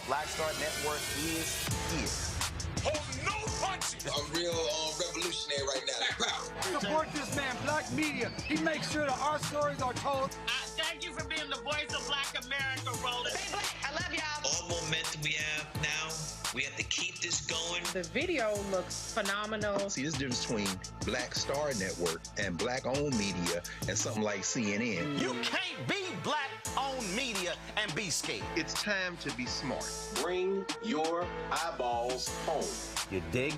Black Star Network is here. I'm real revolutionary right now. Black power. Support this man, Black media. He makes sure that our stories are told. Thank you for being the voice of Black America, Roland. Stay black. I love y'all. All momentum we have now, we have to keep this going. The video looks phenomenal. See, there's a difference between Black Star Network and Black-owned media and something like CNN. You can't be Black-owned media and be scared. It's time to be smart. Bring your eyeballs home. You dig?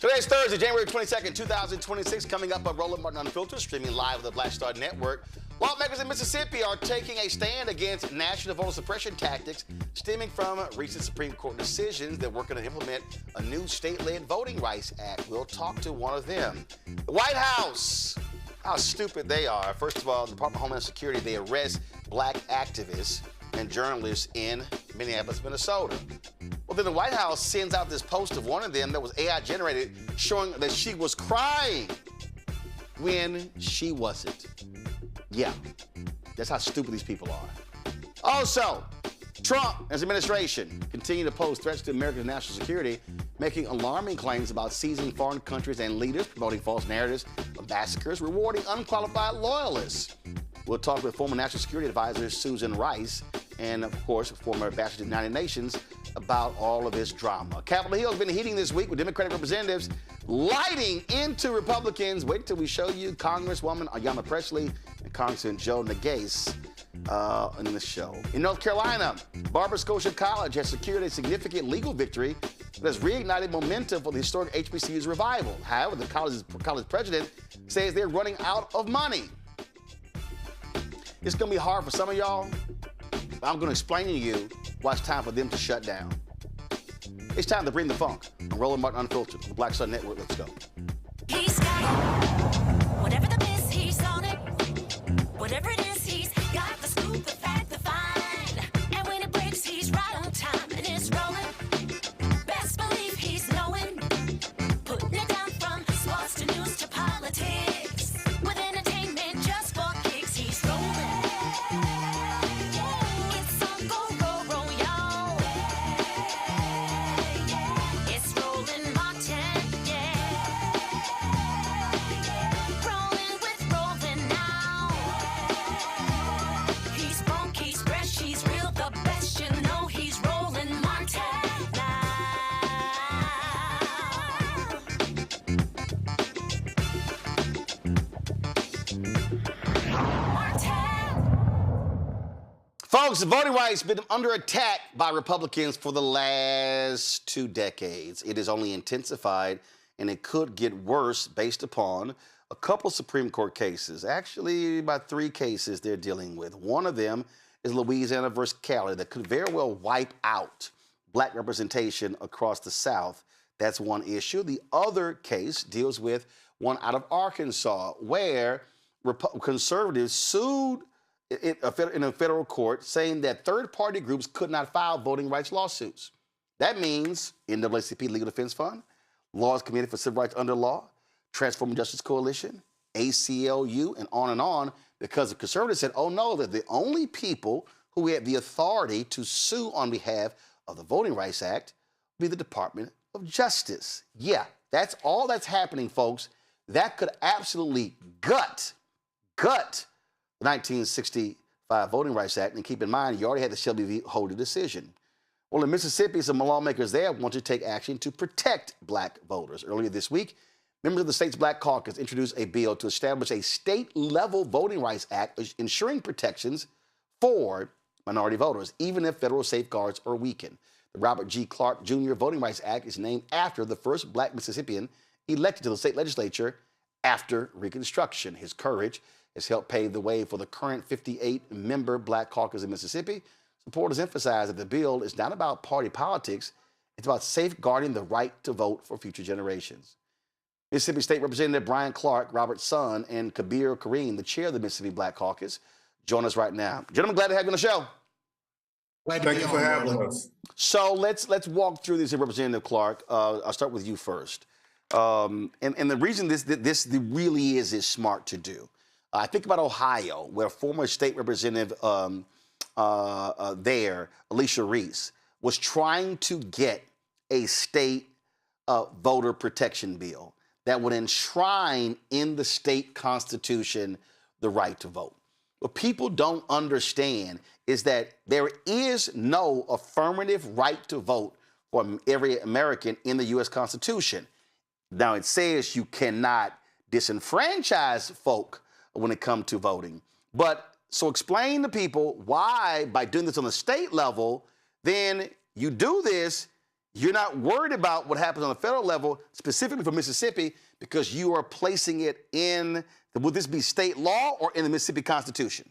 Today's Thursday, January 22nd, 2026. Coming up on Roland Unfiltered, streaming live on the Black Star Network. Lawmakers in Mississippi are taking a stand against national voter suppression tactics stemming from recent Supreme Court decisions that were going to implement a new state-led Voting Rights Act. We'll talk to one of them. The White House, how stupid they are. First of all, the Department of Homeland Security, they arrest black activists and journalists in Minneapolis, Minnesota. Well, then the White House sends out this post of one of them that was AI generated showing that she was crying when she wasn't. Yeah, that's how stupid these people are. Also, Trump and his administration continue to pose threats to American national security, making alarming claims about seizing foreign countries and leaders, promoting false narratives of massacres, rewarding unqualified loyalists. We'll talk with former National Security Advisor Susan Rice and, of course, former ambassador to the United Nations about all of this drama. Capitol Hill has been heating this week with Democratic representatives lighting into Republicans. Wait till we show you Congresswoman Ayanna Pressley and Congressman Joe Neguse in the show. In North Carolina, Barbara Scotia College has secured a significant legal victory that has reignited momentum for the historic HBCU's revival. However, the college president says they're running out of money. It's going to be hard for some of y'all, but I'm going to explain to you why it's time for them to shut down. It's time to bring the funk. I'm Roland Martin Unfiltered, the Black Star Network. Let's go. He's got it. Whatever the miss, he's on it. Whatever it is, he's got the scoop, the fact, the find. And when it breaks, he's right on time and it's rolling. Best believe he's knowing. Putting it down from sports to news to politics. With entertainment just for kicks, he's rolling. It's on go, roll, y'all. It's Roland Martin, yeah. Rolling with Roland now. He's funky, he's fresh, he's real, the best, you know he's Roland Martin now. Folks, voting rights have been under attack by Republicans for the last 2 decades. It has only intensified, and it could get worse based upon a couple Supreme Court cases. Actually, about 3 cases they're dealing with. One of them is Louisiana versus Cali that could very well wipe out black representation across the South. That's one issue. The other case deals with one out of Arkansas where conservatives sued in a federal court saying that third-party groups could not file voting rights lawsuits. That means NAACP Legal Defense Fund, Laws Committee for Civil Rights Under Law, Transforming Justice Coalition, ACLU, and on, because the conservatives said, oh no, that the only people who had the authority to sue on behalf of the Voting Rights Act would be the Department of Justice. Yeah, that's all that's happening, folks. That could absolutely gut the 1965 Voting Rights Act. And keep in mind, you already had the Shelby v. Holder decision. Well, in Mississippi, some lawmakers there want to take action to protect black voters. Earlier this week, members of the state's Black Caucus introduced a bill to establish a state-level Voting Rights Act ensuring protections for minority voters, even if federal safeguards are weakened. The Robert G. Clark Jr. Voting Rights Act is named after the first black Mississippian elected to the state legislature after Reconstruction. His courage has helped pave the way for the current 58-member Black Caucus in Mississippi. Supporters emphasize that the bill is not about party politics, it's about safeguarding the right to vote for future generations. Mississippi State Representative Brian Clark, Robert's son, and Kabir Kareem, the chair of the Mississippi Black Caucus, join us right now. Gentlemen, glad to have you on the show. Thank you for having us. So let's walk through this, Representative Clark. I'll start with you first. And the reason this really is smart to do. I think about Ohio, where former state representative there, Alicia Reese, was trying to get a state voter protection bill that would enshrine in the state constitution the right to vote. What people don't understand is that there is no affirmative right to vote for every American in the U.S. Constitution. Now, it says you cannot disenfranchise folk when it comes to voting. But so explain to people why, by doing this on the state level, then you do this You're not worried about what happens on the federal level, specifically for Mississippi, because you are placing it in, would this be state law or in the Mississippi Constitution?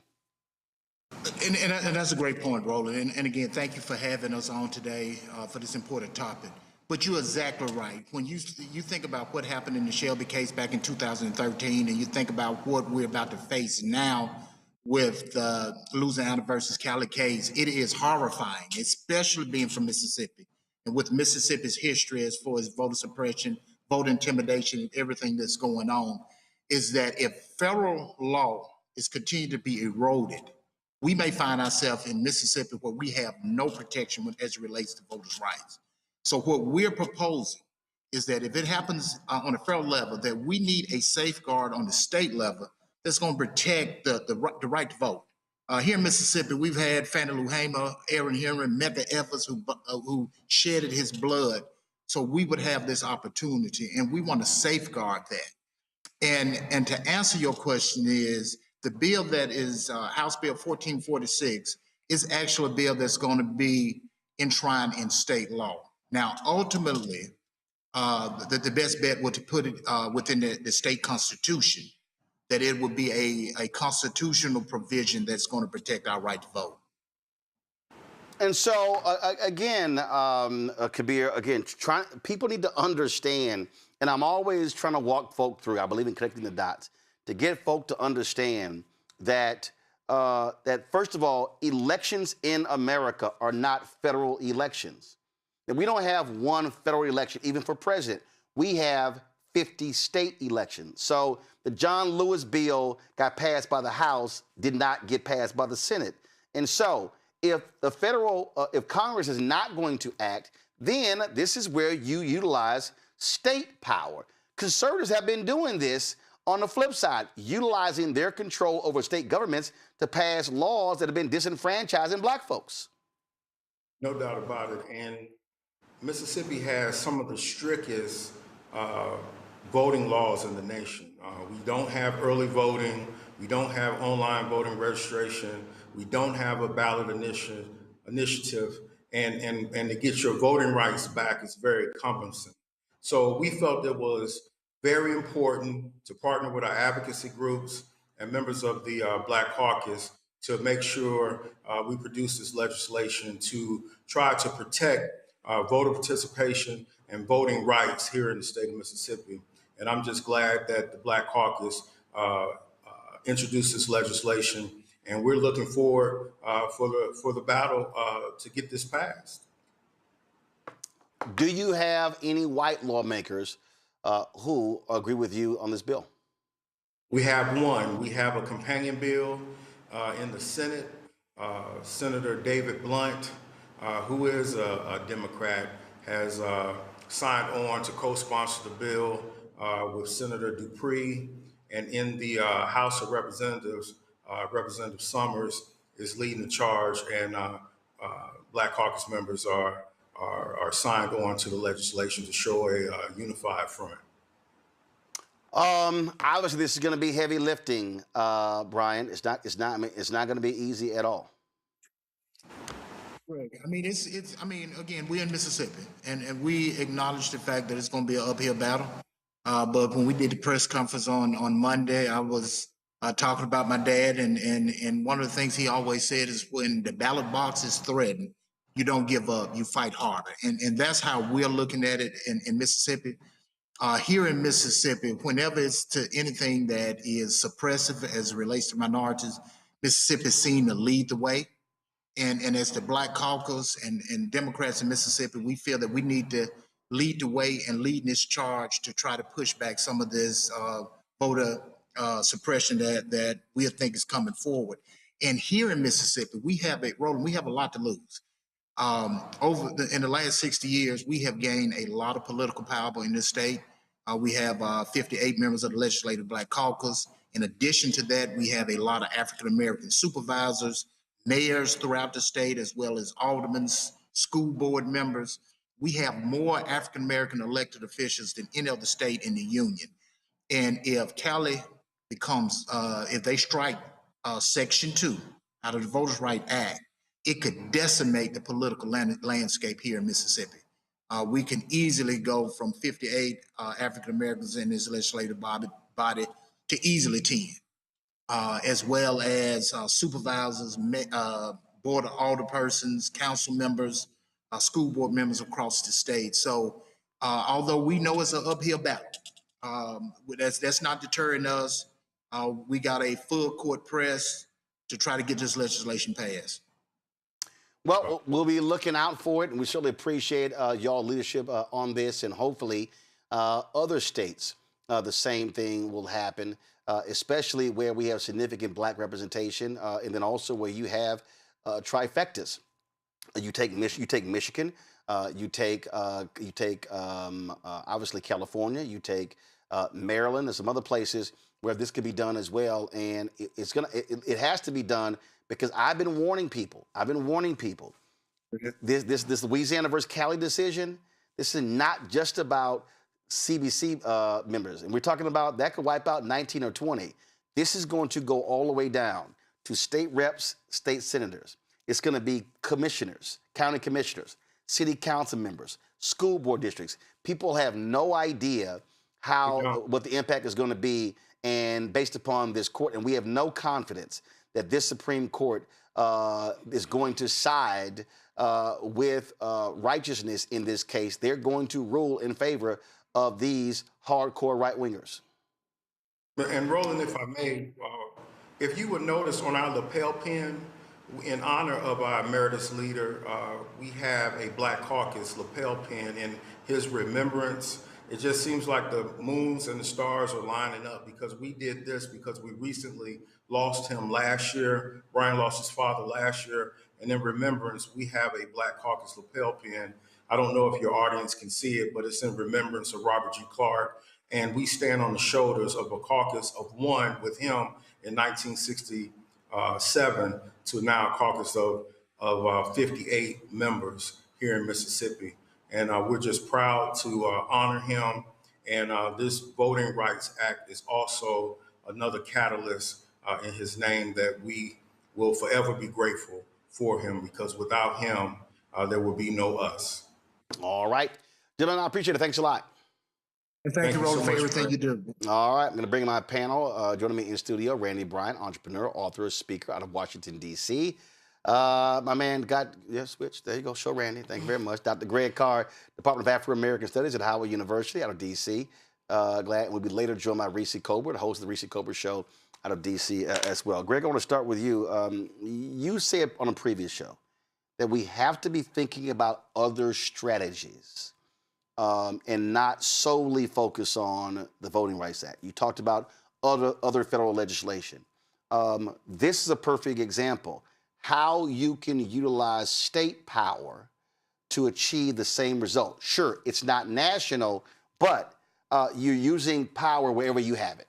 And that's a great point, Roland. And again, thank you for having us on today for this important topic. But you're exactly right. When you think about what happened in the Shelby case back in 2013, and you think about what we're about to face now with the Louisiana versus Cali case, it is horrifying, especially being from Mississippi. And with Mississippi's history as far as voter suppression, voter intimidation, and everything that's going on, is that if federal law is continuing to be eroded, we may find ourselves in Mississippi where we have no protection as it relates to voters' rights. So what we're proposing is that if it happens on a federal level, that we need a safeguard on the state level that's going to protect the right to vote. Here in Mississippi, we've had Fannie Lou Hamer, Aaron Henry, Medgar Evers who shedded his blood so we would have this opportunity, and we want to safeguard that. And to answer your question is, the bill that is House Bill 1446 is actually a bill that's going to be enshrined in state law. Now, ultimately, the best bet would to put it within the state constitution, that it would be a constitutional provision that's going to protect our right to vote. And so, again, Kabir, people need to understand, and I'm always trying to walk folk through, I believe in connecting the dots, to get folk to understand that, first of all, elections in America are not federal elections. And we don't have one federal election, even for president. We have 50 state elections. So the John Lewis bill got passed by the House, did not get passed by the Senate. And so if if Congress is not going to act, then this is where you utilize state power. Conservatives have been doing this on the flip side, utilizing their control over state governments to pass laws that have been disenfranchising black folks. No doubt about it. And Mississippi has some of the strictest voting laws in the nation. We don't have early voting. We don't have online voting registration. We don't have a ballot initiative. And to get your voting rights back is very cumbersome. So we felt it was very important to partner with our advocacy groups and members of the Black Caucus to make sure we produce this legislation to try to protect voter participation and voting rights here in the state of Mississippi. And I'm just glad that the Black Caucus introduced this legislation, and we're looking forward for the battle to get this passed. Do you have any white lawmakers who agree with you on this bill? We have one. We have a companion bill in the Senate. Senator David Blunt, who is a Democrat, has signed on to co-sponsor the bill with Senator Dupree. And in the House of Representatives, Representative Summers is leading the charge, and Black Caucus members are signed on to the legislation to show a unified front. Obviously, this is going to be heavy lifting, Brian. It's not going to be easy at all. Right. I mean, again, we're in Mississippi, and we acknowledge the fact that it's going to be an uphill battle. But when we did the press conference on Monday, I was talking about my dad, and one of the things he always said is, when the ballot box is threatened, you don't give up, you fight harder. And that's how we're looking at it in Mississippi. Here in Mississippi, whenever it's to anything that is suppressive as it relates to minorities, Mississippi is seen to lead the way. And as the Black Caucus and Democrats in Mississippi, we feel that we need to lead the way and lead this charge to try to push back some of this voter suppression that we think is coming forward. And here in Mississippi, Roland, we have a lot to lose. In the last 60 years, we have gained a lot of political power in this state. We have 58 members of the Legislative Black Caucus. In addition to that, we have a lot of African-American supervisors, mayors throughout the state, as well as aldermen, school board members. We have more African-American elected officials than any other state in the union. And if Cali becomes, if they strike Section 2 out of the Voters' Right Act, it could decimate the political landscape here in Mississippi. we can easily go from 58 African Americans in this legislative body to easily 10, as well as supervisors, board of alderpersons, council members, school board members across the state. So although we know it's an uphill battle, that's not deterring us. We got a full court press to try to get this legislation passed. Well, we'll be looking out for it, and we certainly appreciate y'all leadership on this, and hopefully other states, the same thing will happen, especially where we have significant black representation, and then also where you have trifectas. You take Michigan, you take obviously California, you take Maryland, and some other places where this could be done as well, and it has to be done. Because I've been warning people. This Louisiana versus Cali decision, this is not just about CBC members. And we're talking about that could wipe out 19 or 20. This is going to go all the way down to state reps, state senators. It's going to be commissioners, county commissioners, city council members, school board districts. People have no idea what the impact is going to be, and based upon this court, and we have no confidence that this Supreme Court is going to side with righteousness in this case. They're going to rule in favor of these hardcore right-wingers. And Roland, if I may, if you would notice on our lapel pin, in honor of our emeritus leader, we have a Black Caucus lapel pin in his remembrance. It just seems like the moons and the stars are lining up, because we did this because we recently lost him last year. Brian lost his father last year. And in remembrance, we have a Black Caucus lapel pin. I don't know if your audience can see it, but it's in remembrance of Robert G. Clark. And we stand on the shoulders of a caucus of one with him in 1967 to now a caucus of 58 members here in Mississippi. And we're just proud to honor him. And this Voting Rights Act is also another catalyst in his name that we will forever be grateful for him, because without him, there will be no us. All right. Gentlemen, I appreciate it. Thanks a lot. And thank you, Roland, for everything you do. All right. I'm going to bring in my panel. Joining me in the studio, Randy Bryant, entrepreneur, author, speaker out of Washington, D.C. My man switched. There you go. Show Randy. Thank you very much. Dr. Greg Carr, Department of Afro-American Studies at Howard University out of D.C. Glad we'll be later joined by Reese Colbert, the host of the Reese Colbert Show out of D.C. As well. Greg, I want to start with you. You said on a previous show that we have to be thinking about other strategies and not solely focus on the Voting Rights Act. You talked about other federal legislation. This is a perfect example. How you can utilize state power to achieve the same result. Sure, it's not national, but you're using power wherever you have it.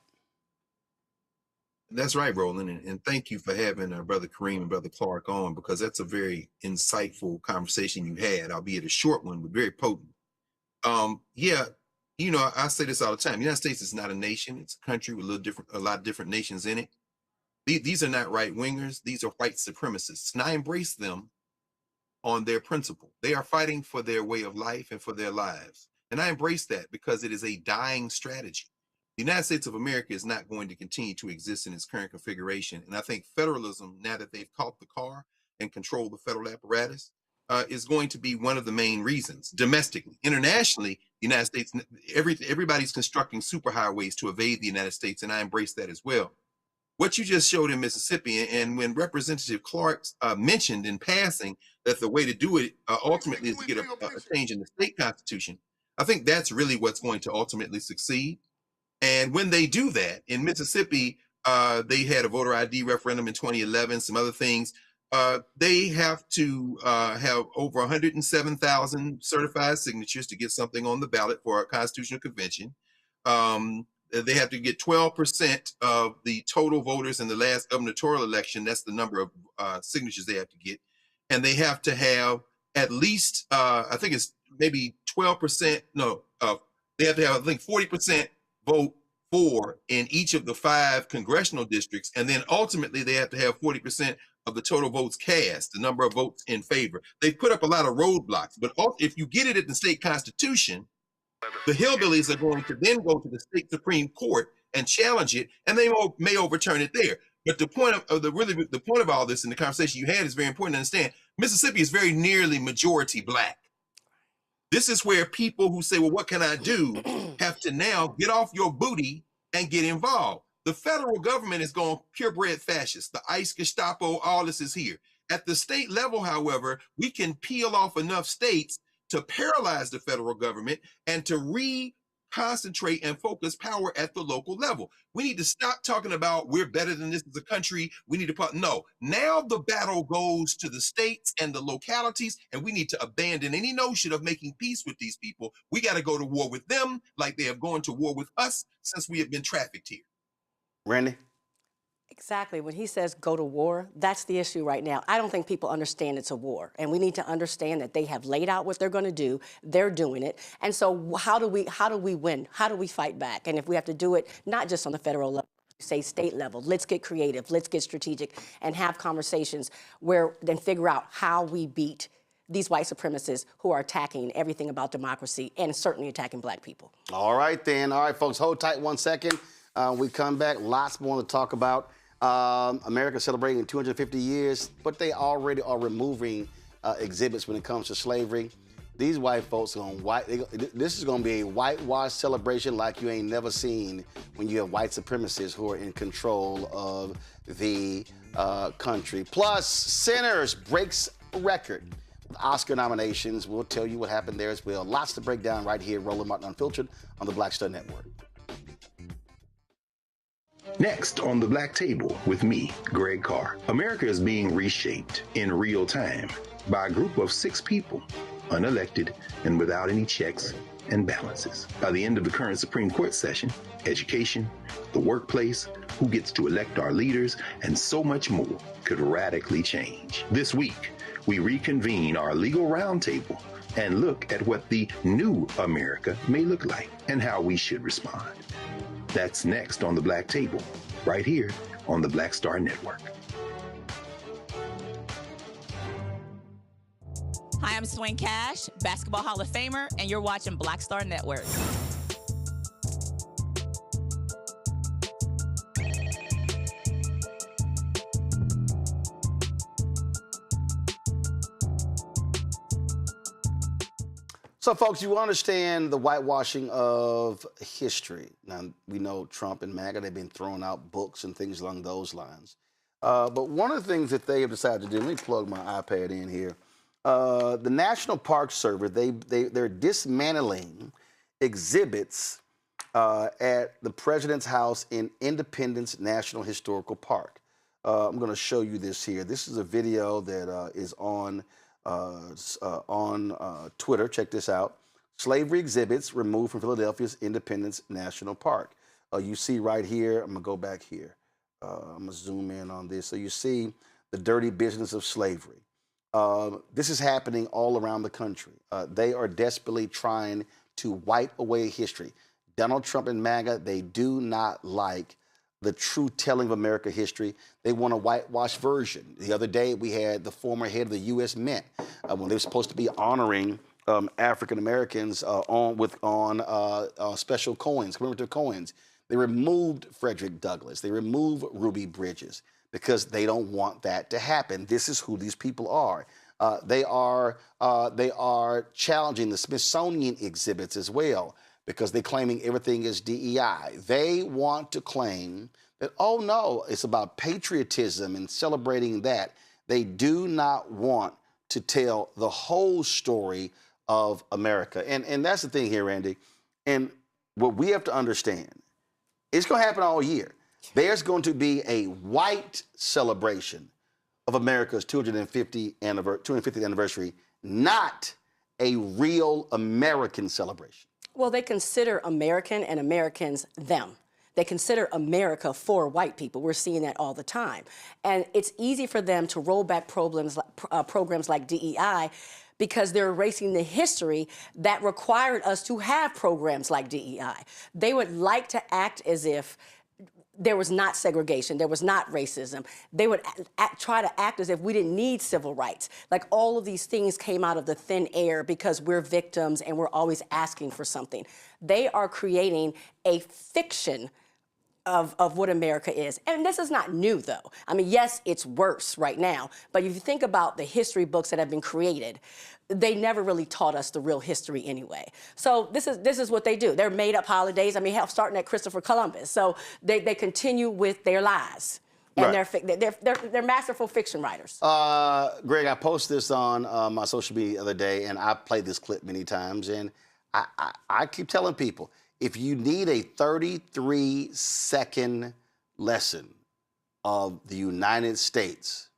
That's right, Roland, and thank you for having Brother Kareem and Brother Clark on, because that's a very insightful conversation you had, albeit a short one, but very potent. Yeah, you know, I say this all the time. The United States is not a nation. It's a country with a lot of different nations in it. These are not right-wingers. These are white supremacists, and I embrace them on their principle. They are fighting for their way of life and for their lives, and I embrace that because it is a dying strategy. The United States of America is not going to continue to exist in its current configuration, and I think federalism, now that they've caught the car and control the federal apparatus, is going to be one of the main reasons. Domestically, internationally, the United States, everybody's constructing superhighways to evade the United States, and I embrace that as well. What you just showed in Mississippi, and when Representative Clark mentioned in passing that the way to do it ultimately is to get a change in the state constitution, I think that's really what's going to ultimately succeed. And when they do that, in Mississippi, they had a voter ID referendum in 2011, some other things. They have to have over 107,000 certified signatures to get something on the ballot for a constitutional convention. They have to get 12% of the total voters in the last gubernatorial election. That's the number of signatures they have to get. And they have to have at least, I think it's maybe 12%, no, they have to have, I think, 40% vote for in each of the 5 congressional districts. And then ultimately they have to have 40% of the total votes cast, the number of votes in favor. They put up a lot of roadblocks, but if you get it at the state constitution, the hillbillies are going to then go to the state Supreme Court and challenge it, and they may overturn it there. But the point of the point of all this, and the conversation you had, is very important to understand. Mississippi is very nearly majority black. This is where people who say, well, what can I do, have to now get off your booty and get involved. The federal government is going purebred fascist. The ICE, Gestapo, all this is here. At the state level, however, we can peel off enough states to paralyze the federal government and to reconcentrate and focus power at the local level. We need to stop talking about we're better than this as a country. We need to no. Now the battle goes to the states and the localities, and we need to abandon any notion of making peace with these people. We got to go to war with them like they have gone to war with us since we have been trafficked here. Randy? Exactly. When he says go to war, that's the issue right now. I don't think people understand it's a war. And we need to understand that they have laid out what they're going to do. They're doing it. And so how do we win? How do we fight back? And if we have to do it, not just on the federal level, say state level, let's get creative, let's get strategic, and have conversations where then figure out how we beat these white supremacists who are attacking everything about democracy and certainly attacking black people. All right, then. All right, folks, hold tight 1 second. We come back, lots more to talk about. America celebrating 250 years, but they already are removing exhibits when it comes to slavery. These white folks this is going to be a whitewash celebration like you ain't never seen when you have white supremacists who are in control of the country. Plus, Sinners breaks record with Oscar nominations. We'll tell you what happened there as well. Lots to break down right here, Roland Martin Unfiltered on the Black Star Network. Next on the Black Table with me, Greg Carr. America is being reshaped in real time by a group of 6 people, unelected and without any checks and balances. By the end of the current Supreme Court session, education, the workplace, who gets to elect our leaders, and so much more could radically change. This week, we reconvene our legal roundtable and look at what the new America may look like and how we should respond. That's next on the Black Table, right here on the Black Star Network. Hi, I'm Swing Cash, Basketball Hall of Famer, and you're watching Black Star Network. So, folks, you understand the whitewashing of history. Now, we know Trump and MAGA, they've been throwing out books and things along those lines. But one of the things that they have decided to do, let me plug my iPad in here. The National Park Service, they're dismantling exhibits at the President's House in Independence National Historical Park. I'm going to show you this here. This is a video that is on Twitter. Check this out. Slavery exhibits removed from Philadelphia's Independence National Park. You see right here, I'm going to go back here. I'm going to zoom in on this. So you see the dirty business of slavery. This is happening all around the country. They are desperately trying to wipe away history. Donald Trump and MAGA, they do not like the true telling of American history. They want a whitewash version. The other day, we had the former head of the U.S. Mint when they were supposed to be honoring African Americans on special coins, commemorative coins. They removed Frederick Douglass. They removed Ruby Bridges because they don't want that to happen. This is who these people are. They are challenging the Smithsonian exhibits as well, because they're claiming everything is DEI. They want to claim that, oh no, it's about patriotism and celebrating that. They do not want to tell the whole story of America. And that's the thing here, Randy. And what we have to understand, it's going to happen all year. There's going to be a white celebration of America's 250th anniversary, not a real American celebration. Well, they consider American and Americans them. They consider America for white people. We're seeing that all the time. And it's easy for them to roll back programs like DEI because they're erasing the history that required us to have programs like DEI. They would like to act as if there was not segregation, there was not racism. They would try to act as if we didn't need civil rights. Like all of these things came out of the thin air because we're victims and we're always asking for something. They are creating a fiction of what America is. And this is not new, though. I mean, yes, it's worse right now, but if you think about the history books that have been created, they never really taught us the real history anyway. So this is what they do. They're made-up holidays. I mean, hell, starting at Christopher Columbus. So they continue with their lies. And they're masterful fiction writers. Greg, I posted this on my social media the other day, and I played this clip many times, and I keep telling people, if you need a 33-second lesson of the United States,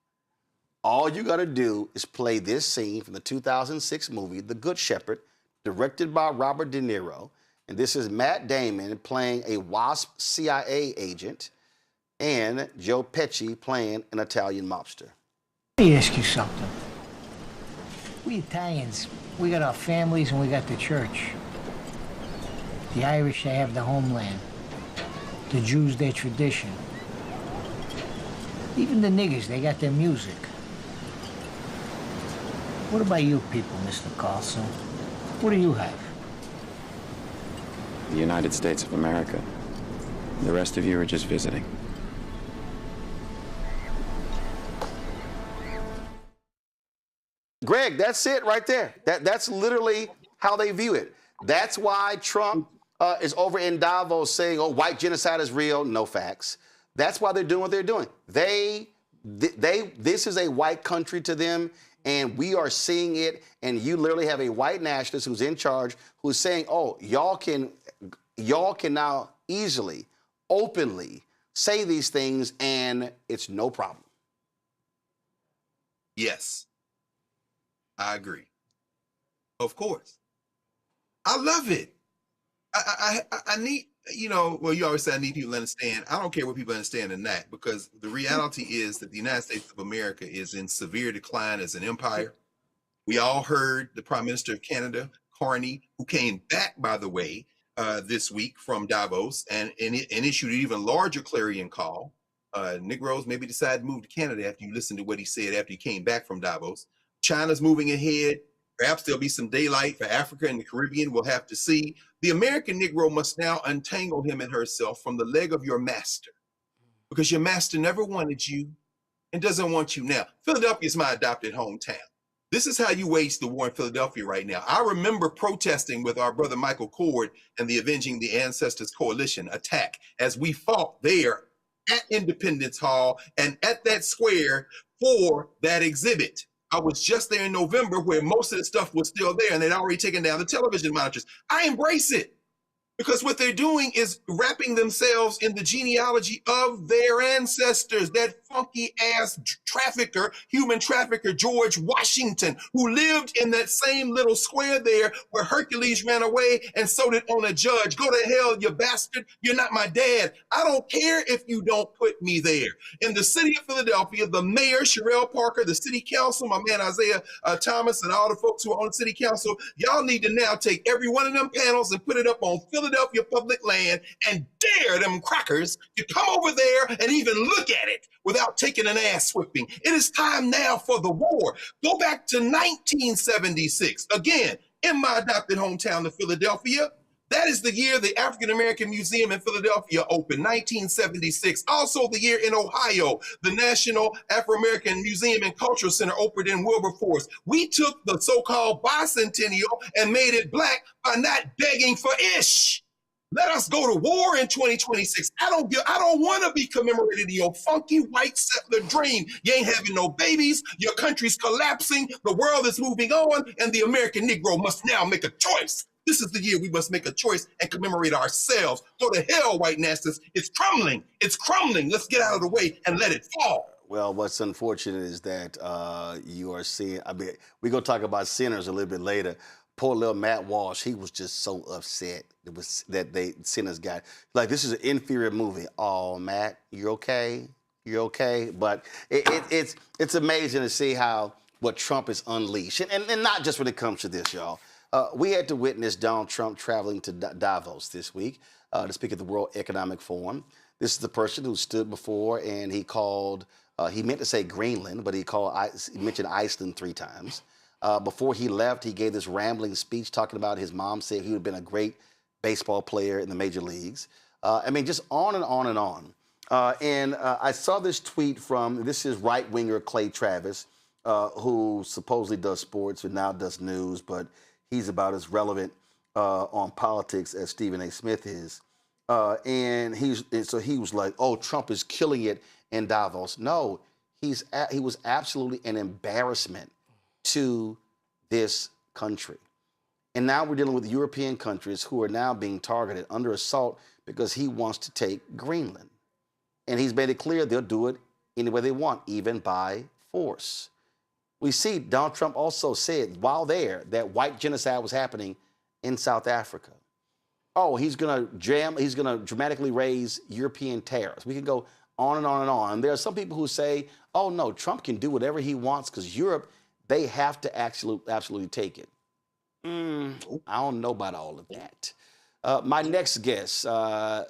all you got to do is play this scene from the 2006 movie, The Good Shepherd, directed by Robert De Niro. And this is Matt Damon playing a WASP CIA agent and Joe Pesci playing an Italian mobster. Let me ask you something. We Italians, we got our families and we got the church. The Irish, they have the homeland. The Jews, their tradition. Even the niggers, they got their music. What about you people, Mr. Carlson? What do you have? The United States of America. The rest of you are just visiting. Greg, that's it right there. That's literally how they view it. That's why Trump is over in Davos saying, oh, white genocide is real, no facts. That's why they're doing what they're doing. This is a white country to them, and we are seeing it, and you literally have a white nationalist who's in charge who's saying, oh, y'all can now easily, openly say these things, and it's no problem. Yes, I agree. Of course. I love it. I need, you know, well, you always say I need people to understand. I don't care what people understand in that, because the reality is that the United States of America is in severe decline as an empire. We all heard the Prime Minister of Canada, Carney, who came back, by the way, this week from Davos and issued an even larger clarion call. Negroes maybe decide to move to Canada after you listen to what he said after he came back from Davos. China's moving ahead. Perhaps there'll be some daylight for Africa and the Caribbean. We'll have to see. The American Negro must now untangle him and herself from the leg of your master, because your master never wanted you and doesn't want you now. Philadelphia is my adopted hometown. This is how you wage the war in Philadelphia right now. I remember protesting with our brother Michael Cord and the Avenging the Ancestors Coalition attack as we fought there at Independence Hall and at that square for that exhibit. I was just there in November where most of the stuff was still there and they'd already taken down the television monitors. I embrace it, because what they're doing is wrapping themselves in the genealogy of their ancestors, that funky ass trafficker, human trafficker, George Washington, who lived in that same little square there where Hercules ran away and sold it on a judge. Go to hell, you bastard. You're not my dad. I don't care if you don't put me there. In the city of Philadelphia, the mayor, Sherelle Parker, the city council, my man Isaiah Thomas, and all the folks who are on the city council, y'all need to now take every one of them panels and put it up on Philadelphia public land and dare them crackers to come over there and even look at it without taking an ass whipping. It is time now for the war. Go back to 1976. Again, in my adopted hometown of Philadelphia. That is the year the African American Museum in Philadelphia opened, 1976. Also the year in Ohio, the National Afro-American Museum and Cultural Center opened in Wilberforce. We took the so-called bicentennial and made it black by not begging for ish. Let us go to war in 2026. I don't want to be commemorated in your funky white settler dream. You ain't having no babies. Your country's collapsing. The world is moving on, and the American Negro must now make a choice. This is the year we must make a choice and commemorate ourselves. Go to hell, white nationalists. It's crumbling. It's crumbling. Let's get out of the way and let it fall. Well, what's unfortunate is that you are seeing, I mean, we're going to talk about sinners a little bit later. Poor little Matt Walsh, he was just so upset that sinners got, like, this is an inferior movie. Oh, Matt, you're okay? You're okay? But it's amazing to see how what Trump is unleashed. And not just when it comes to this, y'all. We had to witness Donald Trump traveling to Davos this week to speak at the World Economic Forum. This is the person who stood before and he called, he meant to say Greenland, but he mentioned Iceland 3 times. Before he left, he gave this rambling speech talking about his mom said he would have been a great baseball player in the major leagues. I mean, just on and on and on. I saw this tweet from, this is right-winger Clay Travis, who supposedly does sports and now does news, but he's about as relevant on politics as Stephen A. Smith is. And so he was like, oh, Trump is killing it in Davos. No, he was absolutely an embarrassment to this country. And now we're dealing with European countries who are now being targeted under assault because he wants to take Greenland. And he's made it clear they'll do it any way they want, even by force. We see Donald Trump also said while there that white genocide was happening in South Africa. Oh, he's going to dramatically raise European tariffs. We can go on and on and on. And there are some people who say, oh, no, Trump can do whatever he wants because Europe, they have to absolutely take it. I don't know about all of that. My next guest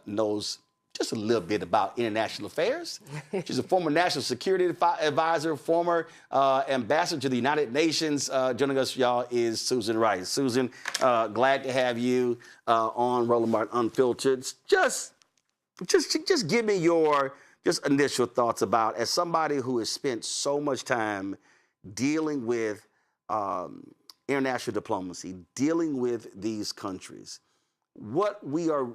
knows just a little bit about international affairs. She's a former national security advisor, former ambassador to the United Nations. Joining us, y'all, is Susan Rice. Susan, glad to have you on Roland Martin Unfiltered. Just give me your initial thoughts about, as somebody who has spent so much time dealing with international diplomacy, dealing with these countries, what we are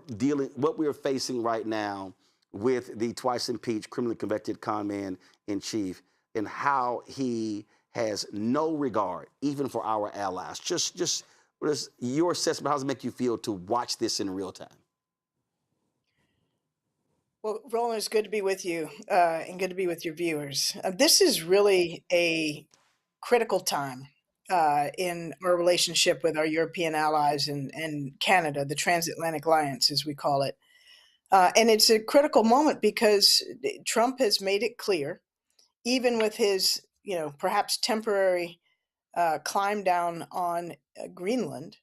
facing right now with the twice impeached, criminally convicted con man in chief, and how he has no regard even for our allies. Just what is your assessment? How does it make you feel to watch this in real time? Well, Roland, it's good to be with you and good to be with your viewers. This is really a critical time in our relationship with our European allies and Canada, the Transatlantic Alliance, as we call it. And it's a critical moment because Trump has made it clear, even with his, perhaps temporary climb down on Greenland,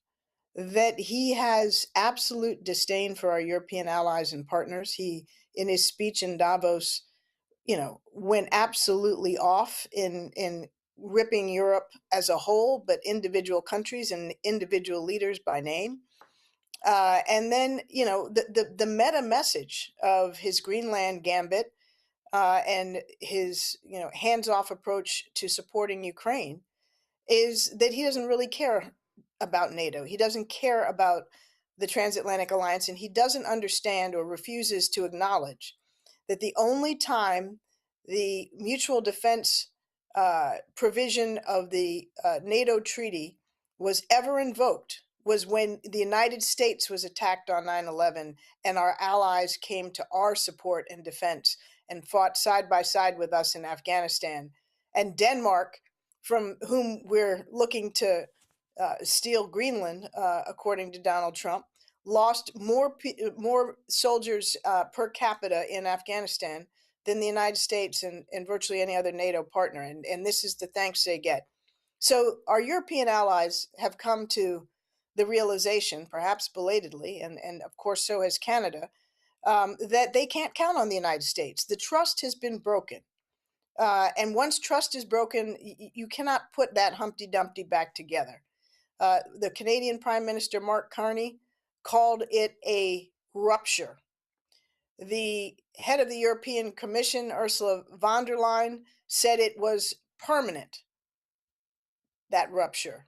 that he has absolute disdain for our European allies and partners. He, in his speech in Davos, went absolutely off in ripping Europe as a whole, but individual countries and individual leaders by name. And then, the meta message of his Greenland gambit and his, hands-off approach to supporting Ukraine is that he doesn't really care about NATO. He doesn't care about the Transatlantic Alliance, and he doesn't understand or refuses to acknowledge that the only time the mutual defense provision of the NATO treaty was ever invoked was when the United States was attacked on 9/11 and our allies came to our support and defense and fought side by side with us in Afghanistan. And Denmark, from whom we're looking to steal Greenland, according to Donald Trump, lost more soldiers per capita in Afghanistan than the United States and virtually any other NATO partner. And this is the thanks they get. So our European allies have come to the realization, perhaps belatedly, and of course so has Canada, that they can't count on the United States. The trust has been broken. And once trust is broken, you cannot put that Humpty Dumpty back together. The Canadian Prime Minister, Mark Carney, called it a rupture. The head of the European Commission, Ursula von der Leyen, said it was permanent, that rupture.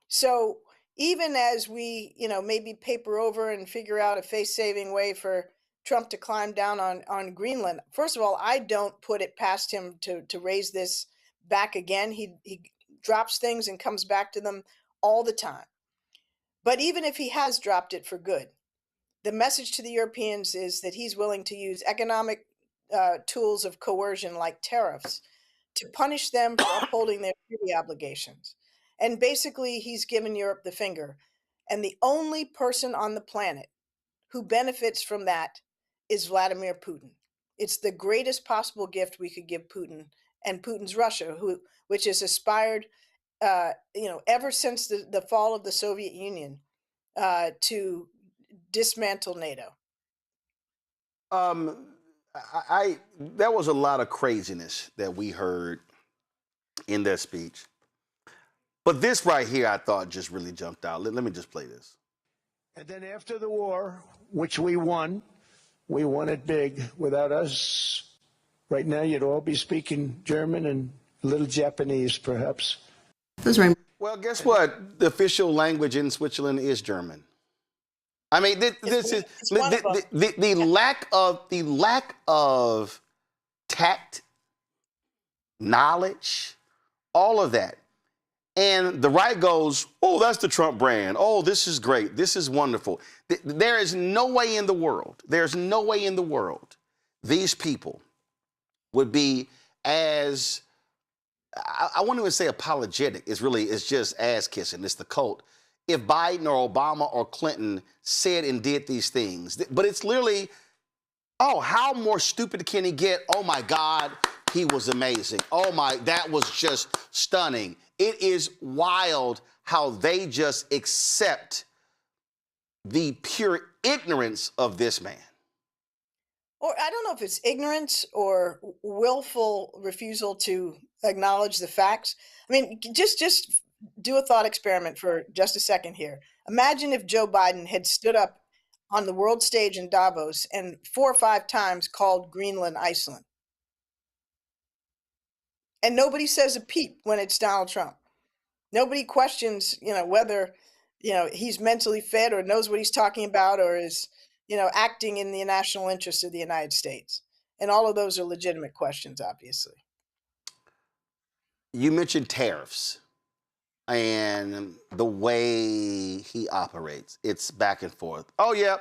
So even as we, maybe paper over and figure out a face-saving way for Trump to climb down on Greenland, first of all, I don't put it past him to raise this back again. He drops things and comes back to them all the time. But even if he has dropped it for good, the message to the Europeans is that he's willing to use economic tools of coercion like tariffs to punish them for upholding their treaty obligations. And basically, he's given Europe the finger. And the only person on the planet who benefits from that is Vladimir Putin. It's the greatest possible gift we could give Putin and Putin's Russia, which has aspired, ever since the fall of the Soviet Union, to dismantle NATO. there was a lot of craziness that we heard in that speech. But this right here, I thought just really jumped out. Let me just play this. And then after the war, which we won it big. Without us, right now you'd all be speaking German and a little Japanese, perhaps. Well, guess what? The official language in Switzerland is German. I mean, this is the lack of tact, knowledge, all of that. And the right goes, oh, that's the Trump brand. Oh, this is great. This is wonderful. There is no way in the world, these people would be as, I won't even say apologetic. It's just ass kissing. It's the cult. If Biden or Obama or Clinton said and did these things, but it's literally, oh, how more stupid can he get? Oh my God, he was amazing. Oh my, that was just stunning. It is wild how they just accept the pure ignorance of this man. Or I don't know if it's ignorance or willful refusal to acknowledge the facts. I mean, just do a thought experiment for just a second here. Imagine if Joe Biden had stood up on the world stage in Davos and 4 or 5 times called Greenland Iceland. And nobody says a peep when it's Donald Trump. Nobody questions, whether, he's mentally fit or knows what he's talking about or is, acting in the national interest of the United States. And all of those are legitimate questions, obviously. You mentioned tariffs and the way he operates. It's back and forth. Oh, yeah,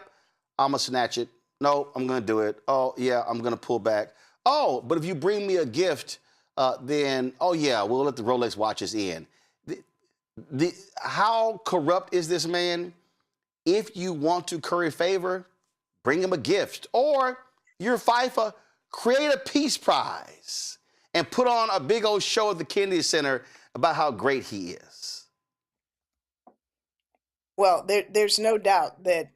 I'm going to snatch it. No, I'm going to do it. Oh, yeah, I'm going to pull back. Oh, but if you bring me a gift, then, oh, yeah, we'll let the Rolex watches in. How corrupt is this man? If you want to curry favor, bring him a gift. Or you're FIFA, create a peace prize and put on a big old show at the Kennedy Center about how great he is. Well, there's no doubt that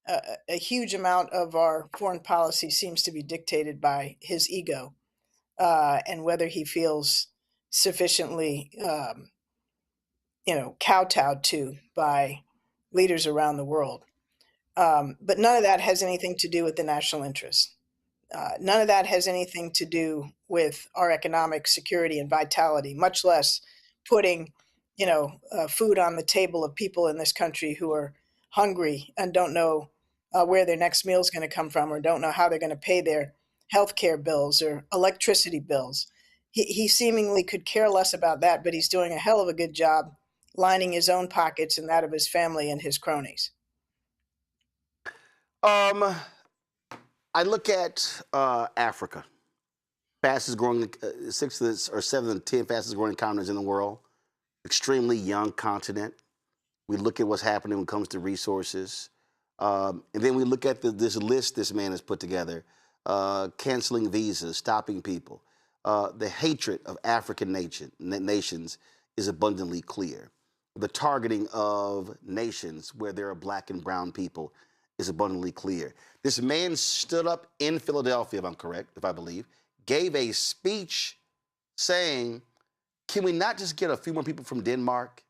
a huge amount of our foreign policy seems to be dictated by his ego and whether he feels sufficiently, kowtowed to by leaders around the world. But none of that has anything to do with the national interest. None of that has anything to do with our economic security and vitality, much less putting, food on the table of people in this country who are hungry and don't know where their next meal is going to come from or don't know how they're going to pay their health care bills or electricity bills. He seemingly could care less about that, but he's doing a hell of a good job lining his own pockets and that of his family and his cronies. I look at Africa, fastest growing, 6th or 7th and 10th fastest growing continents in the world, extremely young continent. We look at what's happening when it comes to resources. And then we look at this list this man has put together, canceling visas, stopping people. The hatred of African nations is abundantly clear. The targeting of nations where there are black and brown people is abundantly clear. This man stood up in Philadelphia, if I'm correct, if I believe, gave a speech saying, can we not just get a few more people from Denmark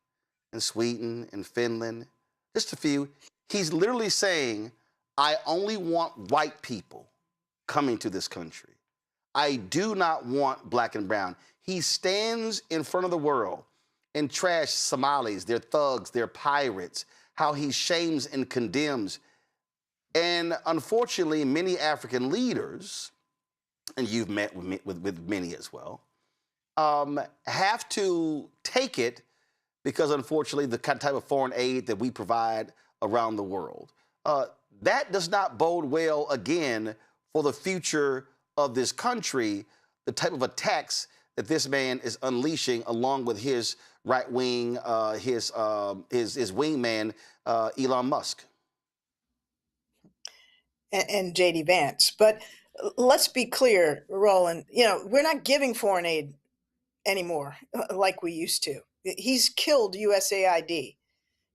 and Sweden and Finland? Just a few. He's literally saying, I only want white people coming to this country. I do not want black and brown. He stands in front of the world and trash Somalis, their thugs, their pirates, how he shames and condemns. And unfortunately, many African leaders, and you've met with many as well, have to take it because unfortunately the type of foreign aid that we provide around the world, that does not bode well again for the future of this country, the type of attacks that this man is unleashing along with his right wing, his wingman, Elon Musk. And J.D. Vance. But let's be clear, Roland, we're not giving foreign aid anymore like we used to. He's killed USAID.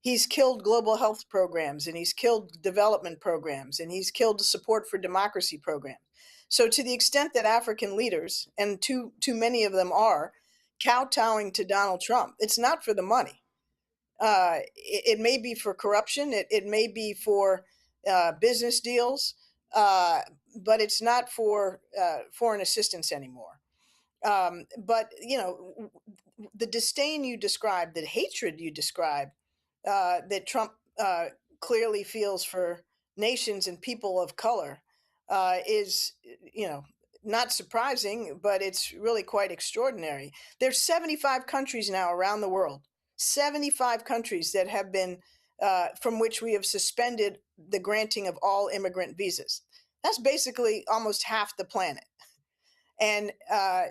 He's killed global health programs, and he's killed development programs, and he's killed the support for democracy programs. So to the extent that African leaders, and too many of them are, kowtowing to Donald Trump, it's not for the money. It may be for corruption. It may be for business deals, but it's not for foreign assistance anymore. But the disdain you described, the hatred you described, that Trump clearly feels for nations and people of color is, not surprising, but it's really quite extraordinary. There's 75 countries now around the world, 75 countries that have been, from which we have suspended the granting of all immigrant visas. That's basically almost half the planet. And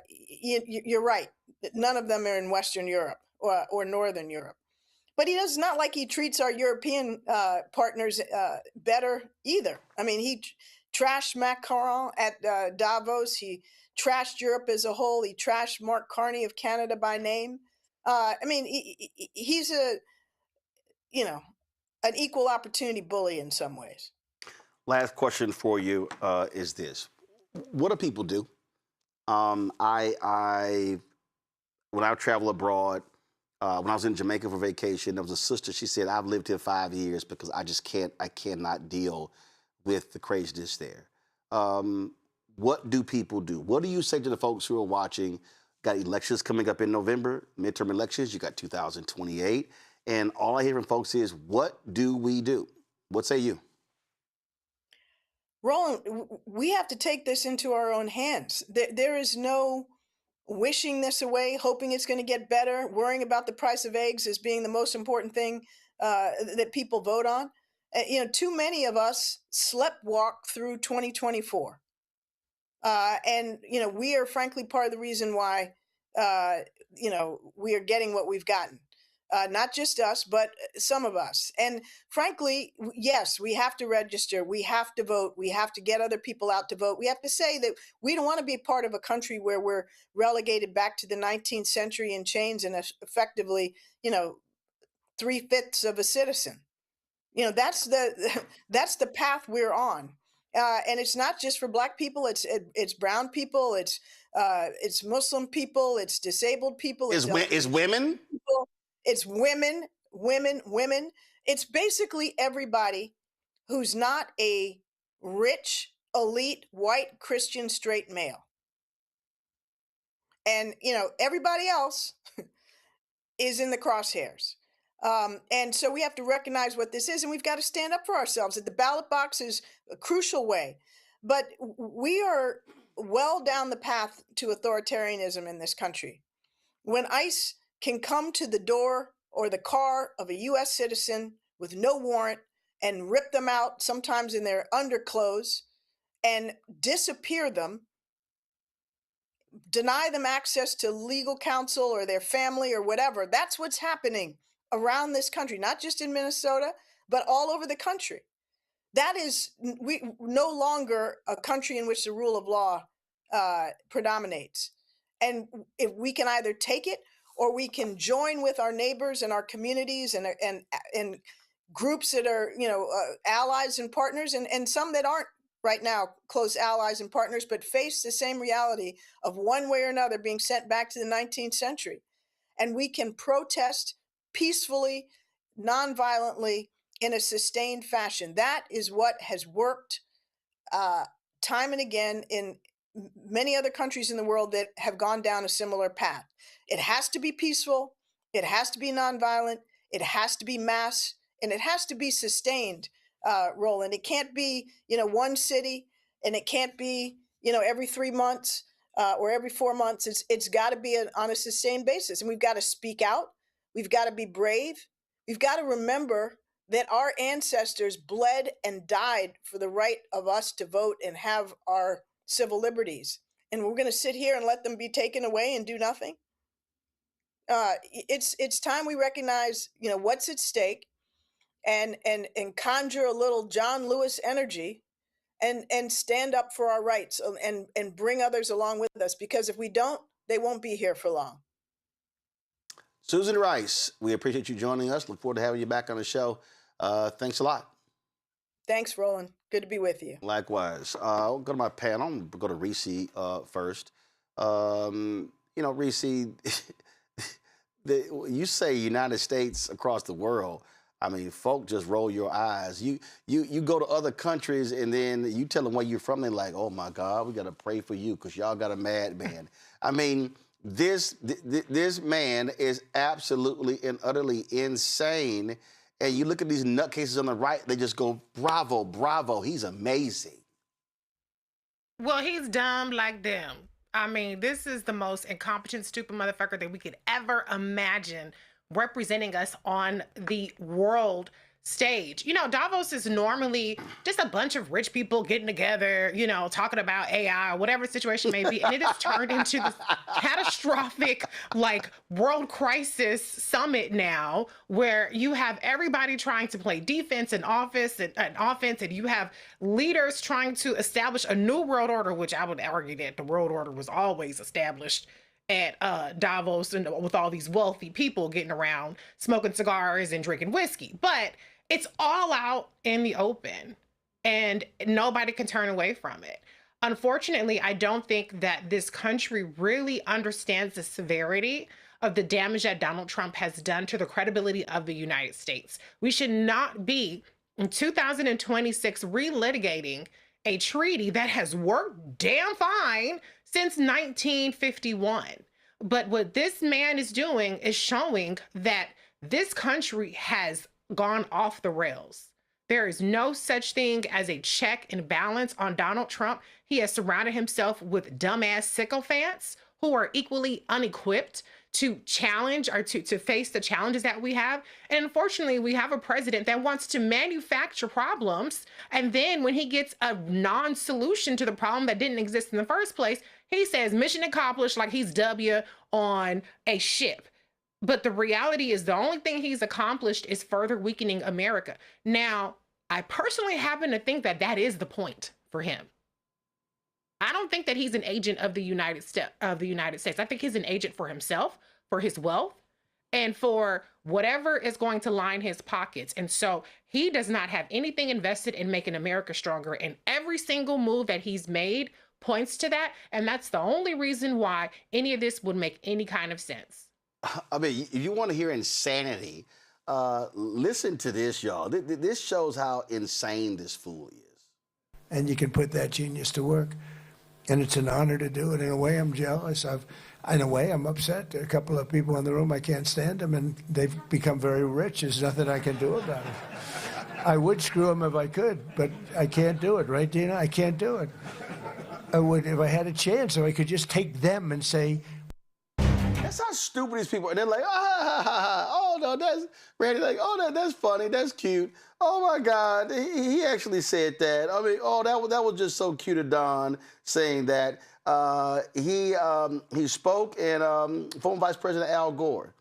you're right. None of them are in Western Europe or Northern Europe. But he does not like he treats our European partners better either. I mean, he trashed Macron at Davos. He trashed Europe as a whole. He trashed Mark Carney of Canada by name. I mean, he's an equal opportunity bully in some ways. Last question for you is this: what do people do? When I travel abroad, when I was in Jamaica for vacation, there was a sister. She said, "I've lived here 5 years because I cannot deal with the craziness there." What do people do? What do you say to the folks who are watching? Got elections coming up in November, midterm elections. You got 2028, and all I hear from folks is, "What do we do?" What say you? Roland, we have to take this into our own hands. There is no wishing this away, hoping it's going to get better, worrying about the price of eggs as being the most important thing that people vote on. Too many of us sleptwalk through 2024. And we are frankly part of the reason why, we are getting what we've gotten. Not just us, but some of us. And frankly, yes, we have to register. We have to vote. We have to get other people out to vote. We have to say that we don't want to be part of a country where we're relegated back to the 19th century in chains and effectively, 3/5 of a citizen. That's the path we're on. And it's not just for Black people. It's brown people. It's Muslim people. It's disabled people. Is women? People. It's women. It's basically everybody who's not a rich, elite, white, Christian, straight male. And, everybody else is in the crosshairs. And so we have to recognize what this is, and we've got to stand up for ourselves. The ballot box is a crucial way. But we are well down the path to authoritarianism in this country. When ICE can come to the door or the car of a U.S. citizen with no warrant and rip them out, sometimes in their underclothes, and disappear them, deny them access to legal counsel or their family or whatever. That's what's happening around this country, not just in Minnesota, but all over the country. That is no longer a country in which the rule of law predominates. And if we can either take it, or we can join with our neighbors and our communities and groups that are, allies and partners, and some that aren't right now close allies and partners, but face the same reality of one way or another being sent back to the 19th century. And we can protest peacefully, nonviolently, in a sustained fashion. That is what has worked time and again in many other countries in the world that have gone down a similar path. It has to be peaceful, it has to be nonviolent, it has to be mass, and it has to be sustained, Roland. It can't be, one city, and it can't be, every 3 months or every 4 months. It's got to be on a sustained basis, and we've got to speak out. We've got to be brave. We've got to remember that our ancestors bled and died for the right of us to vote and have our civil liberties. And we're going to sit here and let them be taken away and do nothing. It's time we recognize, what's at stake, and conjure a little John Lewis energy, and stand up for our rights, and bring others along with us. Because if we don't, they won't be here for long. Susan Rice, we appreciate you joining us. Look forward to having you back on the show. Thanks a lot. Thanks, Roland. Good to be with you. Likewise. I'll go to my panel. I'm going to go to Reese first. You know, Reese, you say United States across the world. I mean, folk just roll your eyes. You go to other countries and then you tell them where you're from. They're like, oh my God, we got to pray for you because y'all got a madman. I mean, this man is absolutely and utterly insane. And you look at these nutcases on the right, they just go, bravo, bravo. He's amazing. Well, he's dumb like them. I mean, this is the most incompetent, stupid motherfucker that we could ever imagine representing us on the world stage. You know, Davos is normally just a bunch of rich people getting together, you know, talking about AI or whatever the situation may be. And it has turned into this catastrophic, like, world crisis summit now, where you have everybody trying to play defense and offense, and you have leaders trying to establish a new world order, which I would argue that the world order was always established at Davos and with all these wealthy people getting around smoking cigars and drinking whiskey. But it's all out in the open and nobody can turn away from it. Unfortunately, I don't think that this country really understands the severity of the damage that Donald Trump has done to the credibility of the United States. We should not be in 2026 relitigating a treaty that has worked damn fine since 1951. But what this man is doing is showing that this country has gone off the rails. There is no such thing as a check and balance on Donald Trump. He has surrounded himself with dumbass sycophants who are equally unequipped to challenge or to face the challenges that we have. And unfortunately, we have a president that wants to manufacture problems. And then when he gets a non-solution to the problem that didn't exist in the first place, he says mission accomplished, like he's W on a ship. But the reality is the only thing he's accomplished is further weakening America. Now, I personally happen to think that that is the point for him. I don't think that he's an agent of the United States. I think he's an agent for himself, for his wealth, and for whatever is going to line his pockets. And so he does not have anything invested in making America stronger. And every single move that he's made points to that. And that's the only reason why any of this would make any kind of sense. I mean, if you want to hear insanity, listen to this, y'all. This shows how insane this fool is. And you can put that genius to work. And it's an honor to do it. In a way, I'm jealous. In a way, I'm upset. There are a couple of people in the room, I can't stand them, and they've become very rich. There's nothing I can do about it. I would screw them if I could, but I can't do it, right, Dina? I can't do it. I would if I had a chance, if I could just take them and say, that's how stupid these people are. They're like, oh no, that's Randy. Like, oh, that's funny, that's cute. Oh my God, he actually said that. I mean, oh, that was just so cute of Don saying that. He spoke, and former Vice President Al Gore,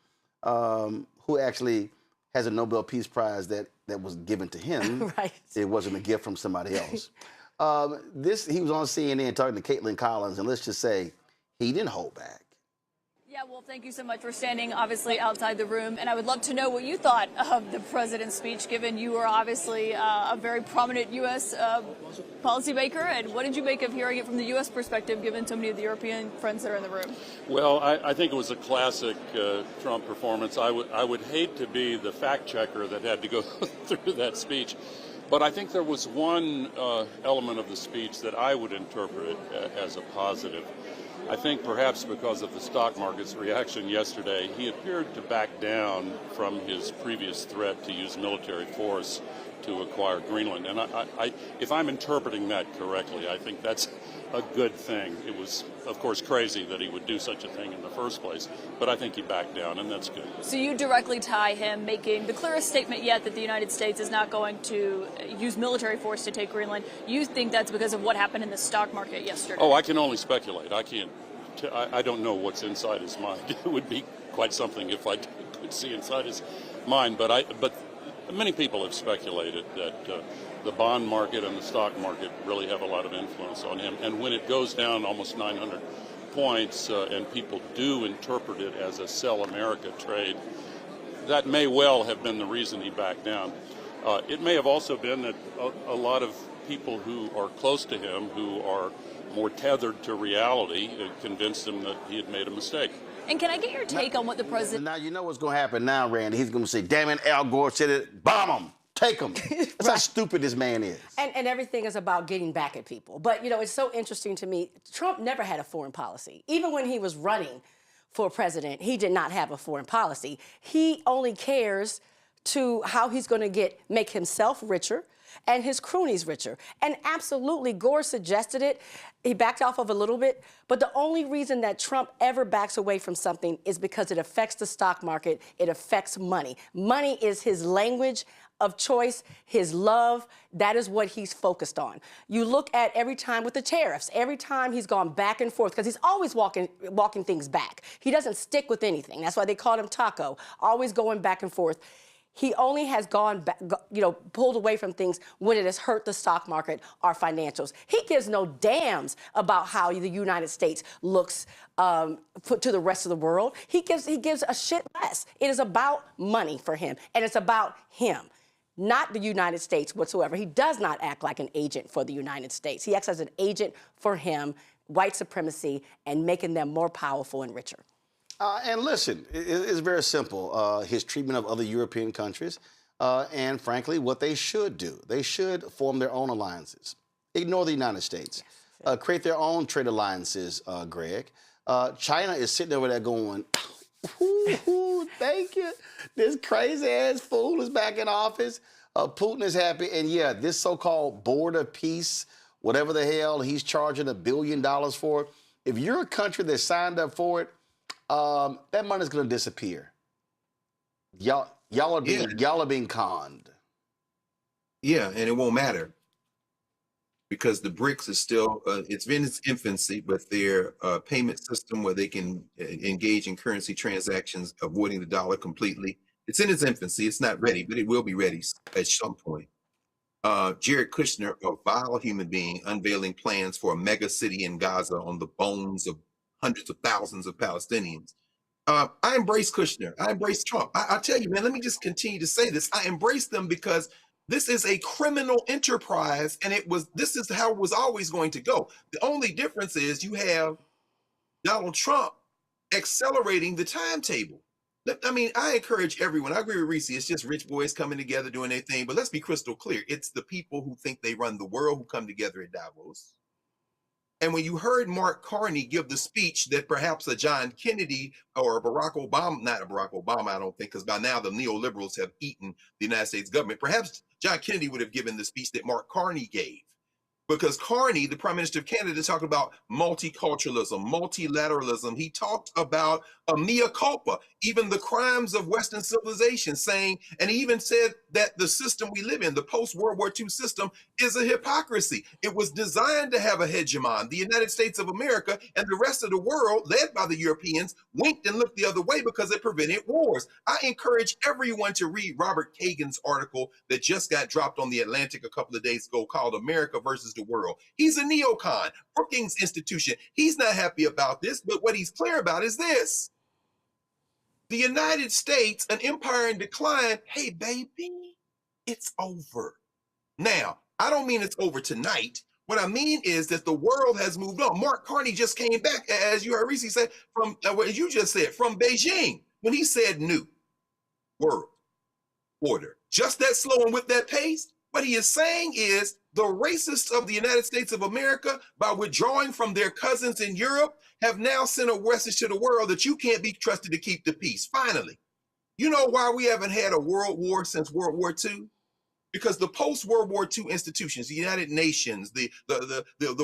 who actually has a Nobel Peace Prize that was given to him. Right. It wasn't a gift from somebody else. He was on CNN talking to Caitlin Collins, and let's just say he didn't hold back. Yeah, well, thank you so much for standing, obviously, outside the room. And I would love to know what you thought of the president's speech, given you are obviously a very prominent U.S. policymaker. And what did you make of hearing it from the U.S. perspective, given so many of the European friends that are in the room? Well, I think it was a classic Trump performance. I would hate to be the fact checker that had to go through that speech. But I think there was one element of the speech that I would interpret as a positive. I think perhaps because of the stock market's reaction yesterday, he appeared to back down from his previous threat to use military force to acquire Greenland. And if I'm interpreting that correctly, I think that's a good thing. It was, of course, crazy that he would do such a thing in the first place, but I think he backed down, and that's good. So you directly tie him making the clearest statement yet that the United States is not going to use military force to take Greenland. You think that's because of what happened in the stock market yesterday? Oh, I can only speculate. I don't know what's inside his mind. It would be quite something if I could see inside his mind, but many people have speculated that the bond market and the stock market really have a lot of influence on him. And when it goes down almost 900 points and people do interpret it as a sell America trade, that may well have been the reason he backed down. It may have also been that a lot of people who are close to him, who are more tethered to reality, convinced him that he had made a mistake. And can I get your take on what the president... Now, you know what's going to happen now, Randy. He's going to say, damn it, Al Gore said it, bomb him, take him. That's how stupid this man is. And everything is about getting back at people. But, you know, it's so interesting to me. Trump never had a foreign policy. Even when he was running for president, he did not have a foreign policy. He only cares to how he's going to make himself richer and his cronies richer. And absolutely, Gore suggested it. He backed off of a little bit. But the only reason that Trump ever backs away from something is because it affects the stock market. It affects money. Money is his language of choice, his love. That is what he's focused on. You look at every time with the tariffs, every time he's gone back and forth, because he's always walking things back. He doesn't stick with anything. That's why they called him Taco, always going back and forth. He only has gone back, pulled away from things when it has hurt the stock market or financials. He gives no damns about how the United States looks to the rest of the world. He gives a shit less. It is about money for him, and it's about him, not the United States whatsoever. He does not act like an agent for the United States. He acts as an agent for him, white supremacy, and making them more powerful and richer. And listen, it's very simple. His treatment of other European countries, and frankly, what they should do. They should form their own alliances. Ignore the United States. Create their own trade alliances, Greg. China is sitting over there going, ooh, thank you. This crazy-ass fool is back in office. Putin is happy. And yeah, this so-called border peace, whatever the hell he's charging $1 billion for, if you're a country that signed up for it, that money's going to disappear. Y'all are being conned. Yeah, and it won't matter because the BRICS is still, it's in its infancy, but their payment system where they can engage in currency transactions, avoiding the dollar completely, it's in its infancy. It's not ready, but it will be ready at some point. Jared Kushner, a vile human being, unveiling plans for a mega city in Gaza on the bones of hundreds of thousands of Palestinians. I embrace Kushner. I embrace Trump. I tell you, man, let me just continue to say this. I embrace them because this is a criminal enterprise, and this is how it was always going to go. The only difference is you have Donald Trump accelerating the timetable. I mean, I encourage everyone. I agree with Reese. It's just rich boys coming together doing their thing. But let's be crystal clear. It's the people who think they run the world who come together at Davos. And when you heard Mark Carney give the speech that perhaps a John Kennedy or a Barack Obama, not a Barack Obama, I don't think, because by now the neoliberals have eaten the United States government. Perhaps John Kennedy would have given the speech that Mark Carney gave. Because Carney, the Prime Minister of Canada, talked about multiculturalism, multilateralism. He talked about a mea culpa, even the crimes of Western civilization, saying, and he even said that the system we live in, the post-World War II system, is a hypocrisy. It was designed to have a hegemon. The United States of America and the rest of the world, led by the Europeans, winked and looked the other way because it prevented wars. I encourage everyone to read Robert Kagan's article that just got dropped on The Atlantic a couple of days ago called America versus the World. He's a neocon, Brookings Institution. He's not happy about this, but what he's clear about is this. The United States, an empire in decline, hey, baby, it's over. Now, I don't mean it's over tonight. What I mean is that the world has moved on. Mark Carney just came back, as you heard Reese say, from what you just said, from Beijing, when he said new world order. Just that slow and with that pace. What he is saying is the racists of the United States of America, by withdrawing from their cousins in Europe, have now sent a message to the world that you can't be trusted to keep the peace. Finally, you know why we haven't had a world war since World War II? Because the post-World War II institutions, the United Nations, the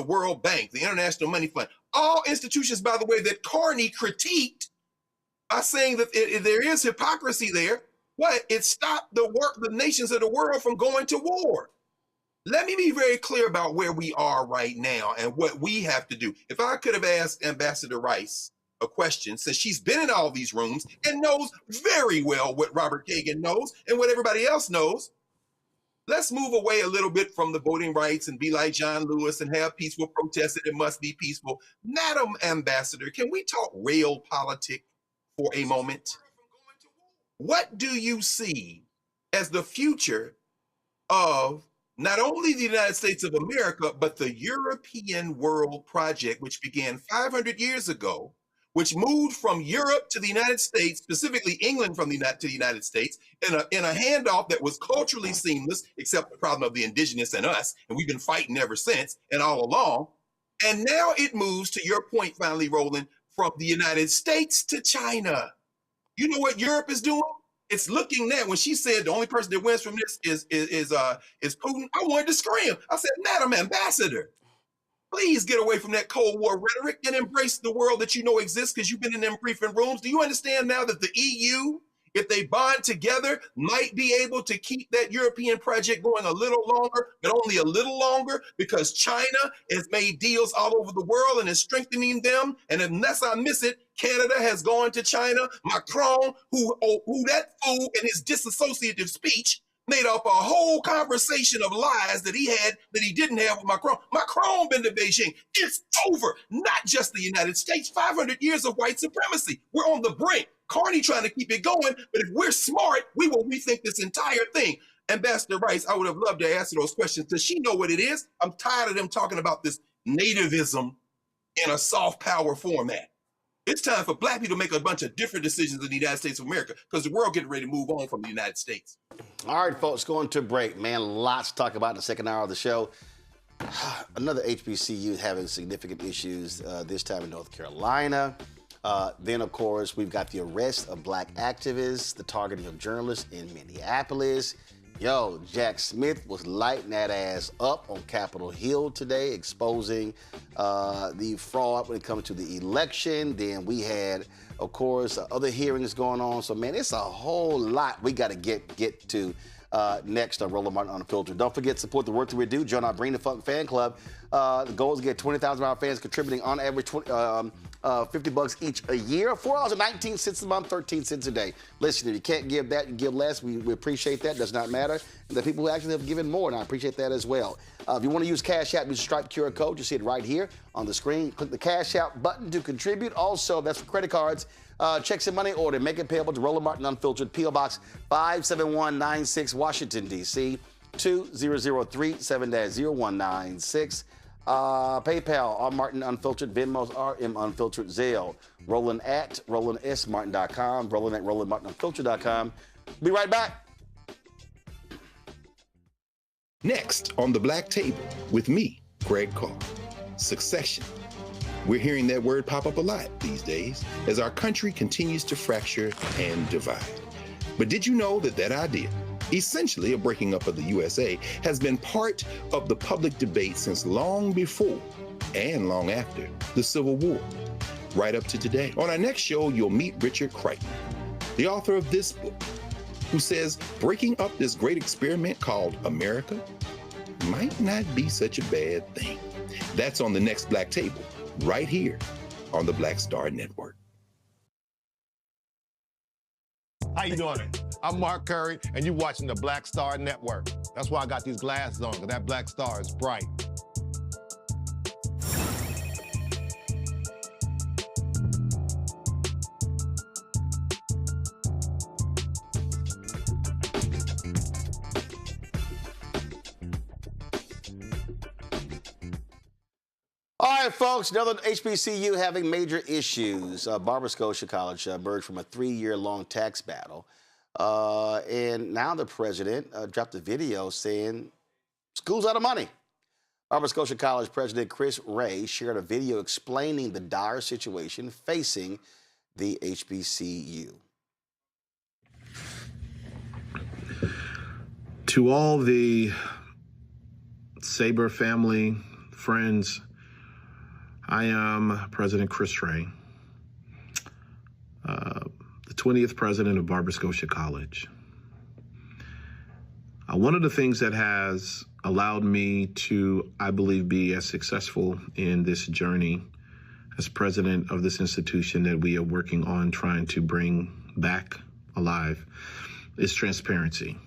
World Bank, the International Money Fund, all institutions, by the way, that Carney critiqued by saying that there is hypocrisy there, what? It stopped the nations of the world from going to war. Let me be very clear about where we are right now and what we have to do. If I could have asked Ambassador Rice a question, since she's been in all these rooms and knows very well what Robert Kagan knows and what everybody else knows, let's move away a little bit from the voting rights and be like John Lewis and have peaceful protests, and it must be peaceful. Madam Ambassador, can we talk real politics for a moment? What do you see as the future of not only the United States of America, but the European World Project, which began 500 years ago, which moved from Europe to the United States, specifically England to the United States, in a handoff that was culturally seamless, except the problem of the indigenous and us, and we've been fighting ever since and all along. And now it moves, to your point finally, Roland, from the United States to China. You know what Europe is doing? It's looking at, when she said the only person that wins from this is Putin, I wanted to scream. I said, Madam Ambassador, please get away from that Cold War rhetoric and embrace the world that you know exists, because you've been in them briefing rooms. Do you understand now that the EU, if they bond together, might be able to keep that European project going a little longer, but only a little longer, because China has made deals all over the world and is strengthening them. And unless I miss it, Canada has gone to China. Macron, who that fool in his disassociative speech made up a whole conversation of lies that he had that he didn't have with Macron. Macron been to Beijing. It's over. Not just the United States. 500 years of white supremacy. We're on the brink. Carney trying to keep it going, but if we're smart, we will rethink this entire thing. Ambassador Rice, I would have loved to answer those questions. Does she know what it is? I'm tired of them talking about this nativism in a soft power format. It's time for black people to make a bunch of different decisions in the United States of America, because the world getting ready to move on from the United States. All right, folks, going to break. Man, lots to talk about in the second hour of the show. Another HBCU having significant issues, this time in North Carolina. Then, of course, we've got the arrest of black activists, the targeting of journalists in Minneapolis. Yo, Jack Smith was lighting that ass up on Capitol Hill today, exposing the fraud when it comes to the election. Then we had, of course, other hearings going on. So, man, it's a whole lot we got to get to next on Roland Martin Unfiltered. Don't forget to support the work that we do. Join our Bring the Funk fan club. The goal is to get 20,000 of our fans contributing on average $50 each a year, $4.19 a month, 13 cents a day. Listen, if you can't give that, you give less. We appreciate that. Does not matter. And the people who actually have given more, and I appreciate that as well. If you want to use Cash App, use the Stripe QR code. You see it right here on the screen. Click the Cash App button to contribute. Also, that's for credit cards. Checks and money order. Make it payable to Roland Martin Unfiltered, P.O. Box 57196, Washington, D.C. 20037 7-0196. PayPal, R Martin Unfiltered, Venmo's RM Unfiltered, Zelle, Roland at RolandSMartin.com, Roland at RolandMartinUnfiltered.com. Be right back. Next on the Black Table with me, Greg Carr. Succession. We're hearing that word pop up a lot these days as our country continues to fracture and divide. But did you know that idea, essentially a breaking up of the USA, has been part of the public debate since long before and long after the Civil War, right up to today? On our next show, you'll meet Richard Crichton, the author of this book, who says breaking up this great experiment called America might not be such a bad thing. That's on the next Black Table, right here on the Black Star Network. How you doing? I'm Mark Curry, and you're watching the Black Star Network. That's why I got these glasses on, because that black star is bright. All right, folks, another HBCU having major issues. Barbara Scotia College emerged from a 3-year-long tax battle. And now the president dropped a video saying school's out of money. Barbara Scotia College President Chris Ray shared a video explaining the dire situation facing the HBCU. To all the Sabre family, friends, I am President Chris Ray, the 20th president of Barbara Scotia College. One of the things that has allowed me to, I believe, be as successful in this journey as president of this institution that we are working on trying to bring back alive is transparency.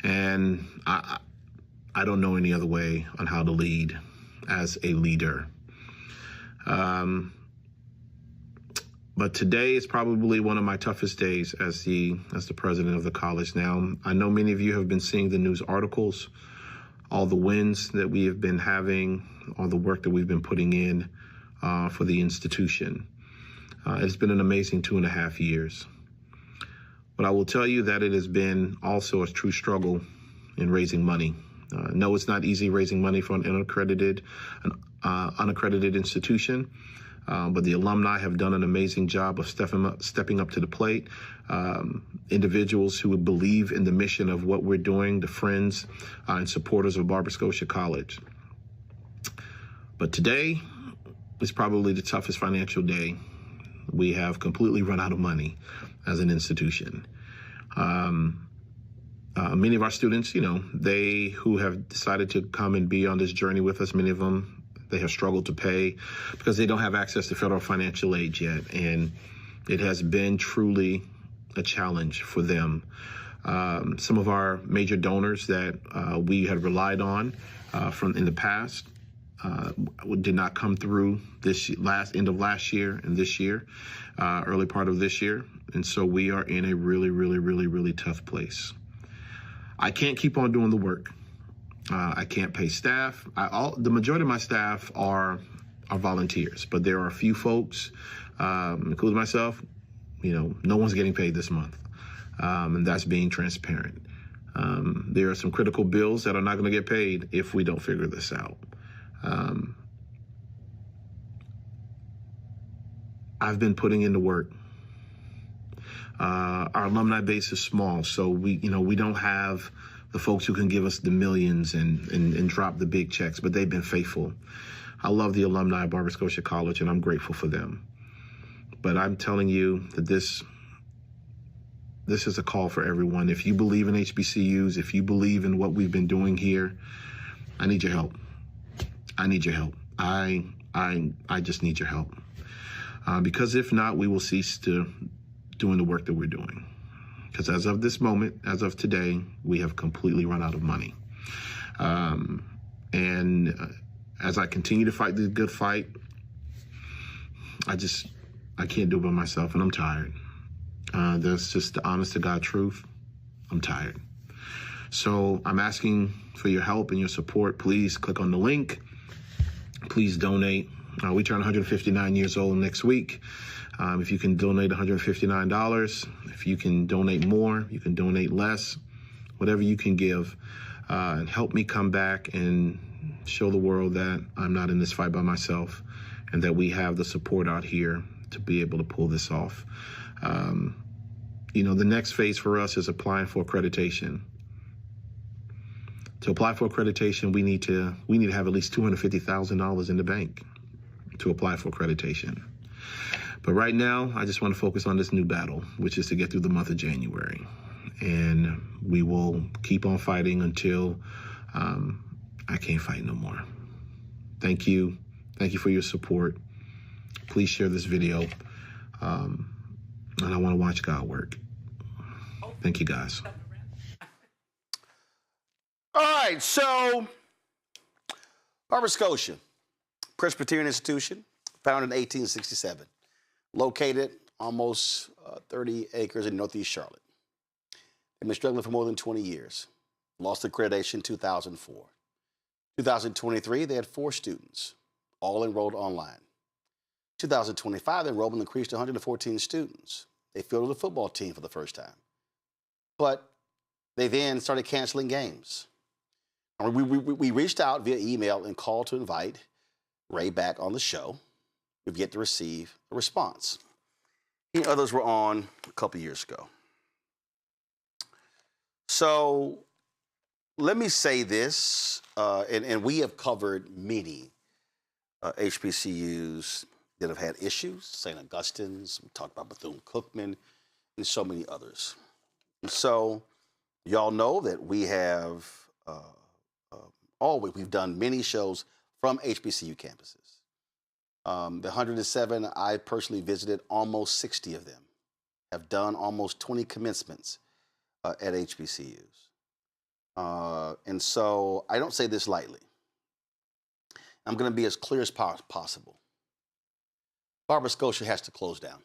And I don't know any other way on how to lead as a leader. But today is probably one of my toughest days as the president of the college. Now, I know many of you have been seeing the news articles, all the wins that we have been having, all the work that we've been putting in for the institution. It's been an amazing 2.5 years. But I will tell you that it has been also a true struggle in raising money. No, it's not easy raising money for an unaccredited institution. But the alumni have done an amazing job of stepping up to the plate. Individuals who believe in the mission of what we're doing, the friends and supporters of Barbara Scotia College. But today is probably the toughest financial day. We have completely run out of money as an institution. Many of our students, they who have decided to come and be on this journey with us, many of them, they have struggled to pay because they don't have access to federal financial aid yet. And it has been truly a challenge for them. Some of our major donors that we had relied on from in the past did not come through this end of last year and this year, early part of this year. And so we are in a really, really, really, really tough place. I can't keep on doing the work. I can't pay staff. The majority of my staff are volunteers, but there are a few folks, including myself, no one's getting paid this month, and that's being transparent. There are some critical bills that are not going to get paid if we don't figure this out. I've been putting in the work. Our alumni base is small, so we don't have the folks who can give us the millions and drop the big checks, but they've been faithful. I love the alumni of Barbara Scotia College, and I'm grateful for them. But I'm telling you that this is a call for everyone. If you believe in HBCUs, if you believe in what we've been doing here, I need your help. I need your help. I just need your help. Because if not, we will cease to doing the work that we're doing. Because as of this moment, as of today, we have completely run out of money. As I continue to fight the good fight, I can't do it by myself, and I'm tired. That's just the honest to God truth. I'm tired. So I'm asking for your help and your support. Please click on the link. Please donate. We turn 159 years old next week. If you can donate $159, if you can donate more, you can donate less, whatever you can give, and help me come back and show the world that I'm not in this fight by myself and that we have the support out here to be able to pull this off. The next phase for us is applying for accreditation. To apply for accreditation, we need to have at least $250,000 in the bank to apply for accreditation. But right now, I just want to focus on this new battle, which is to get through the month of January. And we will keep on fighting until I can't fight no more. Thank you. Thank you for your support. Please share this video. And I want to watch God work. Thank you, guys. All right, so Barbara Scotia, Presbyterian institution, founded in 1867, located almost 30 acres in Northeast Charlotte. They've been struggling for more than 20 years. Lost accreditation in 2004. 2023, they had 4 students, all enrolled online. 2025, the enrollment increased to 114 students. They fielded a football team for the first time. But they then started canceling games. We reached out via email and called to invite Ray back on the show. We've yet to receive a response. Others were on a couple years ago. So let me say this, and we have covered many HBCUs that have had issues, St. Augustine's, we talked about Bethune-Cookman, and so many others. And so y'all know that we have we've done many shows from HBCU campuses. The 107, I personally visited almost 60 of them, have done almost 20 commencements at HBCUs. And so I don't say this lightly. I'm going to be as clear as possible. Barbara Scotia has to close down.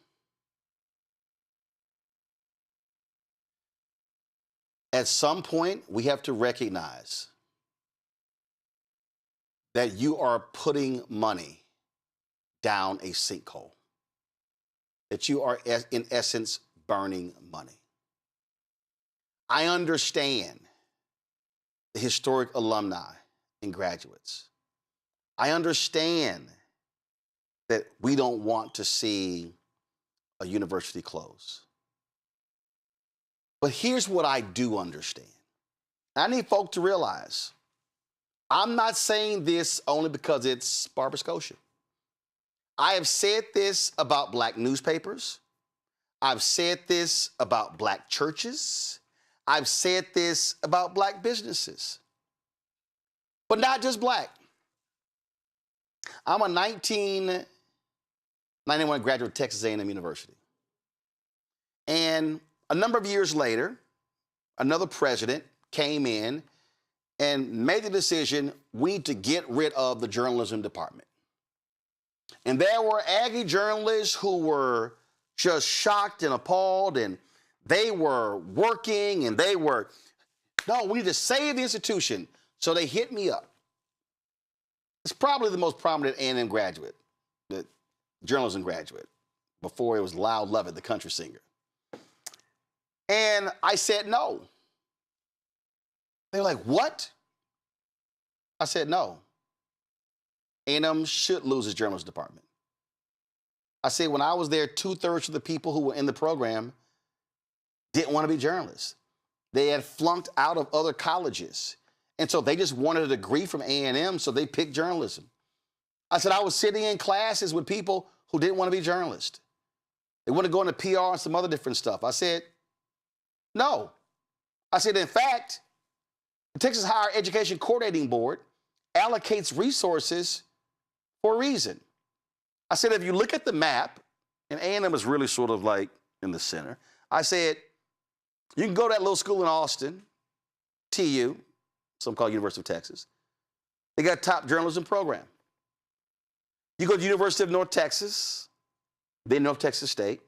At some point, we have to recognize that you are putting money down a sinkhole, that you are, in essence, burning money. I understand the historic alumni and graduates. I understand that we don't want to see a university close. But here's what I do understand. I need folk to realize, I'm not saying this only because it's Barbara Scotia. I have said this about black newspapers. I've said this about black churches. I've said this about black businesses. But not just black. I'm a 1991 graduate of Texas A&M University. And a number of years later, another president came in and made the decision, we need to get rid of the journalism department. And there were Aggie journalists who were just shocked and appalled, and they were working, and they were, no, we need to save the institution. So they hit me up. It's probably the most prominent A&M graduate, the journalism graduate, before it was Loud Lovett, the country singer. And I said no. They were like, what? I said no. A&M should lose its journalism department. I said when I was there, 2/3 of the people who were in the program didn't want to be journalists. They had flunked out of other colleges. And so they just wanted a degree from A&M, so they picked journalism. I said I was sitting in classes with people who didn't want to be journalists. They wanted to go into PR and some other different stuff. I said, no. I said, in fact, the Texas Higher Education Coordinating Board allocates resources for a reason. I said, if you look at the map, and A&M is really sort of like in the center, I said, you can go to that little school in Austin, TU, some call University of Texas. They got a top journalism program. You go to the University of North Texas, then North Texas State,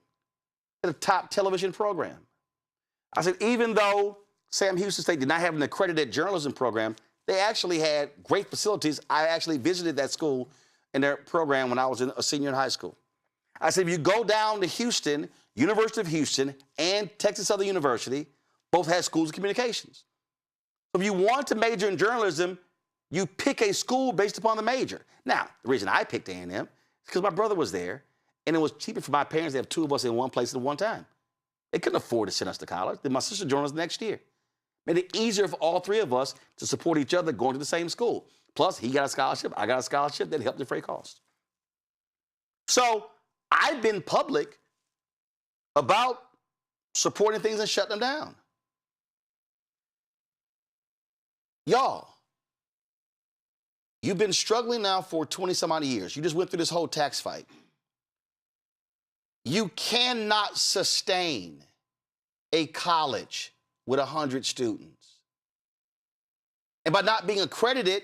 they have a top television program. I said, even though Sam Houston State did not have an accredited journalism program, they actually had great facilities. I actually visited that school in their program when I was a senior in high school. I said, if you go down to Houston, University of Houston and Texas Southern University, both had schools of communications. So if you want to major in journalism, you pick a school based upon the major. Now, the reason I picked A&M is because my brother was there, and it was cheaper for my parents to have two of us in one place at one time. They couldn't afford to send us to college. Then my sister joined us next year. Made it easier for all three of us to support each other going to the same school. Plus, he got a scholarship, I got a scholarship that helped defray costs. So I've been public about supporting things and shutting them down. Y'all, you've been struggling now for 20 some odd years. You just went through this whole tax fight. You cannot sustain a college with 100 students. And by not being accredited,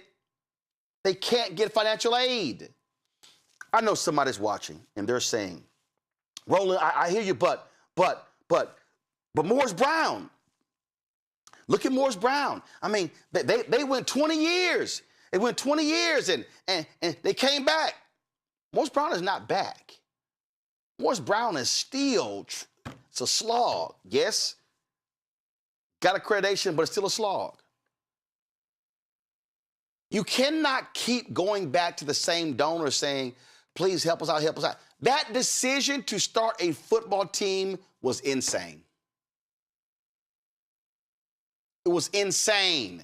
they can't get financial aid. I know somebody's watching and they're saying, Roland, I hear you, but Morris Brown. Look at Morris Brown. I mean, they went 20 years. They went 20 years and they came back. Morris Brown is not back. Morris Brown is still, it's a slog. Yes, got accreditation, but it's still a slog. You cannot keep going back to the same donor saying, please help us out, help us out. That decision to start a football team was insane. It was insane.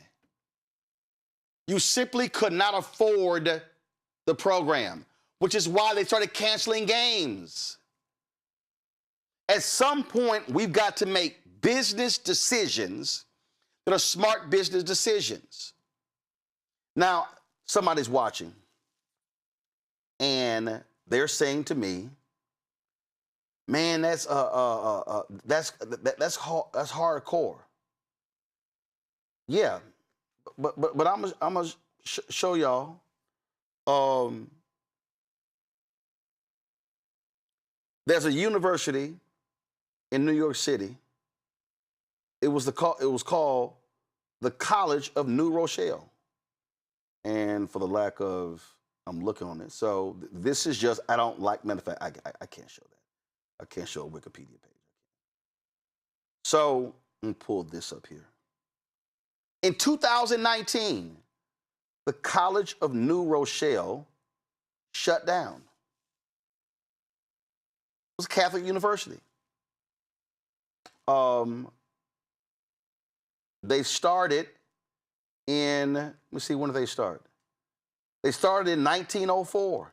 You simply could not afford the program, which is why they started canceling games. At some point, we've got to make business decisions that are smart business decisions. Now, somebody's watching, and they're saying to me, "Man, that's hardcore." Yeah, but I'm gonna show y'all. There's a university in New York City. it was called the College of New Rochelle. And for the lack of, I'm looking on it. So this is just, I don't like, matter of fact, I can't show that. I can't show a Wikipedia page. So let me pull this up here. In 2019, the College of New Rochelle shut down. It was a Catholic university. They started in, let me see, when did they start? They started in 1904.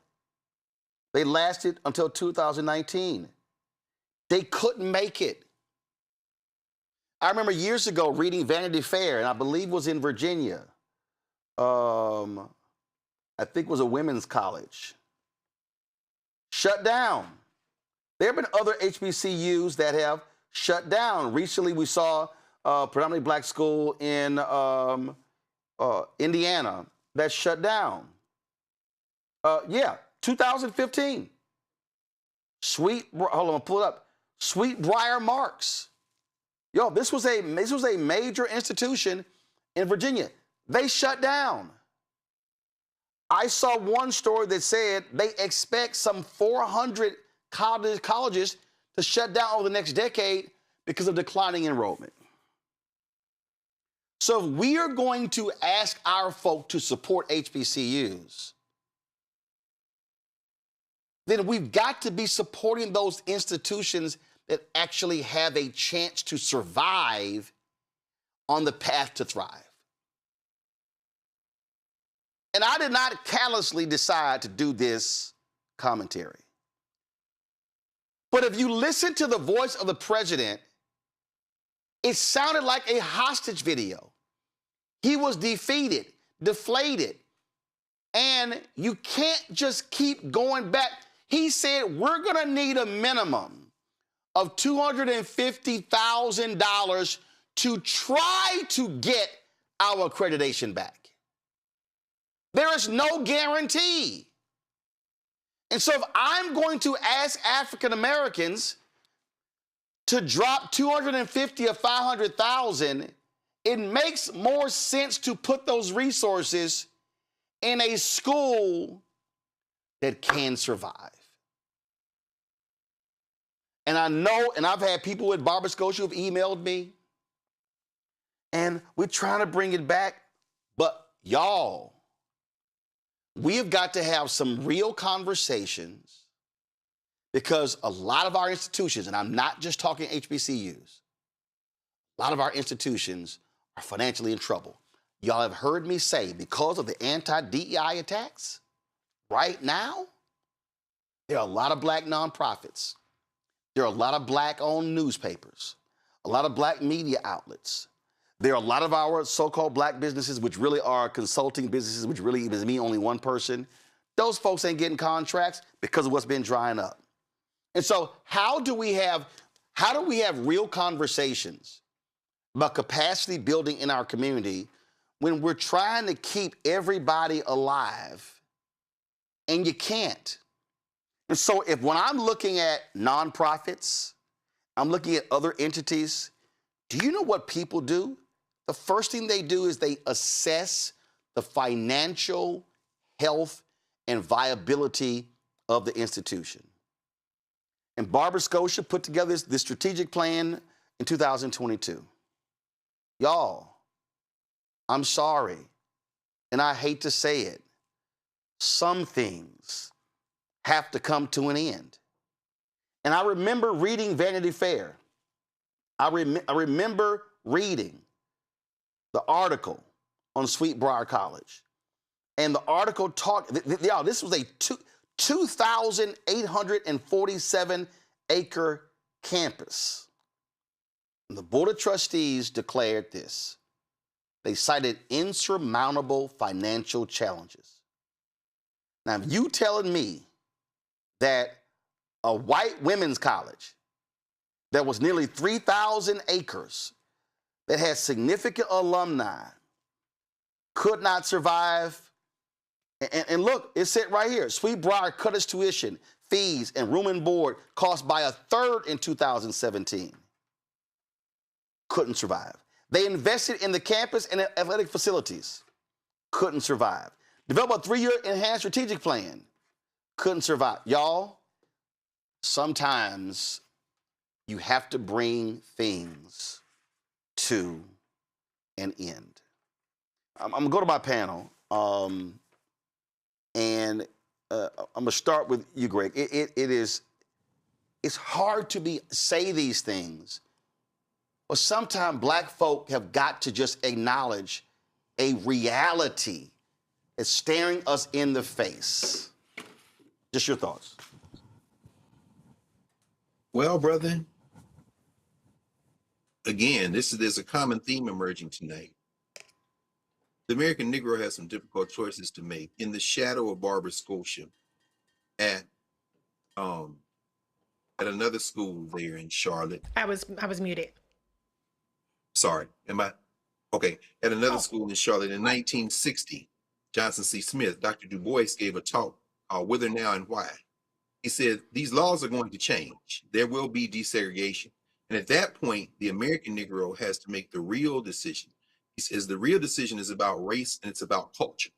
They lasted until 2019. They couldn't make it. I remember years ago reading Vanity Fair, and I believe it was in Virginia. I think it was a women's college. Shut down. There have been other HBCUs that have shut down. Recently, we saw a predominantly black school in Indiana that shut down. 2015. Hold on, pull it up. Sweetbriar Marks. Yo, this was a major institution in Virginia. They shut down. I saw one story that said they expect some 400 colleges to shut down over the next decade because of declining enrollment. So if we are going to ask our folk to support HBCUs, then we've got to be supporting those institutions that actually have a chance to survive on the path to thrive. And I did not callously decide to do this commentary. But if you listen to the voice of the president, it sounded like a hostage video. He was defeated, deflated, and you can't just keep going back. He said, we're gonna need a minimum of $250,000 to try to get our accreditation back. There is no guarantee. And so if I'm going to ask African Americans to drop $250,000 or $500,000, it makes more sense to put those resources in a school that can survive. And I know, and I've had people at Barber Scotia who've emailed me, and we're trying to bring it back, but y'all, we have got to have some real conversations, because a lot of our institutions, and I'm not just talking HBCUs, a lot of our institutions are financially in trouble. Y'all have heard me say, because of the anti-DEI attacks, right now, there are a lot of black nonprofits. There are a lot of black-owned newspapers, a lot of black media outlets. There are a lot of our so-called black businesses, which really are consulting businesses, which really is me, only one person. Those folks ain't getting contracts because of what's been drying up. And so how do we have real conversations about capacity building in our community when we're trying to keep everybody alive and you can't? And so when I'm looking at nonprofits, I'm looking at other entities, do you know what people do? The first thing they do is they assess the financial health and viability of the institution. And Barber Scotia put together this strategic plan in 2022. Y'all, I'm sorry, and I hate to say it, some things have to come to an end. And I remember reading Vanity Fair. I remember reading the article on Sweetbriar College. And the article talked, y'all, this was a 2,847 acre campus. And the Board of Trustees declared this. They cited insurmountable financial challenges. Now, if you telling me that a white women's college that was nearly 3,000 acres, that had significant alumni, could not survive. And look, it said right here, Sweetbriar cut its tuition, fees, and room and board cost by a third in 2017. couldn't survive. They invested in the campus and athletic facilities, couldn't survive. Developed a 3-year enhanced strategic plan, couldn't survive. Y'all, sometimes you have to bring things to an end. I'm gonna go to my panel, and I'm gonna start with you, Greg. It's hard to say these things, but sometimes black folk have got to just acknowledge a reality that's staring us in the face. Just your thoughts. Well, brother, again, there's a common theme emerging tonight. The American Negro has some difficult choices to make. In the shadow of Barbara Scotia, at another school there in Charlotte. I was muted. Sorry, am I? Okay, at another school in Charlotte in 1960, Johnson C. Smith, Dr. Du Bois gave a talk called Whither Now and Why. He said, these laws are going to change. There will be desegregation. And at that point, the American Negro has to make the real decision. He says the real decision is about race and it's about culture.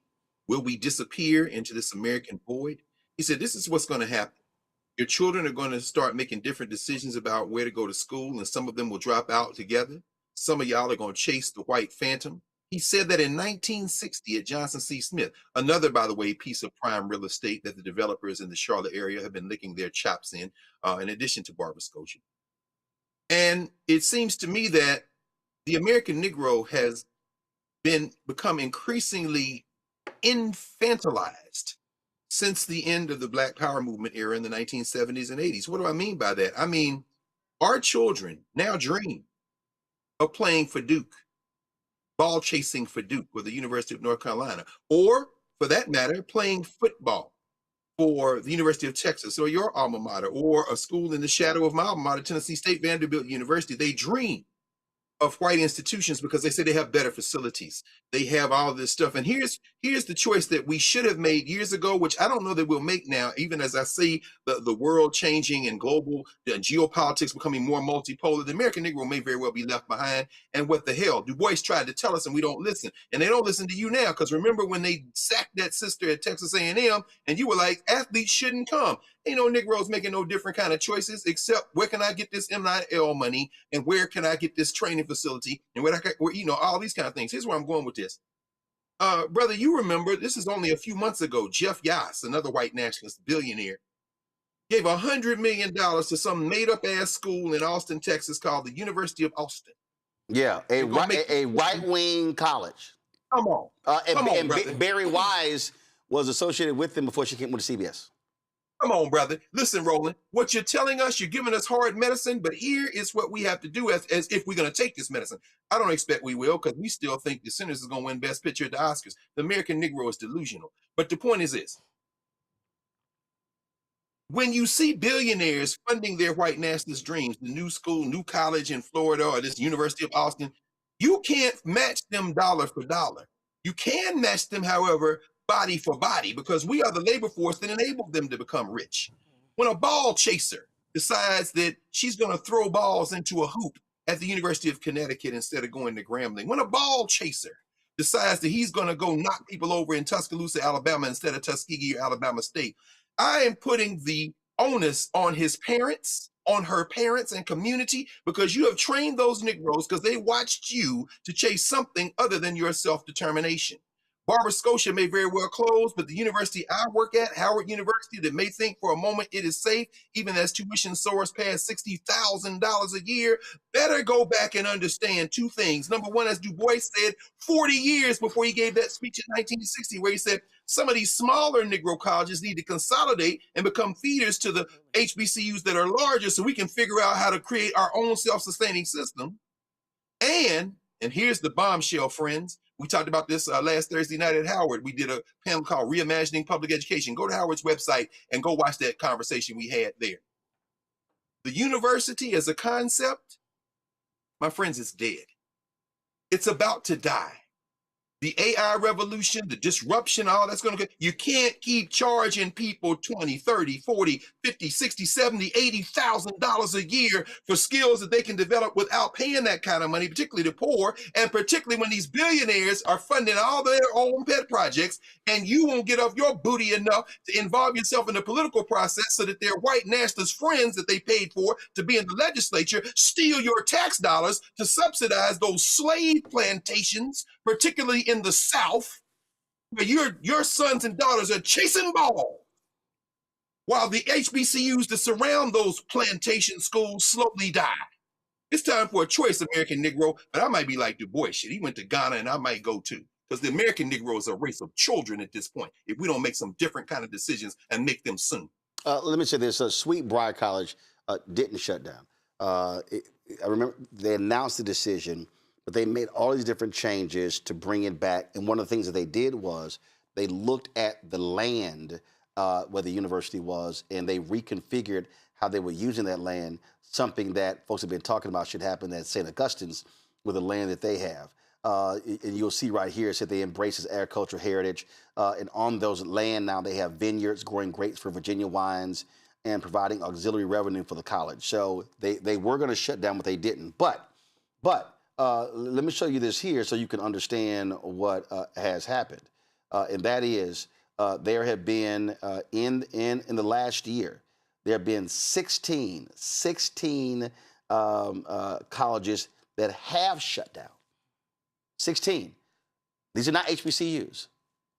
Will we disappear into this American void? He said, this is what's going to happen. Your children are going to start making different decisions about where to go to school, and some of them will drop out together. Some of y'all are going to chase the white phantom. He said that in 1960 at Johnson C. Smith, another, by the way, piece of prime real estate that the developers in the Charlotte area have been licking their chops in addition to Barbara Scotia. And it seems to me that the American Negro has become increasingly infantilized since the end of the Black Power movement era in the 1970s and 80s. What do I mean by that? I mean, our children now dream of playing for Duke, ball chasing for Duke or the University of North Carolina, or for that matter, playing football for the University of Texas or your alma mater, or a school in the shadow of my alma mater, Tennessee State Vanderbilt University. They dream of white institutions because they say they have better facilities. They have all this stuff. And here's the choice that we should have made years ago, which I don't know that we'll make now, even as I see the world changing and global geopolitics becoming more multipolar. The American Negro may very well be left behind. And what the hell? Du Bois tried to tell us and we don't listen. And they don't listen to you now, because remember when they sacked that sister at Texas A&M and you were like, athletes shouldn't come. Ain't no Negroes making no different kind of choices except where can I get this NIL money and where can I get this training facility and where all these kind of things. Here's where I'm going with this. Brother, you remember, this is only a few months ago, Jeff Yass, another white nationalist billionaire, gave $100 million to some made-up ass school in Austin, Texas called the University of Austin. Yeah, a right-wing college. Come on. And Barry Wise was associated with them before she came with CBS. Come on, brother. Listen, Roland, what you're telling us, you're giving us hard medicine, but here is what we have to do as if we're going to take this medicine. I don't expect we will, because we still think the Sinners is going to win Best Picture at the Oscars. The American Negro is delusional. But the point is this. When you see billionaires funding their white nationalist dreams, the new school, new college in Florida, or this University of Austin, you can't match them dollar for dollar. You can match them, however, body for body, because we are the labor force that enabled them to become rich. When a ball chaser decides that she's going to throw balls into a hoop at the University of Connecticut instead of going to Grambling, when a ball chaser decides that he's going to go knock people over in Tuscaloosa, Alabama instead of Tuskegee or Alabama State, I am putting the onus on his parents, on her parents and community, because you have trained those Negroes because they watched you to chase something other than your self-determination. Barbara Scotia may very well close, but the university I work at, Howard University, that may think for a moment it is safe, even as tuition soars past $60,000 a year, better go back and understand two things. Number one, as Du Bois said 40 years before he gave that speech in 1960, where he said some of these smaller Negro colleges need to consolidate and become feeders to the HBCUs that are larger so we can figure out how to create our own self-sustaining system. And here's the bombshell, friends. We talked about this last Thursday night at Howard. We did a panel called Reimagining Public Education. Go to Howard's website and go watch that conversation we had there. The university as a concept, my friends, is dead. It's about to die. the AI revolution, the disruption, all that's going to go. You can't keep charging people 20, 30, 40, 50, 60, 70, $80,000 a year for skills that they can develop without paying that kind of money, particularly the poor, and particularly when these billionaires are funding all their own pet projects, and you won't get off your booty enough to involve yourself in the political process so that their white nationalist friends that they paid for to be in the legislature steal your tax dollars to subsidize those slave plantations, particularly in the South, where your sons and daughters are chasing ball, while the HBCUs that surround those plantation schools slowly die. It's time for a choice, American Negro, but I might be like Du Bois. Shit, he went to Ghana and I might go too. Because the American Negro is a race of children at this point, if we don't make some different kind of decisions and make them soon. Let me say this, Sweet Briar College didn't shut down. I remember they announced the decision, but they made all these different changes to bring it back. And one of the things that they did was they looked at the land where the university was, and they reconfigured how they were using that land, something that folks have been talking about should happen at St. Augustine's with the land that they have. And you'll see right here, it said they embrace its agricultural heritage. And on those land now, they have vineyards growing grapes for Virginia wines and providing auxiliary revenue for the college. So they were going to shut down, but they didn't. But let me show you this here so you can understand what has happened. And that is, there have been, in the last year, there have been 16 colleges that have shut down. 16. These are not HBCUs.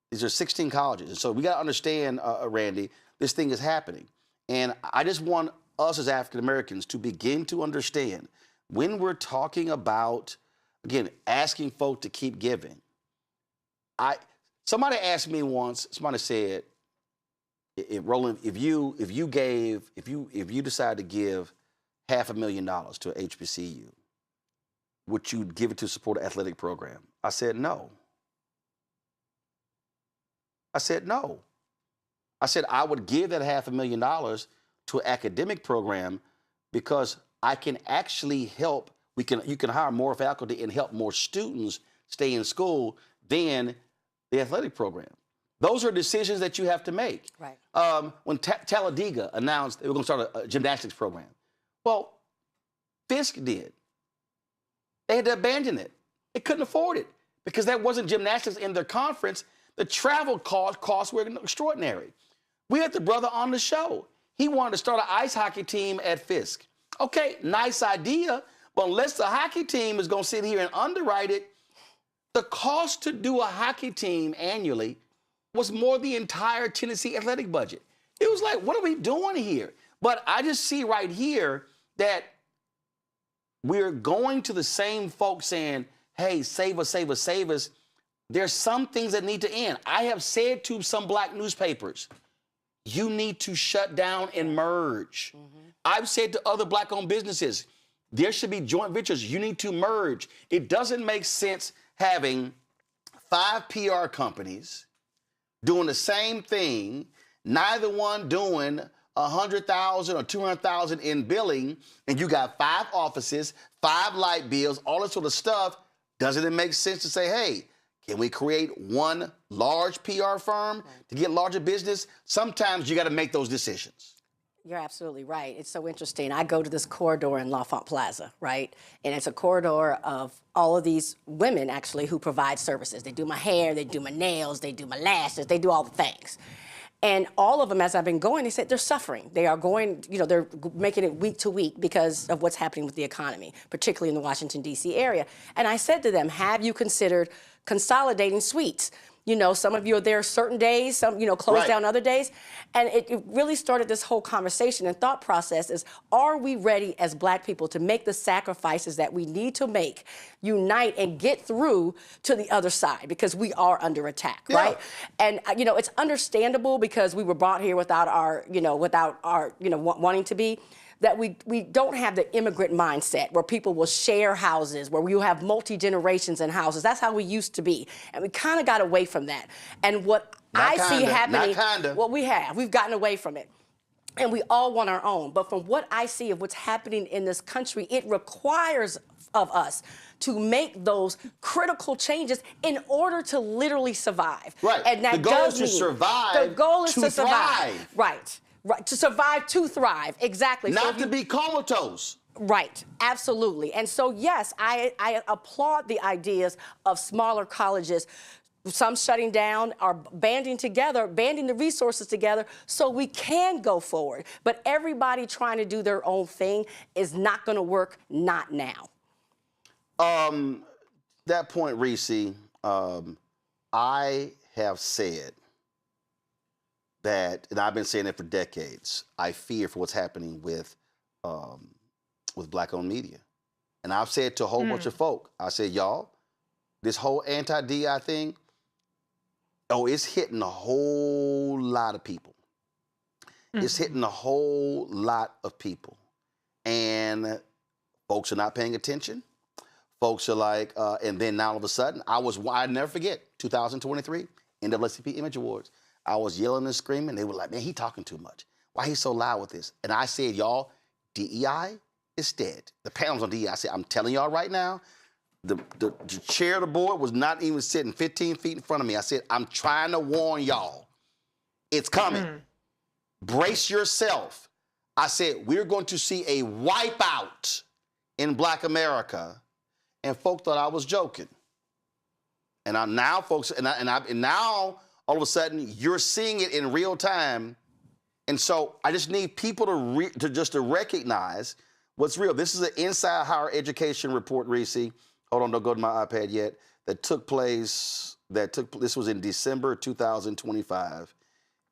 These are 16 colleges. And so we got to understand, Randy, this thing is happening. And I just want us as African Americans to begin to understand when we're talking about, again, asking folk to keep giving. Somebody asked me once, somebody said, Roland, if you decide to give $500,000 to an HBCU, would you give it to support an athletic program? I said no. I said no. I said I would give that $500,000 to an academic program because I can actually help. You can hire more faculty and help more students stay in school than the athletic program. Those are decisions that you have to make. Right. When Talladega announced they were going to start a gymnastics program, well, Fisk did. They had to abandon it. They couldn't afford it because that wasn't gymnastics in their conference. The travel costs were extraordinary. We had the brother on the show. He wanted to start an ice hockey team at Fisk. Okay, nice idea, but unless the hockey team is going to sit here and underwrite it, the cost to do a hockey team annually was more the entire Tennessee athletic budget. It was like, what are we doing here? But I just see right here that we're going to the same folks saying, hey, save us, save us, save us. There's some things that need to end. I have said to some black newspapers, you need to shut down and merge. Mm-hmm. I've said to other black-owned businesses, there should be joint ventures. You need to merge. It doesn't make sense having 5 PR companies doing the same thing, neither one doing 100,000 or 200,000 in billing, and you got 5 offices, 5 light bills, all that sort of stuff. Doesn't it make sense to say, hey, can we create one large PR firm to get larger business? Sometimes you got to make those decisions. You're absolutely right. It's so interesting. I go to this corridor in L'Enfant Plaza, right? And it's a corridor of all of these women, actually, who provide services. They do my hair, they do my nails, they do my lashes, they do all the things. And all of them, as I've been going, they said they're suffering. They are going, they're making it week to week because of what's happening with the economy, particularly in the Washington, D.C. area. And I said to them, have you considered consolidating suites? Some of you are there certain days, some, close down other days. And it really started this whole conversation and thought process is, are we ready as black people to make the sacrifices that we need to make, unite and get through to the other side? Because we are under attack, right? And, it's understandable because we were brought here without our wanting to be. That we don't have the immigrant mindset where people will share houses, where you have multi-generations in houses. That's how we used to be. And we kind of got away from that. And what I see happening, well, we've gotten away from it. and we all want our own. But from what I see of what's happening in this country, it requires of us to make those critical changes in order to literally survive. Right. And that the goal does is to mean survive. The goal is to survive. Thrive. Right. Right. To survive, to thrive. Exactly. Not to be comatose. Right, absolutely. And so, yes, I applaud the ideas of smaller colleges, some shutting down or banding together, banding the resources together so we can go forward. But everybody trying to do their own thing is not going to work, not now. That point, Reese, I have said that, and I've been saying it for decades, I fear for what's happening with black-owned media. And I've said to a whole bunch of folk, I said, y'all, this whole anti-DI thing, it's hitting a whole lot of people. It's hitting a whole lot of people. And folks are not paying attention. Folks are like, and then now all of a sudden, I never forget, 2023, NAACP Image Awards. I was yelling and screaming. They were like, man, he talking too much. Why he so loud with this? And I said, y'all, DEI is dead. The panel's on DEI. I said, I'm telling y'all right now, the chair of the board was not even sitting 15 feet in front of me. I said, I'm trying to warn y'all. It's coming. Brace yourself. I said, we're going to see a wipeout in Black America. And folk thought I was joking. And now, folks, and now all of a sudden you're seeing it in real time. And so I just need people to recognize what's real. This is an Inside Higher Education report, Reese. Hold on, don't go to my iPad yet. This was in December 2025.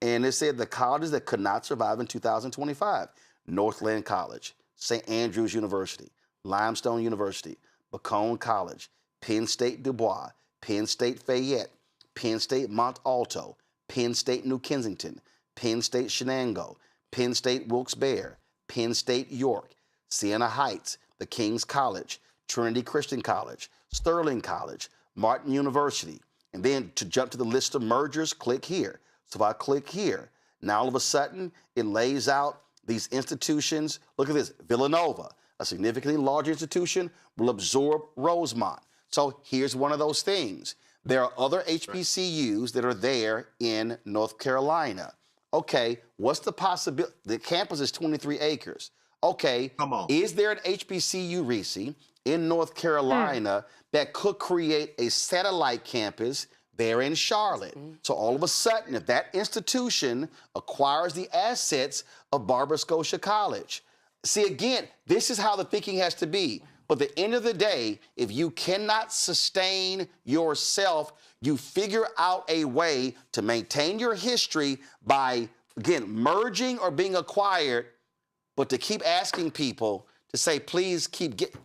And it said the colleges that could not survive in 2025: Northland College, St. Andrews University, Limestone University, Macomb College, Penn State Du Bois, Penn State Fayette, Penn State Mont Alto, Penn State New Kensington, Penn State Shenango, Penn State Wilkes-Barre, Penn State York, Siena Heights, the King's College, Trinity Christian College, Sterling College, Martin University. And then to jump to the list of mergers, click here. So if I click here, now all of a sudden it lays out these institutions. Look at this, Villanova, a significantly larger institution, will absorb Rosemont. So here's one of those things. There are other HBCUs that are there in North Carolina. Okay, what's the possibility? The campus is 23 acres. Okay, come on. Is there an HBCU, Reese, in North Carolina that could create a satellite campus there in Charlotte? So all of a sudden, if that institution acquires the assets of Barbara Scotia College, see, again, this is how the thinking has to be. But at the end of the day, if you cannot sustain yourself, you figure out a way to maintain your history by, again, merging or being acquired, but to keep asking people to say, please keep getting,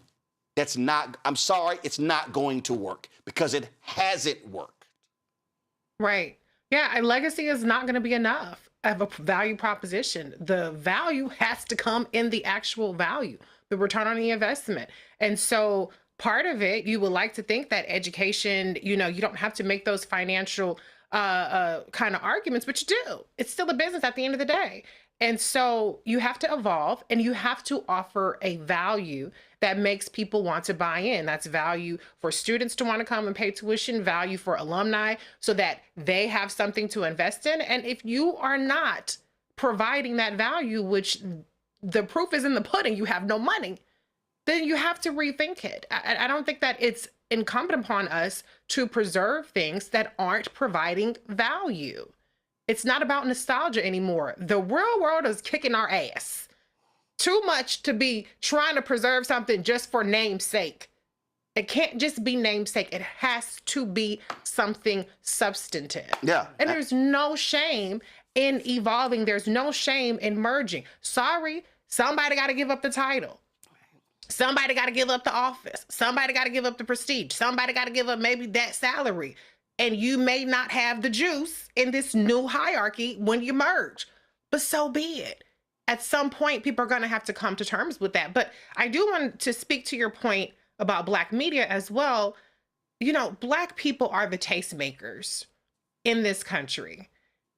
that's not, I'm sorry, it's not going to work because it hasn't worked. Right. Yeah, a legacy is not going to be enough of a value proposition. The value has to come in the actual value, the return on the investment. And so part of it, you would like to think that education, you don't have to make those financial kind of arguments, but you do. It's still a business at the end of the day. And so you have to evolve and you have to offer a value that makes people want to buy in. That's value for students to want to come and pay tuition, value for alumni so that they have something to invest in. And if you are not providing that value, which the proof is in the pudding, you have no money, then you have to rethink it. I don't think that it's incumbent upon us to preserve things that aren't providing value. It's not about nostalgia anymore. The real world is kicking our ass too much to be trying to preserve something just for namesake. It can't just be namesake. It has to be something substantive. Yeah. And there's no shame in evolving. There's no shame in merging. Sorry, somebody got to give up the title. Somebody got to give up the office. Somebody got to give up the prestige. Somebody got to give up maybe that salary. And you may not have the juice in this new hierarchy when you merge, but so be it. At some point, people are going to have to come to terms with that. But I do want to speak to your point about Black media as well. Black people are the tastemakers in this country,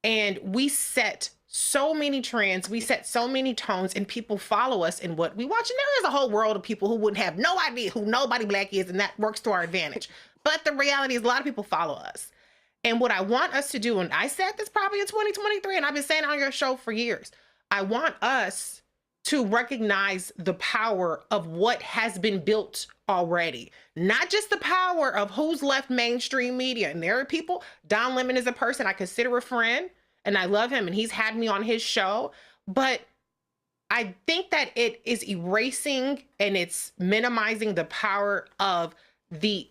and we set so many trends, we set so many tones, and people follow us in what we watch. And there is a whole world of people who wouldn't have no idea who nobody black is, and that works to our advantage. But the reality is a lot of people follow us. And what I want us to do, and I said this probably in 2023, and I've been saying it on your show for years, I want us to recognize the power of what has been built already. Not just the power of who's left mainstream media. And there are people, Don Lemon is a person I consider a friend, and I love him, and he's had me on his show. But I think that it is erasing and it's minimizing the power of the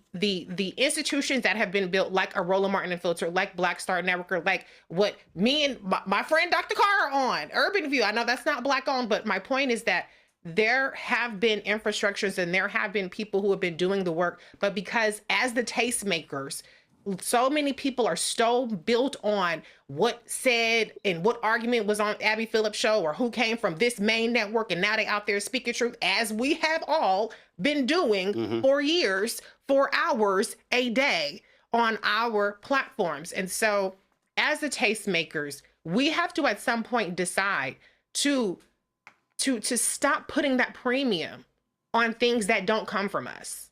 institutions that have been built, like a Roland Martin and Filter, like Black Star Network, or like what me and my friend Dr. Carr are on, Urban View. I know that's not black owned, but my point is that there have been infrastructures and there have been people who have been doing the work, but because as the tastemakers, so many people are so built on what said and what argument was on Abby Phillips' show, or who came from this main network, and now they out there speaking truth, as we have all been doing for years, for hours a day on our platforms. And so as the tastemakers, we have to at some point decide to stop putting that premium on things that don't come from us.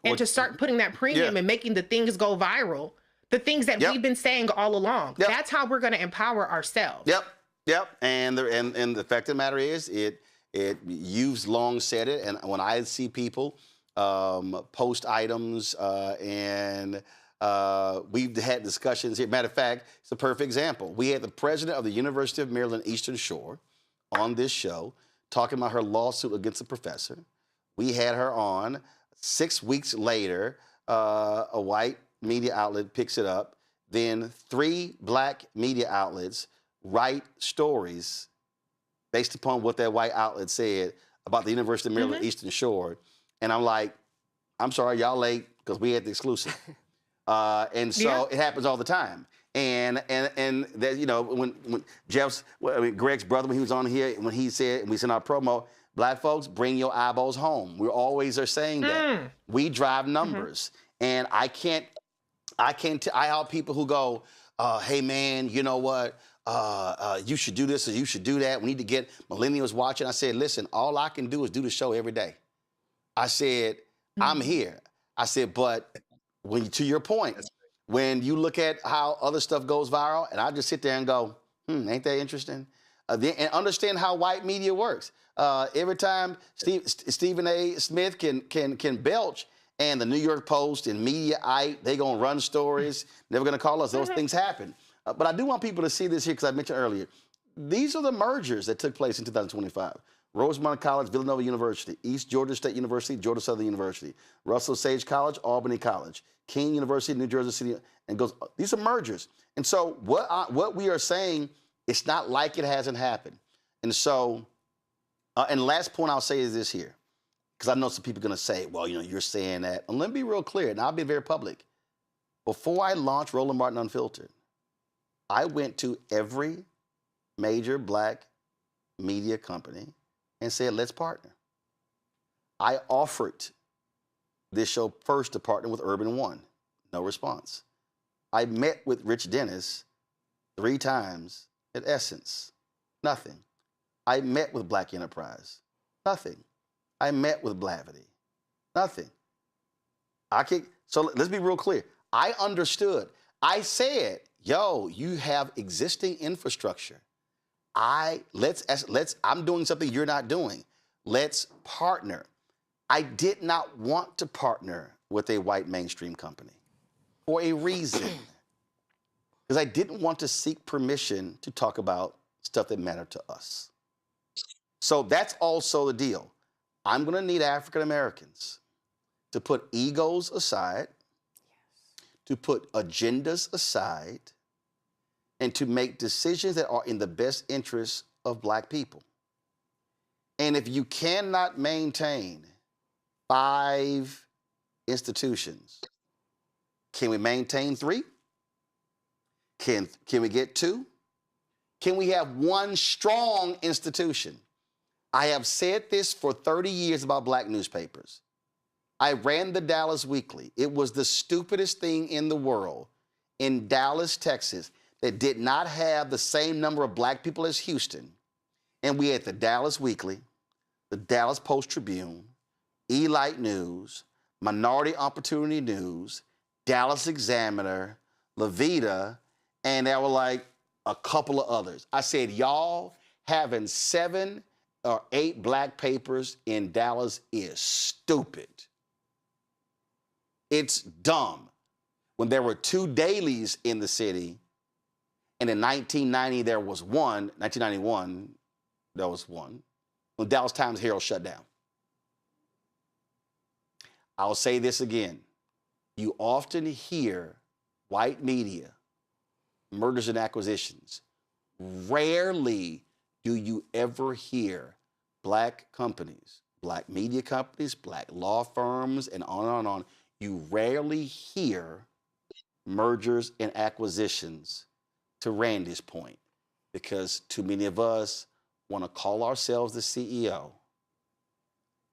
And to start putting that premium and making the things go viral, the things that we've been saying all along. That's how we're going to empower ourselves. Yep. And the fact of the matter is, you've long said it, and when I see people post items and we've had discussions here. Matter of fact, it's a perfect example. We had the president of the University of Maryland Eastern Shore on this show talking about her lawsuit against a professor. We had her on. 6 weeks later, a white media outlet picks it up. Then 3 black media outlets write stories based upon what that white outlet said about the University of Maryland Eastern Shore. And I'm like, I'm sorry, y'all late, because we had the exclusive. And so it happens all the time. And that, you know, when Greg's brother, when he was on here, when he said, and we sent our promo, black folks, bring your eyeballs home. We always are saying that. We drive numbers. And I have people who go, hey man, you know what? You should do this or you should do that. We need to get millennials watching. I said, listen, all I can do is do the show every day. I said, I'm here. I said, but to your point, when you look at how other stuff goes viral, and I just sit there and go, ain't that interesting? And understand how white media works. Every time Stephen A. Smith can belch, and the New York Post and Mediaite, they gonna run stories. Never gonna call us. Those things happen. But I do want people to see this here, because I mentioned earlier, these are the mergers that took place in 2025. Rosemont College, Villanova University, East Georgia State University, Georgia Southern University, Russell Sage College, Albany College, King University, New Jersey City, and goes. These are mergers. And so what we are saying, it's not like it hasn't happened. And so, and the last point I'll say is this here, because I know some people are going to say, well, you know, you're saying that. And let me be real clear, and I'll be very public. Before I launched Roland Martin Unfiltered, I went to every major black media company and said, let's partner. I offered this show first to partner with Urban One. No response. I met with Rich Dennis 3 times at Essence. Nothing. I met with Black Enterprise. Nothing. I met with Blavity. Nothing. So let's be real clear. I understood. I said, yo, you have existing infrastructure. I'm doing something you're not doing. Let's partner. I did not want to partner with a white mainstream company for a reason. Because I didn't want to seek permission to talk about stuff that mattered to us. So that's also the deal. I'm going to need African Americans to put egos aside, to put agendas aside, and to make decisions that are in the best interests of black people. And if you cannot maintain 5 institutions, can we maintain 3? Can we get 2? Can we have 1 strong institution? I have said this for 30 years about black newspapers. I ran the Dallas Weekly. It was the stupidest thing in the world in Dallas, Texas, that did not have the same number of black people as Houston. And we had the Dallas Weekly, the Dallas Post-Tribune, Elite News, Minority Opportunity News, Dallas Examiner, Levita, and there were like a couple of others. I said, y'all having 7 or 8 black papers in Dallas is stupid. It's dumb. When there were 2 dailies in the city, and in 1990 there was one, 1991 there was one, when Dallas Times-Herald shut down. I'll say this again. You often hear white media, mergers and acquisitions. Rarely do you ever hear black companies, black media companies, black law firms, and on and on. You rarely hear mergers and acquisitions, to Randy's point, because too many of us want to call ourselves the CEO.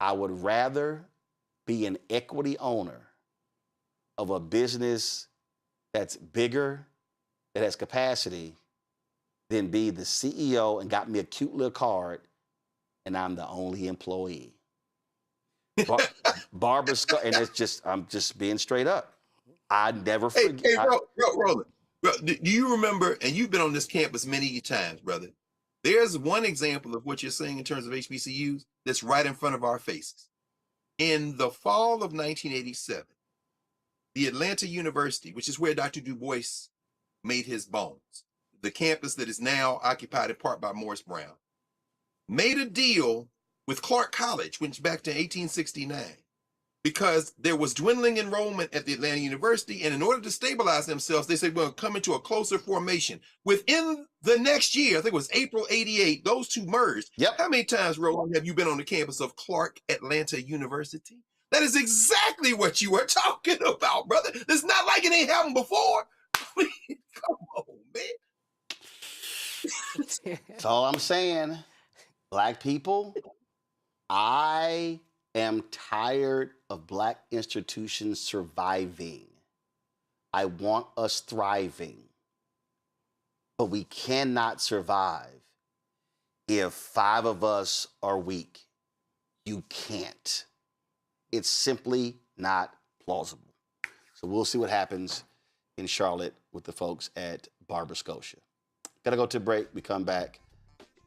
I would rather be an equity owner of a business that's bigger, that has capacity, than be the CEO and got me a cute little card and I'm the only employee. Barbara Scott, and it's just, I'm just being straight up. I never forget. Hey, Roland, do you remember, and you've been on this campus many times, brother, there's one example of what you're saying in terms of HBCUs that's right in front of our faces. In the fall of 1987, the Atlanta University, which is where Dr. Du Bois made his bones, the campus that is now occupied in part by Morris Brown, made a deal with Clark College, which back to 1869, because there was dwindling enrollment at the Atlanta University, and in order to stabilize themselves, they said, well, come into a closer formation. Within the next year, I think it was April 88, those two merged. Yep. How many times, Roland, have you been on the campus of Clark Atlanta University? That is exactly what you were talking about, brother. It's not like it ain't happened before. Come on, man. That's all I'm saying. Black people, I am tired of black institutions surviving. I want us thriving. But we cannot survive if 5 of us are weak. You can't. It's simply not plausible. So we'll see what happens in Charlotte with the folks at Barber Scotia. Gotta go to break. We come back.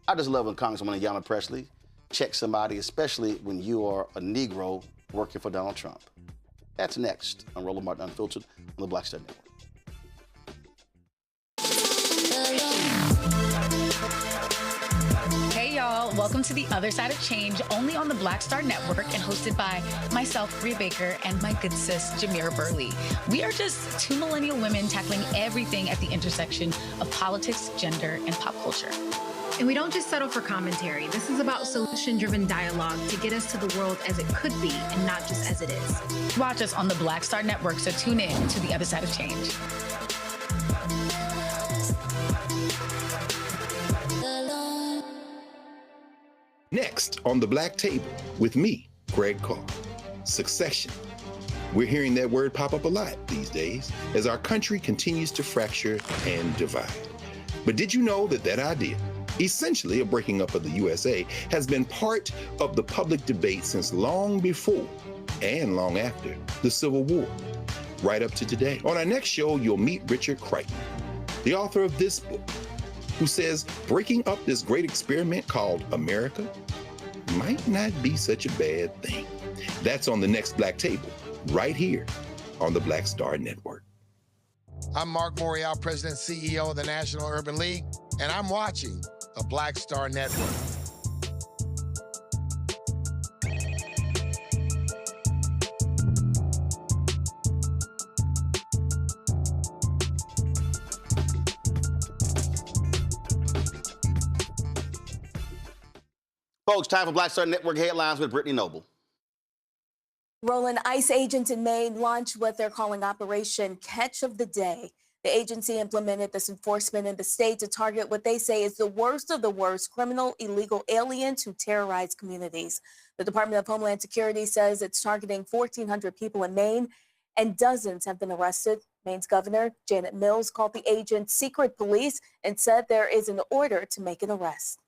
I just love when Congresswoman Ayanna Pressley checks somebody, especially when you are a Negro working for Donald Trump. That's next on Roland Martin Unfiltered on the Black Star Network. Hey y'all, welcome to The Other Side of Change, only on the Black Star Network and hosted by myself, Bria Baker, and my good sis, Jameer Burley. We are just 2 millennial women tackling everything at the intersection of politics, gender, and pop culture. And we don't just settle for commentary. This is about solution-driven dialogue to get us to the world as it could be and not just as it is. Watch us on the Black Star Network, so tune in to The Other Side of Change. Next on the Black Table with me, Greg Carr. Succession. We're hearing that word pop up a lot these days as our country continues to fracture and divide. But did you know that idea, essentially a breaking up of the USA, has been part of the public debate since long before and long after the Civil War, right up to today? On our next show, you'll meet Richard Crichton, the author of this book, who says breaking up this great experiment called America might not be such a bad thing. That's on the next Black Table, right here on the Black Star Network. I'm Mark Morial, President and CEO of the National Urban League, and I'm watching the Black Star Network. Folks, time for Black Star Network headlines with Brittany Noble. Roland, ICE agents in Maine launched what they're calling Operation Catch of the Day. The agency implemented this enforcement in the state to target what they say is the worst of the worst criminal illegal aliens who terrorize communities. The Department of Homeland Security says it's targeting 1,400 people in Maine, and dozens have been arrested Maine's Governor Janet Mills called the agent secret police and said there is an order to make an arrest.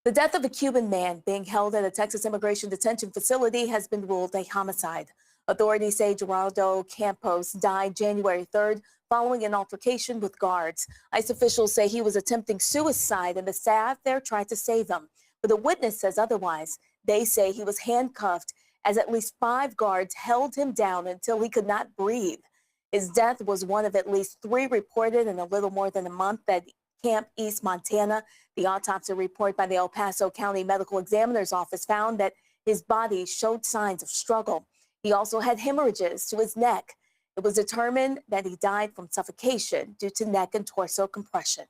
The death of a Cuban man being held at a Texas immigration detention facility has been ruled a homicide. Authorities say Gerardo Campos died January 3rd following an altercation with guards. ICE officials say he was attempting suicide and the staff there tried to save him. But a witness says otherwise. They say he was handcuffed as at least 5 guards held him down until he could not breathe. His death was one of at least 3 reported in a little more than a month at Camp East, Montana. The autopsy report by the El Paso County Medical Examiner's Office found that his body showed signs of struggle. He also had hemorrhages to his neck. It was determined that he died from suffocation due to neck and torso compression.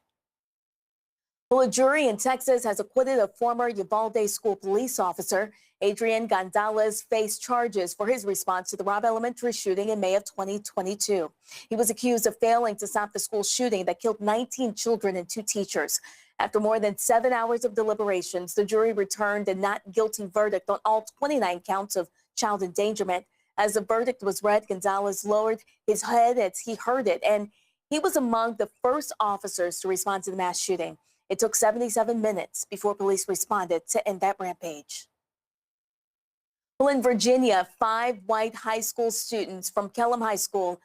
Well, a jury in Texas has acquitted a former Uvalde school police officer. Adrian Gonzalez faced charges for his response to the Robb Elementary shooting in May of 2022. He was accused of failing to stop the school shooting that killed 19 children and 2 teachers. After more than 7 hours of deliberations, the jury returned a not guilty verdict on all 29 counts of child endangerment. As the verdict was read, Gonzalez lowered his head as he heard it, and he was among the first officers to respond to the mass shooting. It took 77 minutes before police responded to end that rampage. Well, in Virginia, 5 white high school students from Kellam High School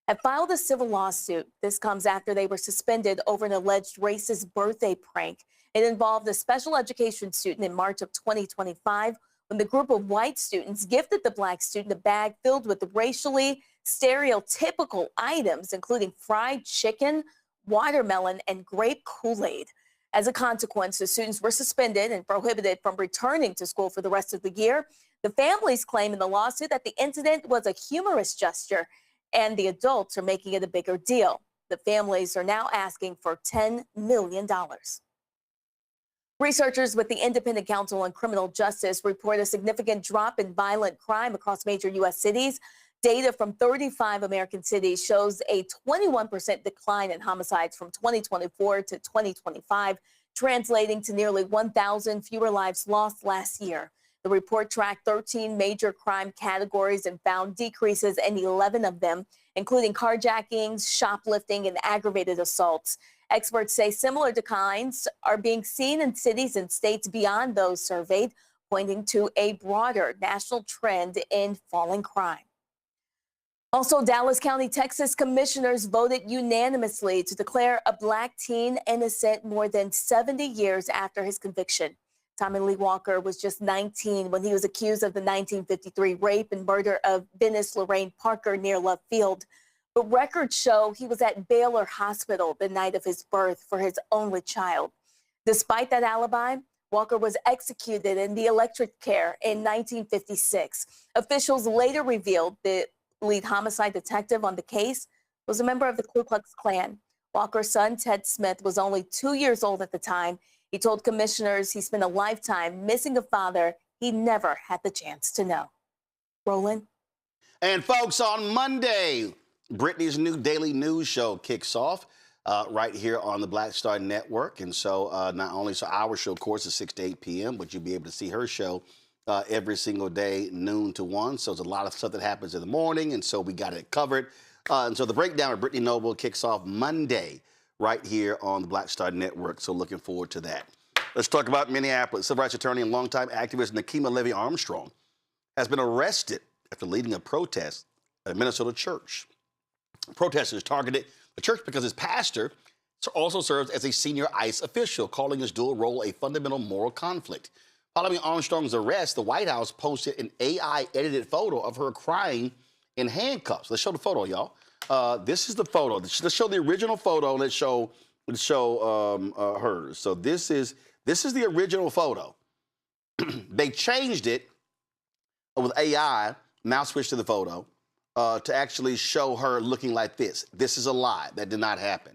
have filed a civil lawsuit. This comes after they were suspended over an alleged racist birthday prank. It involved a special education student in March of 2025 when the group of white students gifted the black student a bag filled with racially stereotypical items, including fried chicken, watermelon, and grape Kool-Aid. As a consequence, the students were suspended and prohibited from returning to school for the rest of the year. The families claim in the lawsuit that the incident was a humorous gesture, and the adults are making it a bigger deal. The families are now asking for $10 million. Researchers with the Independent Council on Criminal Justice report a significant drop in violent crime across major U.S. cities. Data from 35 American cities shows a 21% decline in homicides from 2024 to 2025, translating to nearly 1,000 fewer lives lost last year. The report tracked 13 major crime categories and found decreases in 11 of them, including carjackings, shoplifting, and aggravated assaults. Experts say similar declines are being seen in cities and states beyond those surveyed, pointing to a broader national trend in falling crime. Also, Dallas County, Texas commissioners voted unanimously to declare a black teen innocent more than 70 years after his conviction. Tommy Lee Walker was just 19 when he was accused of the 1953 rape and murder of Venice Lorraine Parker near Love Field. But records show he was at Baylor Hospital the night of his birth for his only child. Despite that alibi, Walker was executed in the electric chair in 1956. Officials later revealed the lead homicide detective on the case was a member of the Ku Klux Klan. Walker's son, Ted Smith, was only 2 years old at the time. He told commissioners he spent a lifetime missing a father he never had the chance to know. Roland? And folks, on Monday, Brittany's new daily news show kicks off right here on the Black Star Network. And so not only, so our show, of course, is 6 to 8 p.m., but you'll be able to see her show every single day, noon to 1. So there's a lot of stuff that happens in the morning, and so we got it covered. And so the breakdown of Brittany Noble kicks off Monday right here on the Black Star Network. So looking forward to that. Let's talk about Minneapolis. Civil rights attorney and longtime activist Nakima Levy Armstrong has been arrested after leading a protest at a Minnesota church. Protesters targeted the church because his pastor also serves as a senior ICE official, calling his dual role a fundamental moral conflict. Following Armstrong's arrest, the White House posted an AI-edited photo of her crying in handcuffs. Let's show the photo, y'all. This is the photo. Let's show the original photo. Let's show hers. So this is the original photo. They changed it with AI. Now switch to the photo to actually show her looking like this. This is a lie. That did not happen.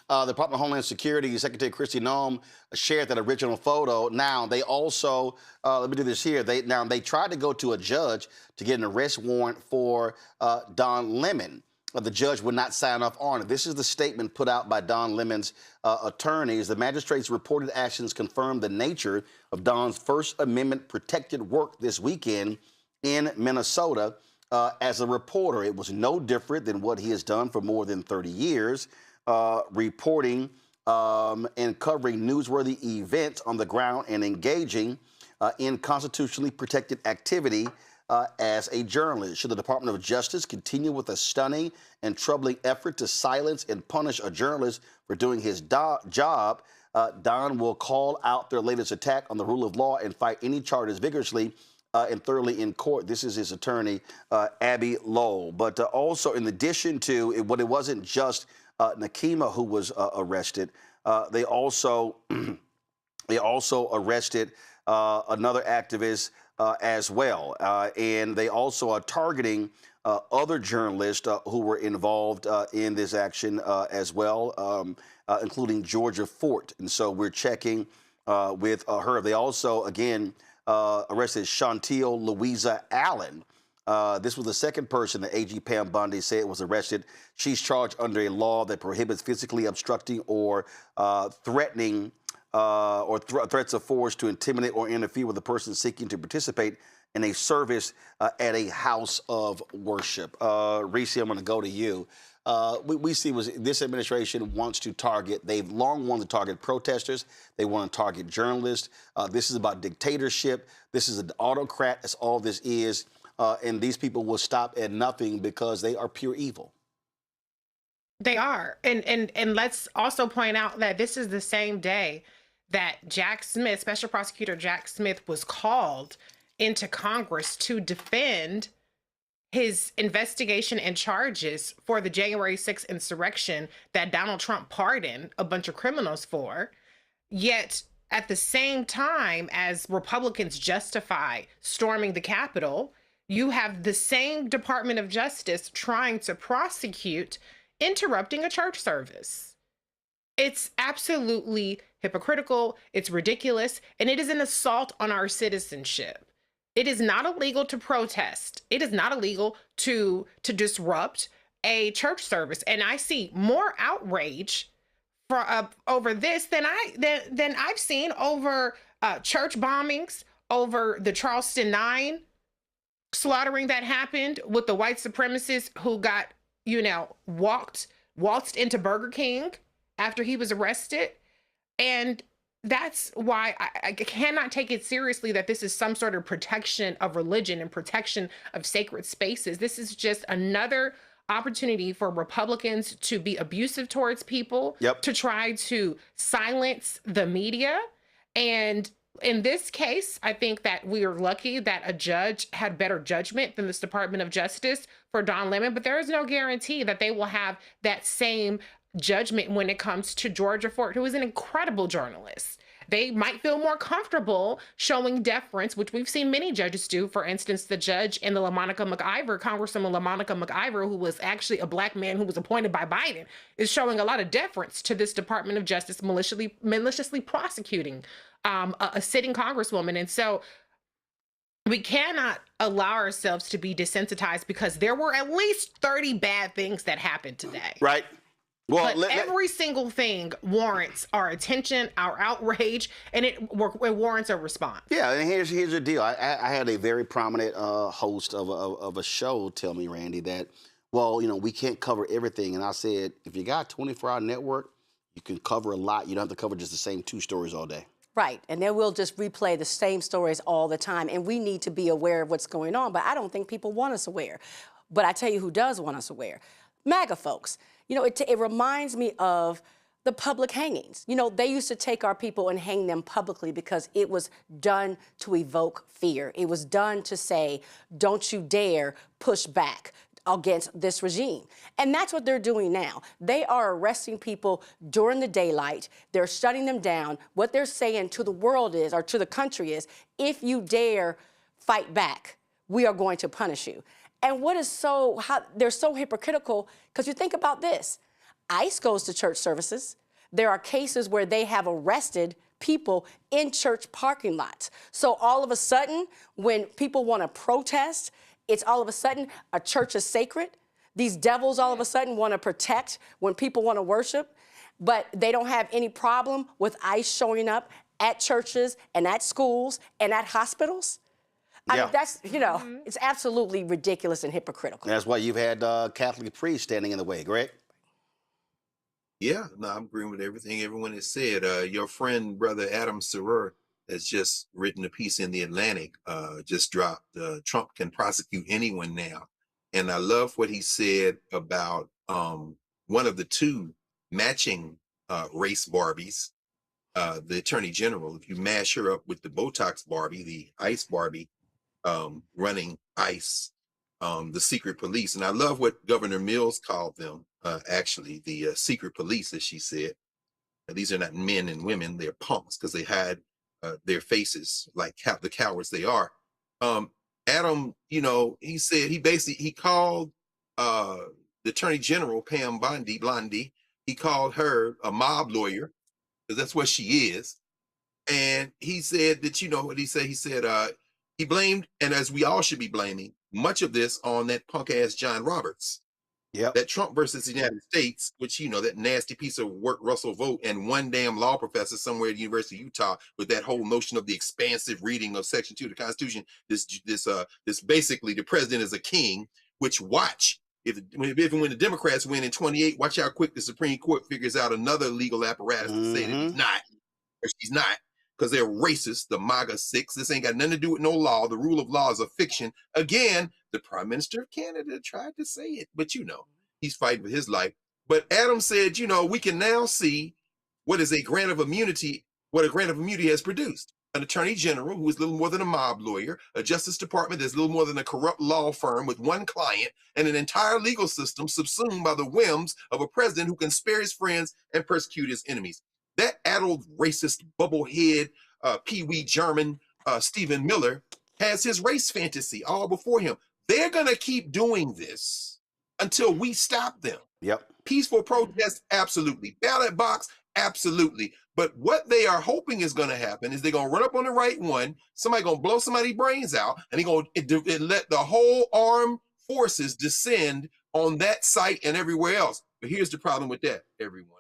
The Department of Homeland Security Secretary Kristi Noem shared that original photo. Now, they also, let me do this here. They tried to go to a judge to get an arrest warrant for Don Lemon. The judge would not sign off on it. This is the statement put out by Don Lemon's attorneys. The magistrate's reported actions confirmed the nature of Don's First Amendment protected work this weekend in Minnesota. as a reporter. It was no different than what he has done for more than 30 years, reporting and covering newsworthy events on the ground and engaging in constitutionally protected activity as a journalist. Should the Department of Justice continue with a stunning and troubling effort to silence and punish a journalist for doing his job, Don will call out their latest attack on the rule of law and fight any charges vigorously and thoroughly in court. This is his attorney, Abby Lowell. But also, in addition to it, it wasn't just Nakima who was arrested. They also arrested another activist as well, and they also are targeting other journalists who were involved in this action as well, including Georgia Fort. And so we're checking with her. They also, again, arrested Chantel Louisa Allen. This was the second person that AG Pam Bondi said was arrested. She's charged under a law that prohibits physically obstructing or threatening threats of force to intimidate or interfere with a person seeking to participate in a service at a house of worship. Reese, I'm going to go to you. We see this administration wants to target, they've long wanted to target protesters. They want to target journalists. This is about dictatorship. This is an autocrat. That's all this is. And these people will stop at nothing because they are pure evil. They are. And let's also point out that this is the same day that Jack Smith, Special Prosecutor Jack Smith, was called into Congress to defend his investigation and charges for the January 6th insurrection that Donald Trump pardoned a bunch of criminals for. Yet at the same time as Republicans justify storming the Capitol, you have the same Department of Justice trying to prosecute interrupting a church service. It's absolutely hypocritical, it's ridiculous, and it is an assault on our citizenship. It is not illegal to protest. It is not illegal to disrupt a church service. And I see more outrage for over this than I've seen over church bombings, over the Charleston 9 slaughtering that happened with the white supremacists who got, waltzed into Burger King after he was arrested. And that's why I cannot take it seriously that this is some sort of protection of religion and protection of sacred spaces. This is just another opportunity for Republicans to be abusive towards people, to try to silence the media. And in this case, I think that we are lucky that a judge had better judgment than this Department of Justice for Don Lemon, but there is no guarantee that they will have that same judgment when it comes to Georgia Fort, who is an incredible journalist. They might feel more comfortable showing deference, which we've seen many judges do. For instance, the judge in the LaMonica McIver, Congresswoman LaMonica McIver, who was actually a Black man who was appointed by Biden, is showing a lot of deference to this Department of Justice maliciously prosecuting a sitting Congresswoman. And so we cannot allow ourselves to be desensitized because there were at least 30 bad things that happened today. Right. Well, but every single thing warrants our attention, our outrage, and it warrants a response. Yeah, and here's the deal. I had a very prominent host of a show tell me, Randy, that, we can't cover everything. And I said, if you got a 24-hour network, you can cover a lot. You don't have to cover just the same 2 stories all day. Right, and then we'll just replay the same stories all the time, and we need to be aware of what's going on, but I don't think people want us aware. But I tell you who does want us aware. MAGA folks. It reminds me of the public hangings. They used to take our people and hang them publicly because it was done to evoke fear. It was done to say, don't you dare push back against this regime. And that's what they're doing now. They are arresting people during the daylight. They're shutting them down. What they're saying to the world is, or to the country is, if you dare fight back, we are going to punish you. And they're so hypocritical, because you think about this. ICE goes to church services. There are cases where they have arrested people in church parking lots. So all of a sudden, when people want to protest, it's all of a sudden a church is sacred. These devils all of a sudden want to protect when people want to worship, but they don't have any problem with ICE showing up at churches and at schools and at hospitals. I mean, that's, you know, it's absolutely ridiculous and hypocritical. That's why you've had Catholic priests standing in the way, Greg. Yeah, no, I'm agreeing with everything everyone has said. Your friend, Brother Adam Serer, has just written a piece in The Atlantic, just dropped, Trump can prosecute anyone now. And I love what he said about one of the two matching race Barbies, the Attorney General. If you mash her up with the Botox Barbie, the ICE Barbie, running ICE, the secret police. And I love what Governor Mills called them, actually, the secret police, as she said. These are not men and women, they're punks because they hide their faces like the cowards they are. Adam, you know, he said he called the Attorney General, Pam Bondi, he called her a mob lawyer, because that's what she is. And he said that, you know what he said? He said he blamed, and as we all should be blaming, much of this on that punk ass John Roberts. Yep. That Trump versus the United States, which, you know, that nasty piece of work, Russell Vogt, and one damn law professor somewhere at the University of Utah with that whole notion of the expansive reading of Section 2 of the Constitution. This basically the president is a king, which watch, when the Democrats win in 28, watch how quick the Supreme Court figures out another legal apparatus to say that he's not, or she's not, because they're racist, the MAGA six. This ain't got nothing to do with no law. The rule of law is a fiction. Again, the Prime Minister of Canada tried to say it, but you know, he's fighting for his life. But Adam said, you know, we can now see what is a grant of immunity, what a grant of immunity has produced. An attorney general who is little more than a mob lawyer, a Justice Department that's little more than a corrupt law firm with one client, and an entire legal system subsumed by the whims of a president who can spare his friends and persecute his enemies. That addled, racist, bubblehead, Pee-wee German, Stephen Miller has his race fantasy all before him. They're going to keep doing this until we stop them. Yep. Peaceful protest, absolutely. Ballot box, absolutely. But what they are hoping is going to happen is they're going to run up on the right one, somebody going to blow somebody's brains out, and they're going to let the whole armed forces descend on that site and everywhere else. But here's the problem with that, everyone.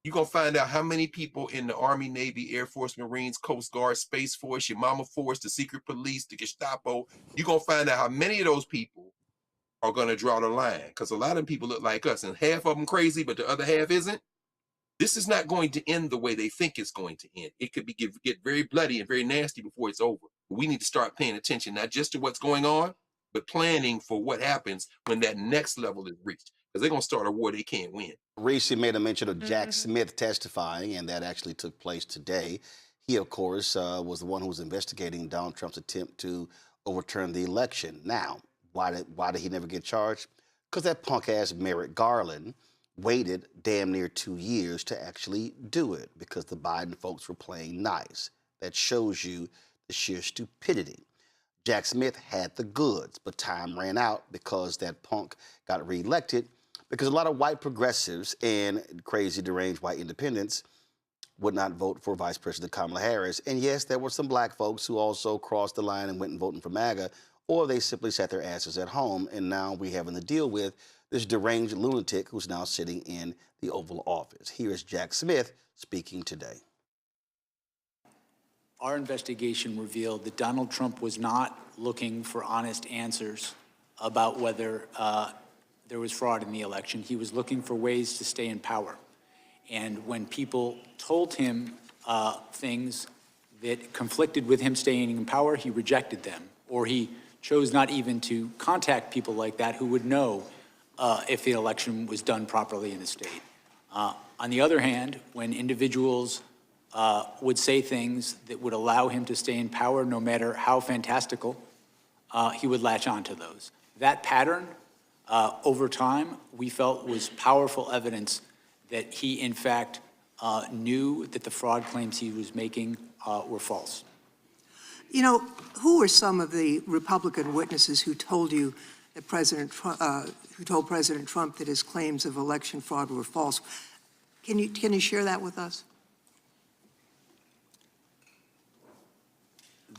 You're going to find out how many people in the Army, Navy, Air Force, Marines, Coast Guard, Space Force, your mama force, the secret police, the Gestapo, you're going to find out how many of those people are going to draw the line, because a lot of people look like us, and half of them crazy, but the other half isn't. This is not going to end the way they think it's going to end. It could get very bloody and very nasty before it's over. But we need to start paying attention, not just to what's going on, but planning for what happens when that next level is reached, because they're going to start a war they can't win. Reese made a mention of Jack Smith testifying, and that actually took place today. He, of course, was the one who was investigating Donald Trump's attempt to overturn the election. Now, why did he never get charged? Because that punk-ass Merrick Garland waited damn near 2 years to actually do it, because the Biden folks were playing nice. That shows you the sheer stupidity. Jack Smith had the goods, but time ran out because that punk got reelected, because a lot of white progressives and crazy deranged white independents would not vote for Vice President Kamala Harris. And yes, there were some black folks who also crossed the line and went and voted for MAGA, or they simply sat their asses at home. And now we're having to deal with this deranged lunatic who's now sitting in the Oval Office. Here is Jack Smith speaking today. Our investigation revealed that Donald Trump was not looking for honest answers about whether there was fraud in the election. He was looking for ways to stay in power. And when people told him things that conflicted with him staying in power, he rejected them, or he chose not even to contact people like that who would know if the election was done properly in the state. On the other hand, when individuals would say things that would allow him to stay in power, no matter how fantastical, he would latch onto those. That pattern, over time, we felt was powerful evidence that he, in fact, knew that the fraud claims he was making were false. You know, who were some of the Republican witnesses who told you that who told President Trump that his claims of election fraud were false? Can you share that with us?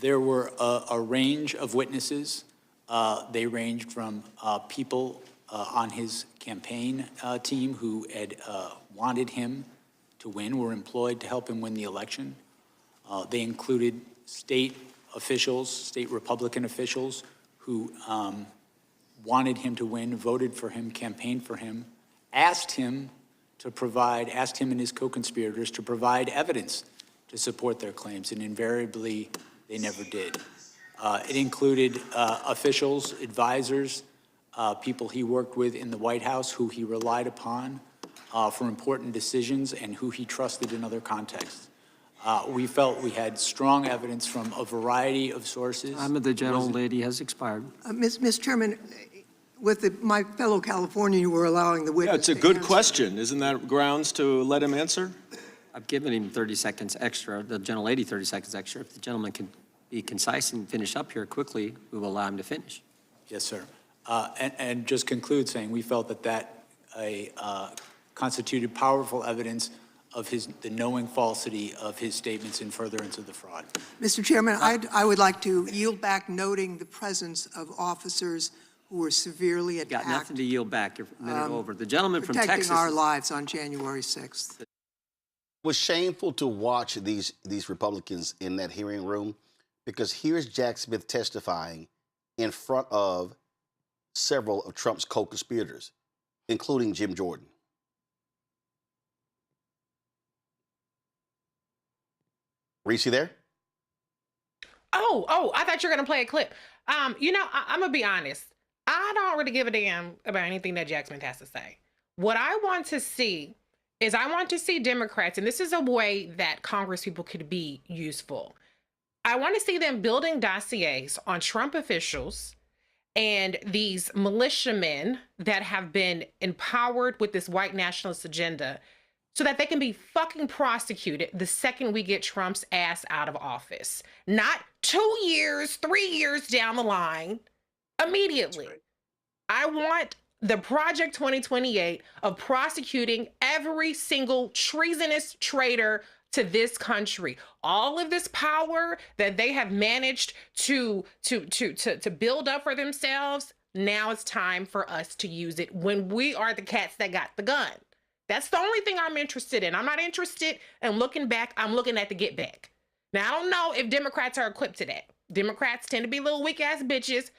There were a range of witnesses. They ranged from people on his campaign team who had wanted him to win, were employed to help him win the election. They included state officials, state Republican officials, who wanted him to win, voted for him, campaigned for him, asked him and his co-conspirators to provide evidence to support their claims, and invariably they never did. It included officials, advisors, people he worked with in the White House who he relied upon for important decisions and who he trusted in other contexts. We felt we had strong evidence from a variety of sources. Time of the gentlelady has expired. Mr. Chairman, with my fellow Californian, you were allowing the witness. Yeah, it's a good question. Isn't that grounds to let him answer? I've given him 30 seconds extra, the gentlelady 30 seconds extra. If the gentleman can be concise and finish up here quickly, we will allow him to finish. Yes, sir. And just conclude saying we felt that constituted powerful evidence of the knowing falsity of his statements in furtherance of the fraud. Mr. Chairman, I would like to yield back, noting the presence of officers who were severely attacked. Got nothing to yield back. You're a minute over. The gentleman from Texas. Protecting our lives on January 6th. It was shameful to watch these Republicans in that hearing room, because here's Jack Smith testifying in front of several of Trump's co-conspirators, including Jim Jordan. Reese, you there? Oh, I thought you were going to play a clip. You know, I'm going to be honest. I don't really give a damn about anything that Jack Smith has to say. What I want to see is Democrats, and this is a way that Congress people could be useful. I want to see them building dossiers on Trump officials and these militiamen that have been empowered with this white nationalist agenda, so that they can be fucking prosecuted the second we get Trump's ass out of office. Not 2 years, 3 years down the line, immediately. Right. I want the Project 2028 of prosecuting every single treasonous traitor to this country. All of this power that they have managed to build up for themselves, now it's time for us to use it when we are the cats that got the gun. That's the only thing I'm interested in. I'm not interested in looking back. I'm looking at the get back. Now, I don't know if Democrats are equipped to that. Democrats tend to be little weak ass bitches.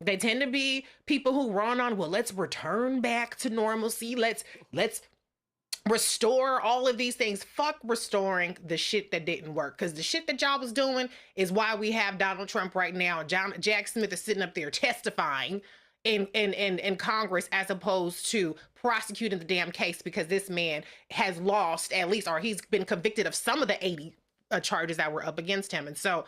They tend to be people who run on, well, let's return back to normalcy. Let's restore all of these things. Fuck restoring the shit that didn't work. Because the shit that y'all was doing is why we have Donald Trump right now. Jack Smith is sitting up there testifying in Congress, as opposed to prosecuting the damn case, because this man has lost at least, or he's been convicted of some of the 80 charges that were up against him. And so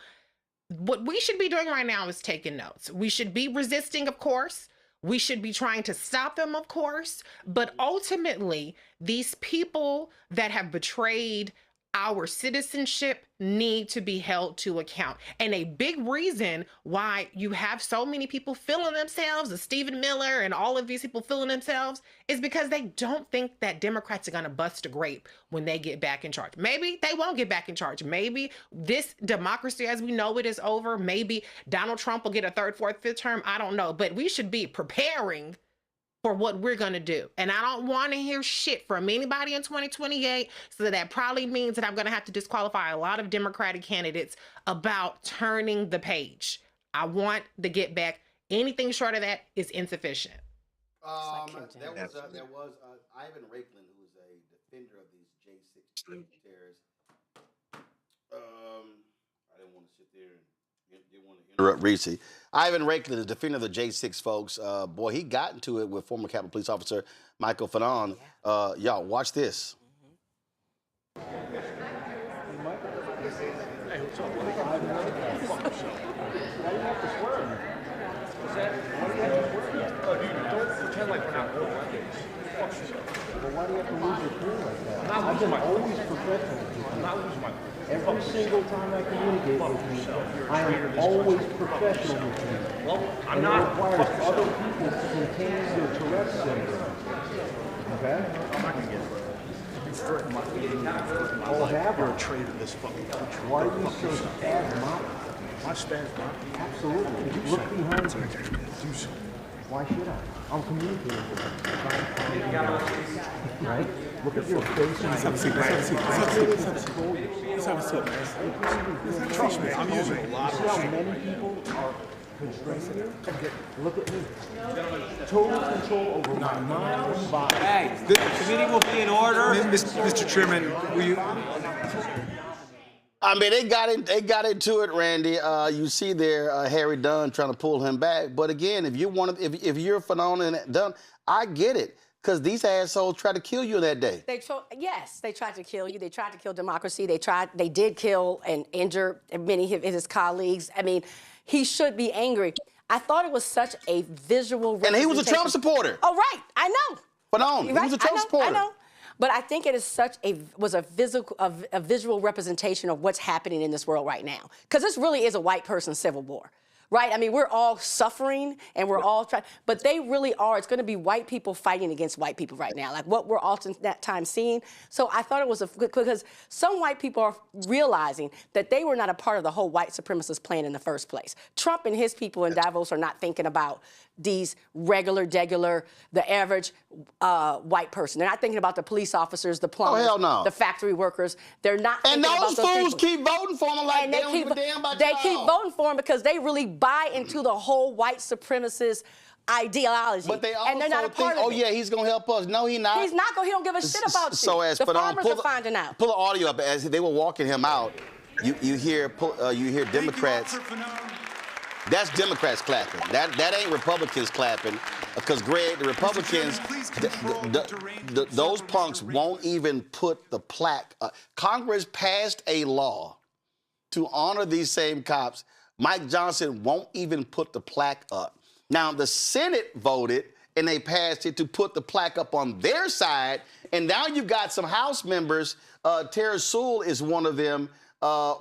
what we should be doing right now is taking notes. We should be resisting, of course. We should be trying to stop them, of course. But ultimately, these people that have betrayed our citizenship need to be held to account. And a big reason why you have so many people feeling themselves, the Stephen Miller and all of these people feeling themselves, is because they don't think that Democrats are going to bust a grape when they get back in charge. Maybe they won't get back in charge. Maybe this democracy as we know it is over. Maybe Donald Trump will get a third, fourth, fifth term. I don't know. But we should be preparing for what we're going to do. And I don't want to hear shit from anybody in 2028. So that probably means that I'm going to have to disqualify a lot of Democratic candidates about turning the page. I want to get back. Anything short of that is insufficient. There was Ivan Raiklan, who is a defender of these J6 terrorists. I didn't want to sit there and didn't want to interrupt Reese. Ivan Raiklan, the defender of the J6 folks, boy, he got into it with former Capitol Police Officer Michael Fanon. Y'all, watch this. Pretend like we're not cool. Well, why do you have to lose your cool like that? I've been always professional. I'm not losing my cool. Every single time I communicate with you, I am always professional with you. Well, I'm not. It requires other people to contain your Tourette's syndrome. Okay? I'm not going to get it. Oh, have you're a traitor to this fucking country. Why are you so spasmodic? My spasmodic? Absolutely. Look behind you. Why should I? I'm communicating with them. Right? Look at your face. Let's have a seat, man. Let's have a seat, man. Trust me, I'm using a lot of how many people are constrained here? Look at me. Total control over my mind, body. Hey, the committee will be in order. Mr. Chairman, will you? I mean, they got into it, Randy. You see there, Harry Dunn trying to pull him back. But again, if you're phenomenal and Dunn, I get it, because these assholes tried to kill you that day. Yes, they tried to kill you. They tried to kill democracy. They did kill and injure many of his colleagues. I mean, he should be angry. I thought it was such a visual. And he was a Trump supporter. Oh, right, I know. Phenomenal. He was a Trump supporter. I know. But I think it is a visual representation of what's happening in this world right now. Because this really is a white person civil war, right? I mean, we're all suffering and we're all trying, but they really are. It's going to be white people fighting against white people right now, like what we're oftentimes seeing. So I thought it was because some white people are realizing that they were not a part of the whole white supremacist plan in the first place. Trump and his people in Davos are not thinking about these degular, the average white person. They're not thinking about the police officers, the plumbers, the factory workers. They're not thinking about those fools keep voting for him like they don't give a damn about y'all. They keep voting for him because they really buy into the whole white supremacist ideology. But they also and they're not a part think, of it. yeah, he's going to help us. No, he's not. He's not going to. He don't give a shit about you. So as the farmers are finding out. Pull the audio up. As they were walking him out, you hear Democrats. That's Democrats clapping. That ain't Republicans clapping, because Greg, the Republicans, those punks won't even put the plaque. Congress passed a law to honor these same cops. Mike Johnson won't even put the plaque up. Now the Senate voted and they passed it to put the plaque up on their side, and now you've got some House members. Tara Sewell is one of them,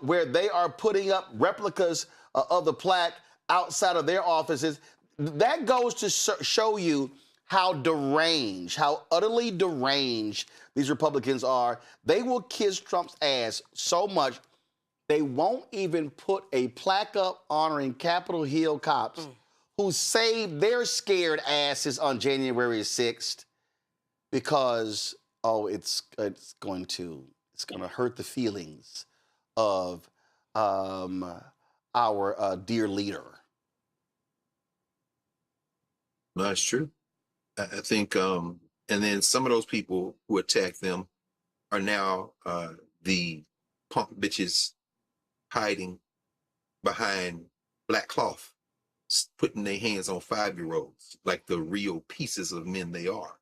where they are putting up replicas of the plaque outside of their offices. That goes to show you how deranged, how utterly deranged these Republicans are. They will kiss Trump's ass so much, they won't even put a plaque up honoring Capitol Hill cops who saved their scared asses on January 6th because, it's going to hurt the feelings of our dear leader. No, that's true. I think, and then some of those people who attacked them are now the punk bitches hiding behind black cloth, putting their hands on 5-year-olds like the real pieces of men they are.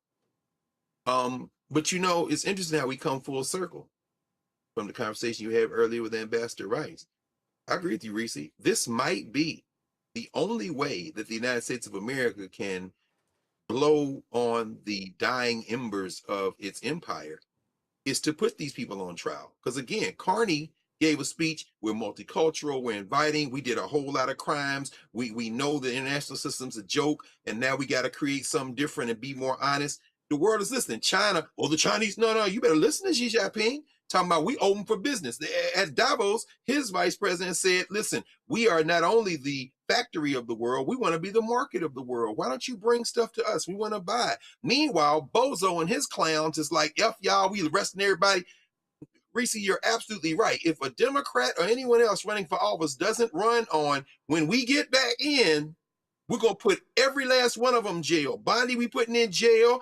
But it's interesting how we come full circle from the conversation you had earlier with Ambassador Rice. I agree with you, Reese. This might be the only way that the United States of America can blow on the dying embers of its empire is to put these people on trial. Because again, Carney gave a speech, we're multicultural, we're inviting, we did a whole lot of crimes, we know the international system's a joke, and now we got to create something different and be more honest. The world is listening. China, the Chinese, no, you better listen to Xi Jinping. Talking about we open for business. At Davos, his vice president said, listen, we are not only the factory of the world, we want to be the market of the world. Why don't you bring stuff to us? We want to buy it. Meanwhile, Bozo and his clowns is like, F y'all, we arresting everybody. Reese, you're absolutely right. If a Democrat or anyone else running for office doesn't run on, when we get back in, we're going to put every last one of them in jail. Bondi, we putting in jail.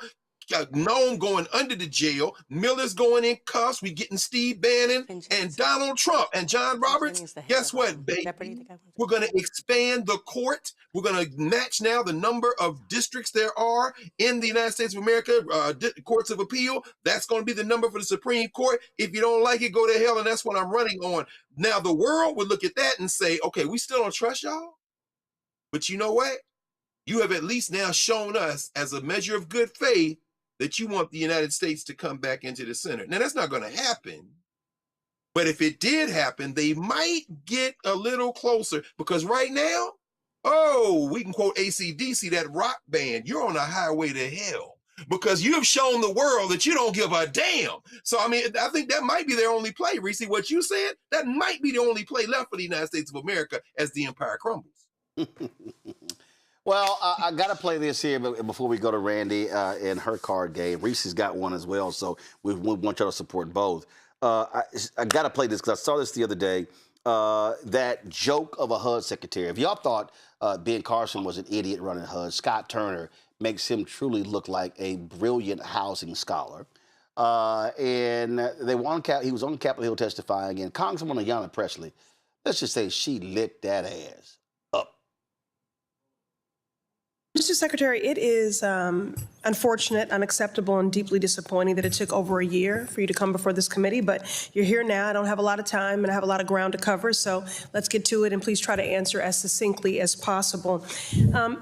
Noam going under the jail. Miller's going in cuffs. We getting Steve Bannon and Donald Trump and John Roberts. Guess what, baby? We're going to expand the court. We're going to match now the number of districts there are in the United States of America, courts of appeal. That's going to be the number for the Supreme Court. If you don't like it, go to hell. And that's what I'm running on. Now, the world would look at that and say, okay, we still don't trust y'all. But you know what? You have at least now shown us as a measure of good faith that you want the United States to come back into the center. Now, that's not going to happen. But if it did happen, they might get a little closer, because right now, we can quote AC/DC, that rock band, you're on a highway to hell because you have shown the world that you don't give a damn. So, I mean, I think that might be their only play, Reese. What you said, that might be the only play left for the United States of America as the empire crumbles. Well, I got to play this here before we go to Randy in her card game. Reese's got one as well, so we want y'all to support both. I got to play this because I saw this the other day. That joke of a HUD secretary. If y'all thought Ben Carson was an idiot running HUD, Scott Turner makes him truly look like a brilliant housing scholar. And he was on Capitol Hill testifying, and Congresswoman Ayanna Pressley, let's just say she lit that ass up. Mr. Secretary, it is unfortunate, unacceptable, and deeply disappointing that it took over a year for you to come before this committee, but you're here now. I don't have a lot of time, and I have a lot of ground to cover, so let's get to it, and please try to answer as succinctly as possible.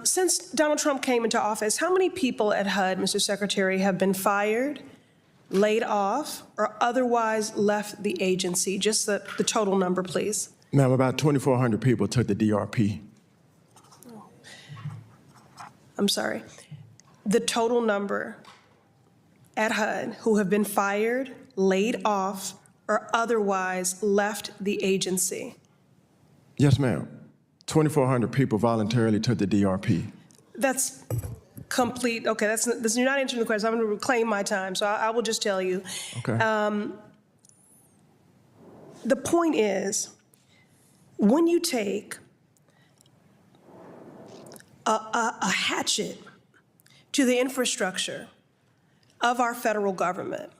Since Donald Trump came into office, how many people at HUD, Mr. Secretary, have been fired, laid off, or otherwise left the agency? Just the total number, please. Ma'am, about 2,400 people took the DRP. I'm sorry. The total number at HUD who have been fired, laid off, or otherwise left the agency. Yes, ma'am. 2,400 people voluntarily took the DRP. That's complete. Okay, you're not answering the question. I'm going to reclaim my time, so I will just tell you. Okay. The point is, when you take a hatchet to the infrastructure of our federal government,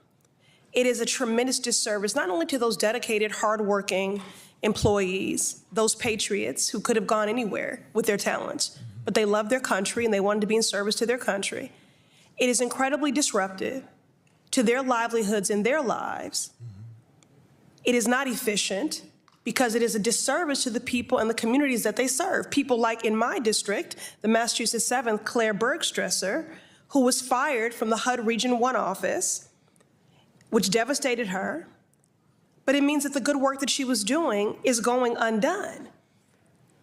it is a tremendous disservice, not only to those dedicated, hardworking employees, those patriots who could have gone anywhere with their talents, but they love their country and they wanted to be in service to their country. It is incredibly disruptive to their livelihoods and their lives. It is not efficient, because it is a disservice to the people and the communities that they serve. People like in my district, the Massachusetts 7th, Claire Bergstresser, who was fired from the HUD Region 1 office, which devastated her. But it means that the good work that she was doing is going undone.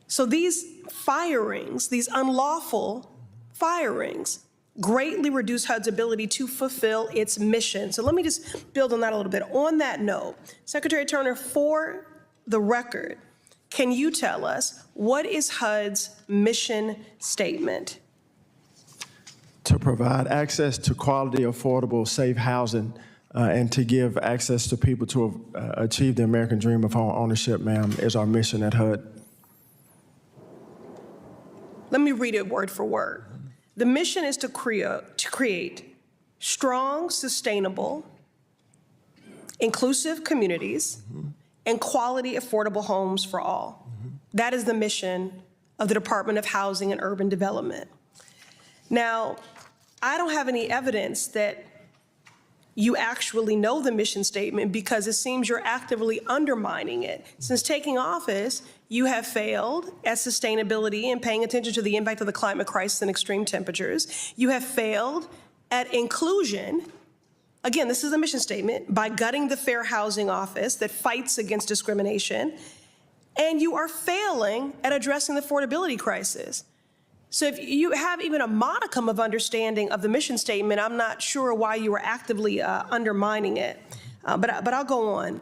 So these firings, these unlawful firings, greatly reduce HUD's ability to fulfill its mission. So let me just build on that a little bit. On that note, Secretary Turner, for the record, can you tell us what is HUD's mission statement? To provide access to quality, affordable, safe housing, and to give access to people to achieve the American dream of home ownership, ma'am, is our mission at HUD. Let me read it word for word. The mission is to create strong, sustainable, inclusive communities and quality, affordable homes for all. That is the mission of the Department of Housing and Urban Development. Now, I don't have any evidence that you actually know the mission statement, because it seems you're actively undermining it. Since taking office, you have failed at sustainability and paying attention to the impact of the climate crisis and extreme temperatures. You have failed at inclusion. Again, this is a mission statement, by gutting the Fair Housing Office that fights against discrimination, and you are failing at addressing the affordability crisis. So if you have even a modicum of understanding of the mission statement, I'm not sure why you are actively undermining it, but I'll go on.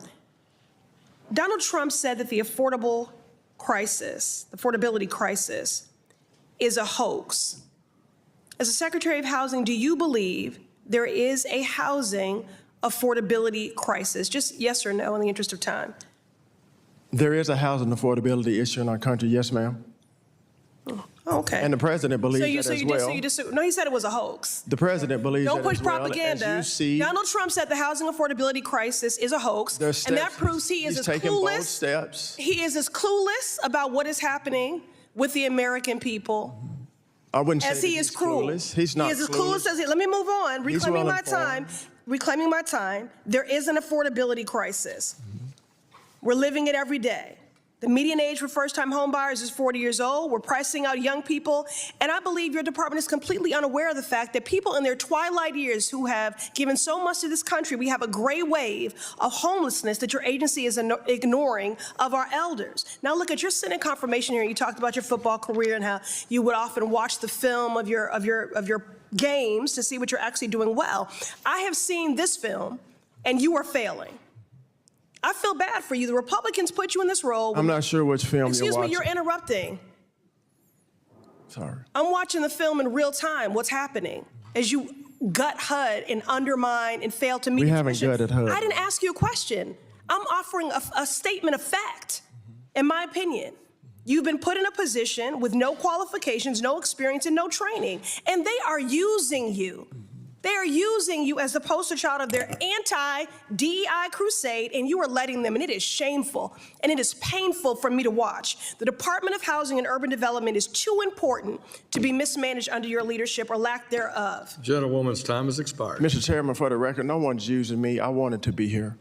Donald Trump said that the affordability crisis is a hoax. As a Secretary of Housing, do you believe there is a housing affordability crisis? Just yes or no in the interest of time. There is a housing affordability issue in our country, yes, ma'am. Okay. And the president believes that as well. No, he said it was a hoax. The president believes that as well. Don't push propaganda. As you see, Donald Trump said the housing affordability crisis is a hoax, and that proves he is as clueless. Steps. He is as clueless about what is happening with the American people. I wouldn't say as he is cruel. He's not. He is as clueless as he. Let me move on. Reclaiming my time. Reclaiming my time. There is an affordability crisis. We're living it every day. The median age for first-time home buyers is 40 years old. We're pricing out young people. And I believe your department is completely unaware of the fact that people in their twilight years who have given so much to this country, we have a gray wave of homelessness that your agency is ignoring of our elders. Now look at your Senate confirmation hearing. You talked about your football career and how you would often watch the film of your games to see what you're actually doing well. I have seen this film, and you are failing. I feel bad for you. The Republicans put you in this role. I'm not sure which film you're watching. Excuse me, you're interrupting. Sorry. I'm watching the film in real time, what's happening as you gut HUD and undermine and fail to meet We its haven't mission. gutted HUD. I didn't ask you a question. I'm offering a statement of fact, in my opinion. You've been put in a position with no qualifications, no experience, and no training, and they are using you. They are using you as the poster child of their anti-DEI crusade, and you are letting them, and it is shameful, and it is painful for me to watch. The Department of Housing and Urban Development is too important to be mismanaged under your leadership or lack thereof. Gentlewoman's time has expired. Mr. Chairman, for the record, no one's using me. I wanted to be here.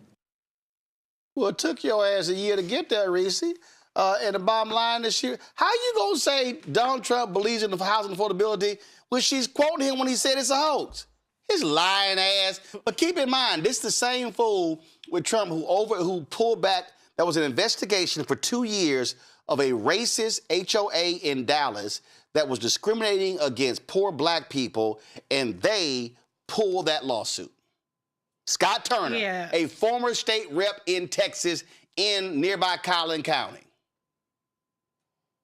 Well, it took your ass a year to get there, Reese. And the bottom line this year, how you gonna say Donald Trump believes in the housing affordability when she's quoting him when he said it's a hoax? His lying ass. But keep in mind, this is the same fool with Trump who pulled back. That was an investigation for 2 years of a racist HOA in Dallas that was discriminating against poor black people, and they pulled that lawsuit. Scott Turner, a former state rep in Texas in nearby Collin County.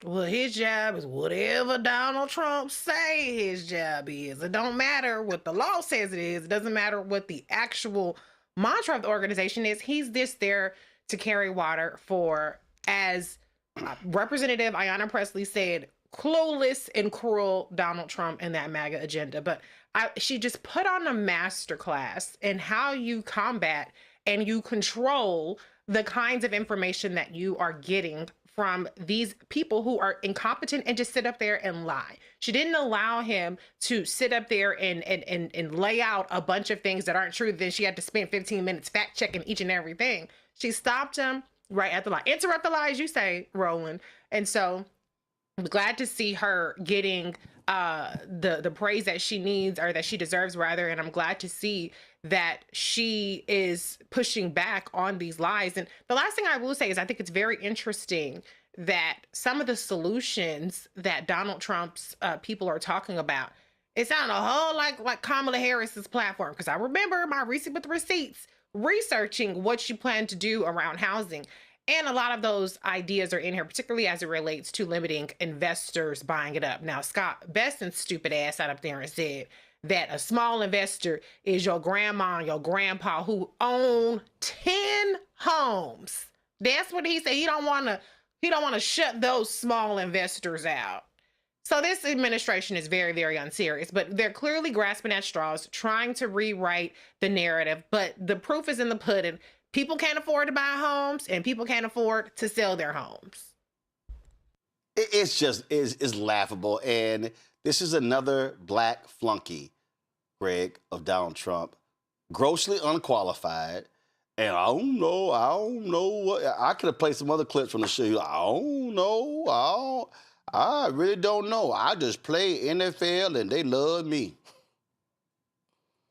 Well, his job is whatever Donald Trump say his job is. It don't matter what the law says it is. It doesn't matter what the actual mantra of the organization is. He's just there to carry water for, as Representative Ayanna Pressley said, clueless and cruel Donald Trump and that MAGA agenda. But she just put on a masterclass in how you combat and you control the kinds of information that you are getting from these people who are incompetent and just sit up there and lie. She didn't allow him to sit up there and lay out a bunch of things that aren't true. Then she had to spend 15 minutes fact checking each and everything. She stopped him right at the lie. Interrupt the lie, as you say, Roland. And so I'm glad to see her getting the praise that she needs, or that she deserves rather. And I'm glad to see that she is pushing back on these lies. And the last thing I will say is I think it's very interesting that some of the solutions that Donald Trump's people are talking about, it sounded a whole like Kamala Harris's platform. Because I remember my receipt with receipts researching what she planned to do around housing. And a lot of those ideas are in here, particularly as it relates to limiting investors buying it up. Now, Scott Bessen's stupid ass sat up there and said that a small investor is your grandma and your grandpa who own 10 homes. That's what he said. He don't want to shut those small investors out. So this administration is very, very unserious, but they're clearly grasping at straws, trying to rewrite the narrative. But the proof is in the pudding. People can't afford to buy homes, and people can't afford to sell their homes. It's just is laughable. And this is another black flunky, Greg, of Donald Trump, grossly unqualified. And I don't know what, I could have played some other clips from the show. I really don't know. I just play NFL and they love me.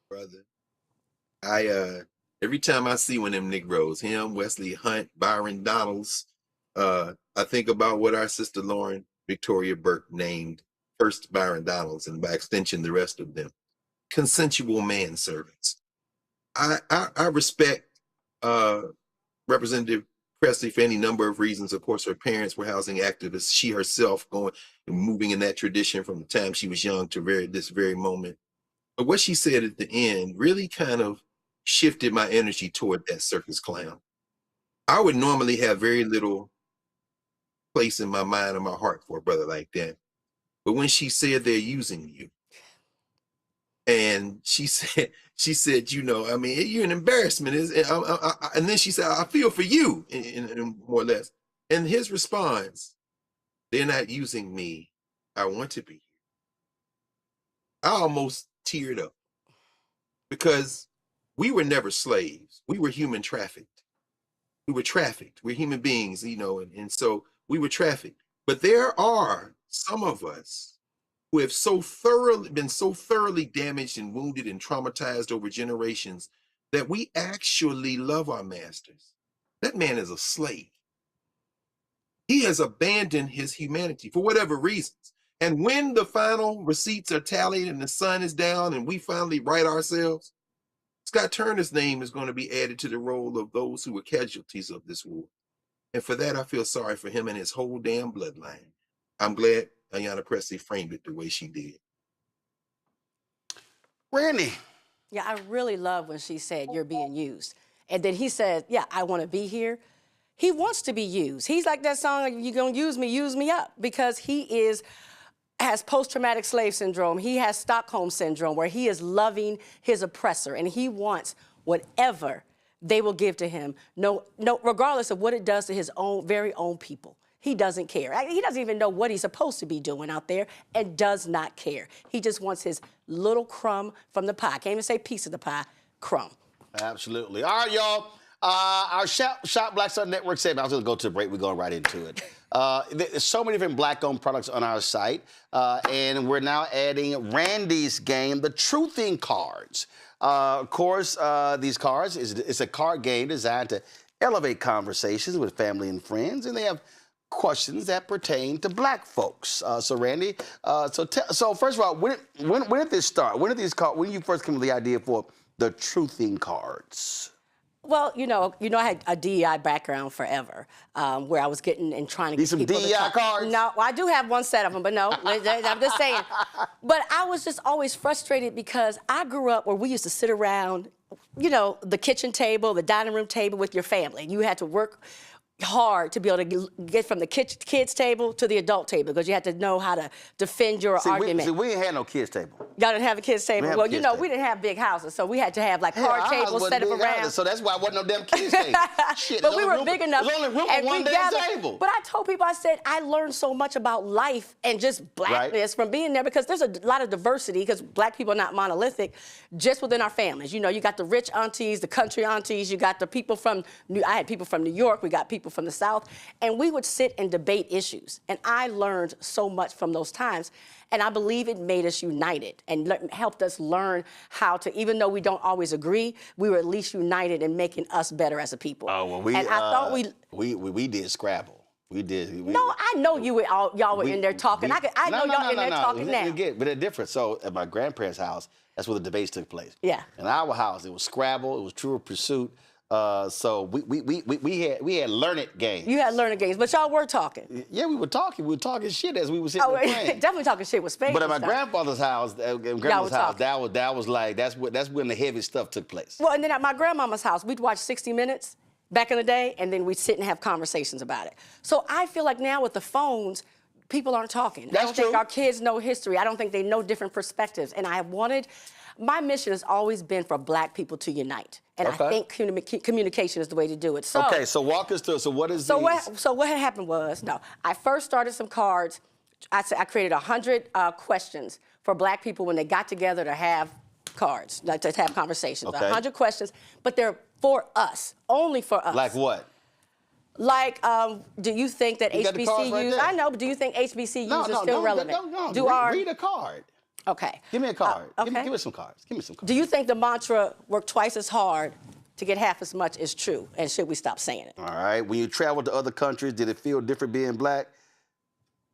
Brother, every time I see one of them Negroes, him, Wesley Hunt, Byron Donalds, I think about what our sister Lauren Victoria Burke named first Byron Donalds, and by extension, the rest of them, consensual manservants. I respect Representative Pressley for any number of reasons. Of course, her parents were housing activists. She herself going and moving in that tradition from the time she was young to this very moment. But what she said at the end really kind of shifted my energy toward that circus clown. I would normally have very little place in my mind or my heart for a brother like that. But when she said they're using you, and she said, you know, I mean, you're an embarrassment. And then she said, I feel for you, and more or less. And his response, they're not using me. I want to be here. I almost teared up because we were never slaves. We were human trafficked. We were trafficked. We're human beings, you know, and so we were trafficked. But there are some of us who have been so thoroughly damaged and wounded and traumatized over generations that we actually love our masters. That man is a slave. He has abandoned his humanity for whatever reasons. And when the final receipts are tallied and the sun is down and we finally right ourselves, Scott Turner's name is going to be added to the roll of those who were casualties of this war. And for that, I feel sorry for him and his whole damn bloodline. I'm glad Ayanna Pressley framed it the way she did. Randy. Yeah, I really love when she said, you're being used. And then he said, yeah, I want to be here. He wants to be used. He's like that song, you're going to use me up, because he has post-traumatic slave syndrome. He has Stockholm syndrome, where he is loving his oppressor, and he wants whatever they will give to him, regardless of what it does to his very own people. He doesn't care. He doesn't even know what he's supposed to be doing out there, and does not care. He just wants his little crumb from the pie. Can't even say piece of the pie, crumb. Absolutely. All right, y'all. Our Shop Black Star Network segment, I was going to go to the break. We're going right into it. There's so many different Black-owned products on our site, and we're now adding Randy's game, the Truthing Cards. Of course, these cards, it's a card game designed to elevate conversations with family and friends, and they have questions that pertain to Black folks. So, Randy, so first of all, when did this start? When did you first come up with the idea for the Truthing Cards? Well, you know, I had a DEI background forever, where I was getting and trying to get some people DEI cards? No, well, I do have one set of them, but no, I'm just saying. But I was just always frustrated because I grew up where we used to sit around, you know, the kitchen table, the dining room table with your family. You had to work hard to be able to get from the kids table to the adult table, because you had to know how to defend your argument. We ain't had no kids table. Y'all didn't have a kids table? Well, you know, we didn't have big houses, so we had to have like card tables set up around. So that's why I wasn't no damn kids table. Shit, but we were big enough. There's only room for one damn table. But I told people, I said, I learned so much about life and just Blackness from being there, because there's a lot of diversity, because Black people are not monolithic, just within our families. You know, you got the rich aunties, the country aunties, you got the people from, I had people from New York, we got people from the South, and we would sit and debate issues. And I learned so much from those times. And I believe it made us united and helped us learn how to, even though we don't always agree, we were at least united in making us better as a people. Oh, well, I thought we did Scrabble. We did. No, I know y'all were in there talking. I know y'all in there talking now. But they're different. So at my grandparents' house, that's where the debates took place. Yeah. In our house, it was Scrabble, it was True or Pursuit. So we had learned games. You had learned games, but y'all were talking. Yeah, we were talking. We were talking shit as we were sitting there playing. Definitely talking shit with Spain. But at my grandfather's house, that was like that's when the heavy stuff took place. Well, and then at my grandmama's house, we'd watch 60 Minutes back in the day, and then we'd sit and have conversations about it. So I feel like now with the phones, people aren't talking. I don't think our kids know history. I don't think they know different perspectives. And my mission has always been for Black people to unite. And I think communication is the way to do it. So, okay, so walk us through. So what is So what had happened was, I first started some cards. I created 100 questions for Black people when they got together to have cards, like to have conversations. 100 questions, but they're for us, only for us. Like what? Like, do you think that HBCUs, I know, but do you think HBCUs are still relevant? Read a card. Okay. Give me a card. Okay. Give me some cards. Give me some cards. Do you think the mantra, work twice as hard to get half as much, is true? And should we stop saying it? All right. When you travel to other countries, did it feel different being Black?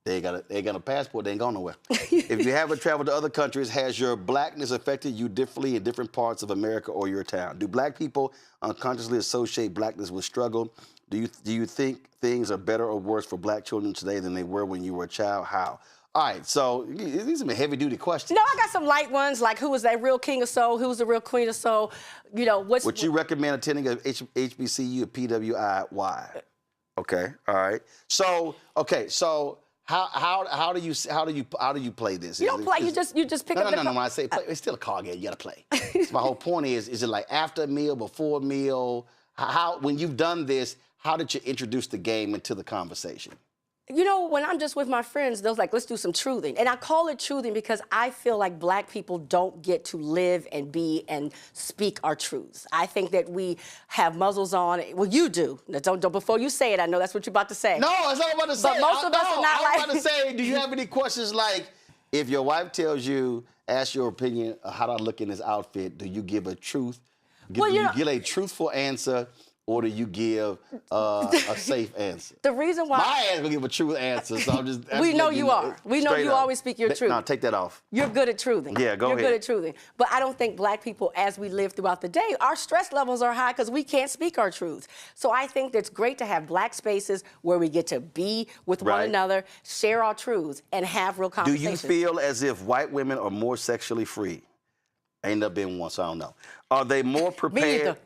They ain't got a passport. They ain't going nowhere. If you haven't traveled to other countries, has your Blackness affected you differently in different parts of America or your town? Do Black people unconsciously associate Blackness with struggle? Do you think things are better or worse for Black children today than they were when you were a child? How? All right, so these are heavy-duty questions. No, I got some light ones, like who was that real king of soul? Who was the real queen of soul? You know, Would you recommend attending a HBCU or PWI? Why? Okay, all right. So how do you play this? You don't play. You just pick up the. No. When I say play, it's still a card game. You gotta play. So my whole point is it like after a meal, before a meal? When you've done this, how did you introduce the game into the conversation? You know, when I'm just with my friends, they're like, let's do some truthing. And I call it truthing because I feel like Black people don't get to live and be and speak our truths. I think that we have muzzles on. Well, you do. Don't before you say it, I know that's what you're about to say. No, that's not what I'm about to say. But most of us are not like... I'm about to say, do you have any questions like, if your wife tells you, ask your opinion, how do I look in this outfit, do you give a truth? Do you give a truthful answer? or do you give a safe answer? The reason why my ass gonna give a true answer, so I'm just. we know you are. We know you always speak your truth. No, take that off. You're good at truthing. Yeah, go ahead. You're good at truthing. But I don't think black people, as we live throughout the day, our stress levels are high because we can't speak our truths. So I think it's great to have black spaces where we get to be with one another, share our truths, and have real conversations. Do you feel as if white women are more sexually free? I end up being one, so I don't know. Are they more prepared?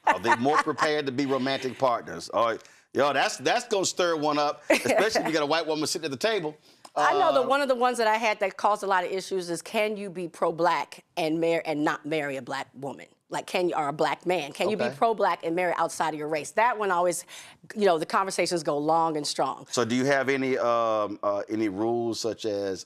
Are they more prepared to be romantic partners? Or, yo, that's gonna stir one up, especially if you got a white woman sitting at the table. I know that one of the ones that I had that caused a lot of issues is, can you be pro-black and not marry a black woman? Like, can you, or a black man? Can you be pro-black and marry outside of your race? That one always, you know, the conversations go long and strong. So do you have any rules such as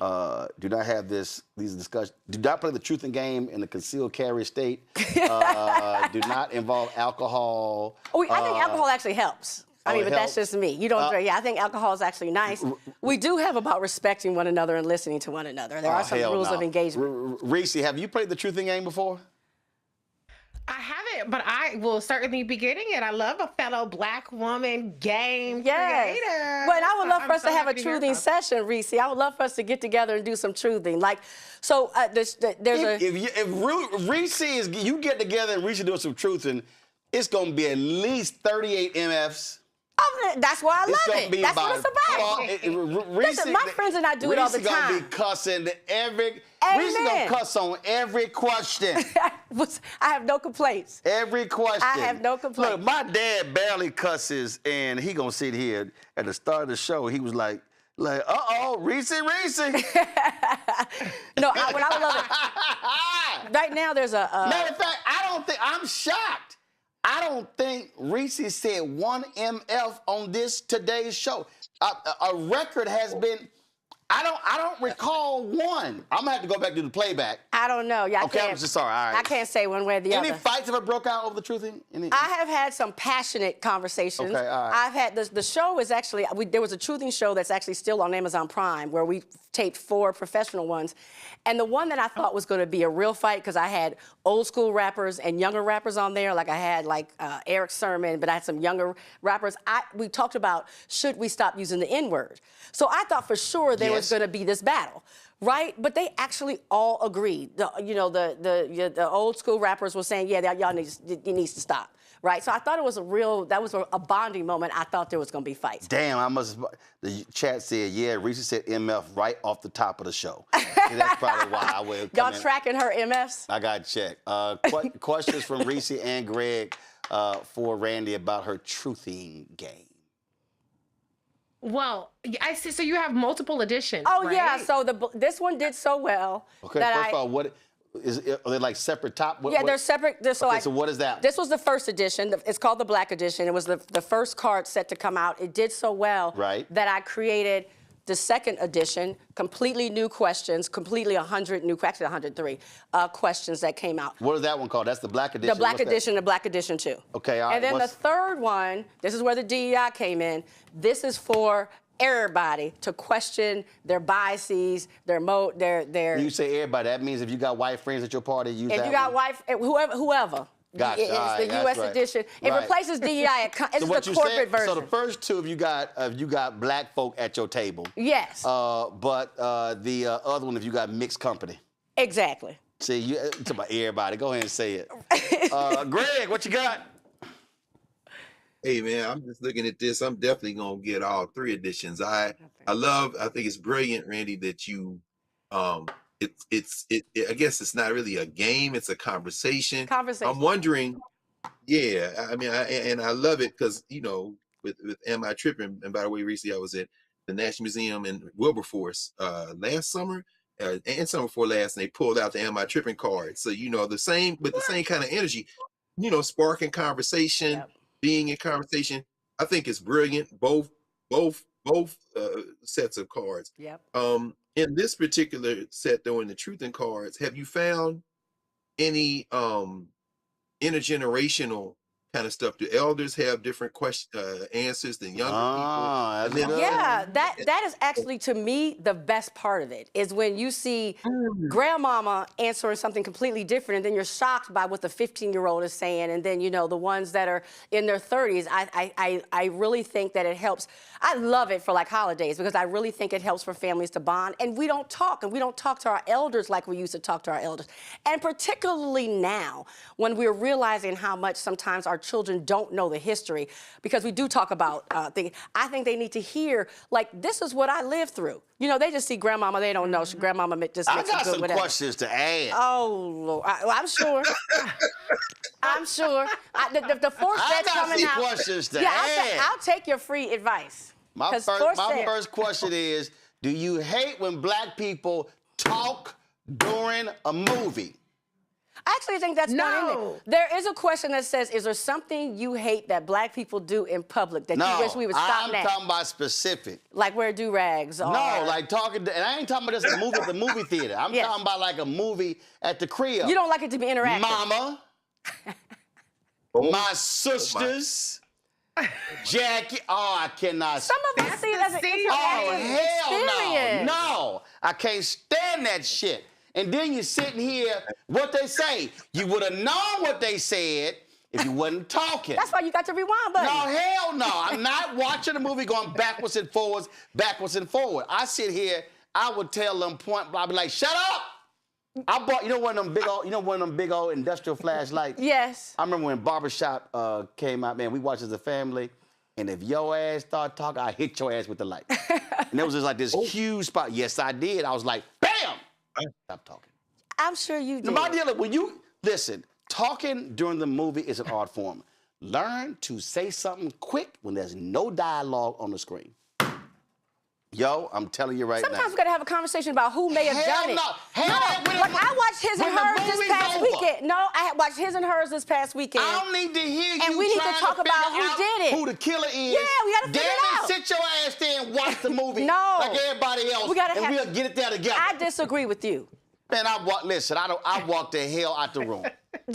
do not have these discussions, do not play the truthing game in the concealed carry state, do not involve alcohol? I think alcohol actually helps. I mean, but that's just me. You don't drink. Yeah, I think alcohol is actually nice. We do have about respecting one another and listening to one another. There are some rules of engagement. Reese, have you played the truthing game before? I haven't, but I will certainly be getting it. I love a fellow black woman game creator. But I would love for us to have a truthing session, Reese. I would love for us to get together and do some truthing. Like, so if Reese is, you get together and Reese doing some truthing, it's going to be at least 38 MFs. That's why I love it. That's what it's about. Listen, my friends and I do it all the time. Reese gonna be cussing every. Reese gonna cuss on every question. I have no complaints. Every question. I have no complaints. Look, my dad barely cusses, and he gonna sit here at the start of the show. He was like, Reese. No, I would love it. Right now, there's a. Matter of fact, I'm shocked. I don't think Reese said 1 MF on today's show. A record has been. I don't recall one. I'm gonna have to go back to the playback. I don't know. Yeah, okay, I'm just sorry. All right. I can't say one way or the other. Any fights ever broke out over the truthing? I have had some passionate conversations. Okay, all right. I've had the show is actually there was a truthing show that's actually still on Amazon Prime where we taped 4 professional ones, and the one that I thought was going to be a real fight because I had old school rappers and younger rappers on there. Like I had Eric Sermon, but I had some younger rappers. We talked about should we stop using the N-word. So I thought for sure there was going to be this battle, right? But they actually all agreed. The old school rappers were saying, yeah, it needs to stop, right? So I thought it was a bonding moment. I thought there was going to be fights. Damn, the chat said, yeah, Reese said MF right off the top of the show. That's probably why I will. Y'all tracking her MFs? I got to check. Questions from Reese and Greg for Randy about her truthing game. Well, I see. So you have multiple editions. Oh, right? yeah. So this one did so well. Okay, first of all, are they like separate top? They're separate. So what is that? This was the first edition. It's called the Black Edition. It was the first card set to come out. It did so well that I created the second edition, completely new questions, completely 100 new, actually 103 questions that came out. What is that one called? That's the Black Edition? The Black Edition, the Black Edition 2. Okay, all right. And then the third one, this is where the DEI came in. This is for everybody to question their biases, their. When you say everybody, that means if you got white friends at your party, use that. If you got whoever. Gotcha. It's the U.S. edition. It replaces DEI. It's the corporate version. So the first two, if you got black folk at your table. Yes. But the other one, if you got mixed company. Exactly. See, you talk about everybody. Go ahead and say it. Greg, what you got? Hey man, I'm just looking at this. I'm definitely gonna get all 3 editions. I think it's brilliant, Randy, that you I guess it's not really a game, it's a conversation. I'm wondering, I mean, I love it because, with Am I Tripping? And by the way, recently I was at the National Museum in Wilberforce last summer and summer before last, and they pulled out the Am I Tripping card. So, the same kind of energy, sparking conversation, being in conversation. I think it's brilliant, both sets of cards. Yep. In this particular set, though, in the truthing cards, have you found any intergenerational kind of stuff? Do elders have different answers than younger people? Yeah, that is actually, to me, the best part of it, is when you see grandmama answering something completely different, and then you're shocked by what the 15-year-old is saying, and then, you know, the ones that are in their 30s. I really think that it helps. I love it for, like, holidays, because I really think it helps for families to bond, and we don't talk to our elders like we used to talk to our elders. And particularly now, when we're realizing how much sometimes our children don't know the history, because we do talk about things. I think they need to hear, like, this is what I lived through. You know, they just see grandmama, they don't know. Grandmama just makes I got it good, some whatever. questions to add. Oh, Lord. I'm sure. I'm sure. The force that's coming out. I got some questions to yeah, add. I'll take your free advice. My first question is, do you hate when black people talk during a movie? I actually think that's not in there. There is a question that says, is there something you hate that black people do in public that you wish we would stop now? I'm talking about specific. Like wear do-rags or... No, like talking, and I ain't talking about just a movie at the movie theater. I'm talking about like a movie at the crib. You don't like it to be interactive. Mama, my sisters, Jackie. Oh, I cannot. Some of us see it as an interactive experience. No, I can't stand that shit. And then you're sitting here, what they say. You would have known what they said if you wasn't talking. That's why you got the rewind button. No, hell no. I'm not watching a movie going backwards and forwards, backwards and forward. I sit here, I would tell them point blank, I'd be like, shut up! I bought, one of them big old industrial flashlights? Yes. I remember when Barbershop came out, man, we watched as a family, and if your ass start talking, I hit your ass with the light. And there was just like this huge spot. Yes, I did. I was like, bam! Stop talking. I'm sure you did. My deal, when you, listen, talking during the movie is an art form. Learn to say something quick when there's no dialogue on the screen. Yo, I'm telling you right now. Sometimes we gotta have a conversation about who may have done it. No, I watched His and Hers this past weekend. No, I watched His and Hers this past weekend. I don't need to hear you. And we need to talk about who did it. Who the killer is. Yeah, we gotta figure it out. Sit your ass there and watch the movie like everybody else. We'll get it there together. I disagree with you. Man, I walked the hell out the room.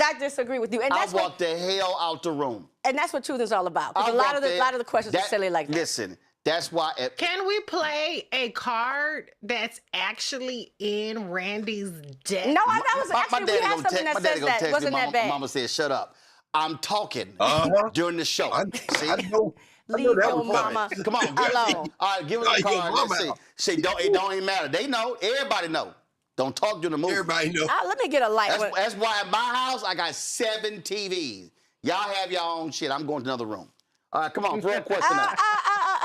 I disagree with you. And I walked the hell out the room. And that's what truth is all about. A lot of the questions are silly like that. Listen. That's why. Can we play a card that's actually in Randy's deck? No, that was actually, we have something that says that. Wasn't that bad? Mama said, shut up. I'm talking during the show. See? I know. Leave your mama Come on, alone. All right, give us a card. See, it don't even matter. They know. Everybody know. Don't talk during the movie. Everybody know. Let me get a light. That's why at my house, I got 7 TVs. Y'all have your own shit. I'm going to another room. All right, come on, throw a question out.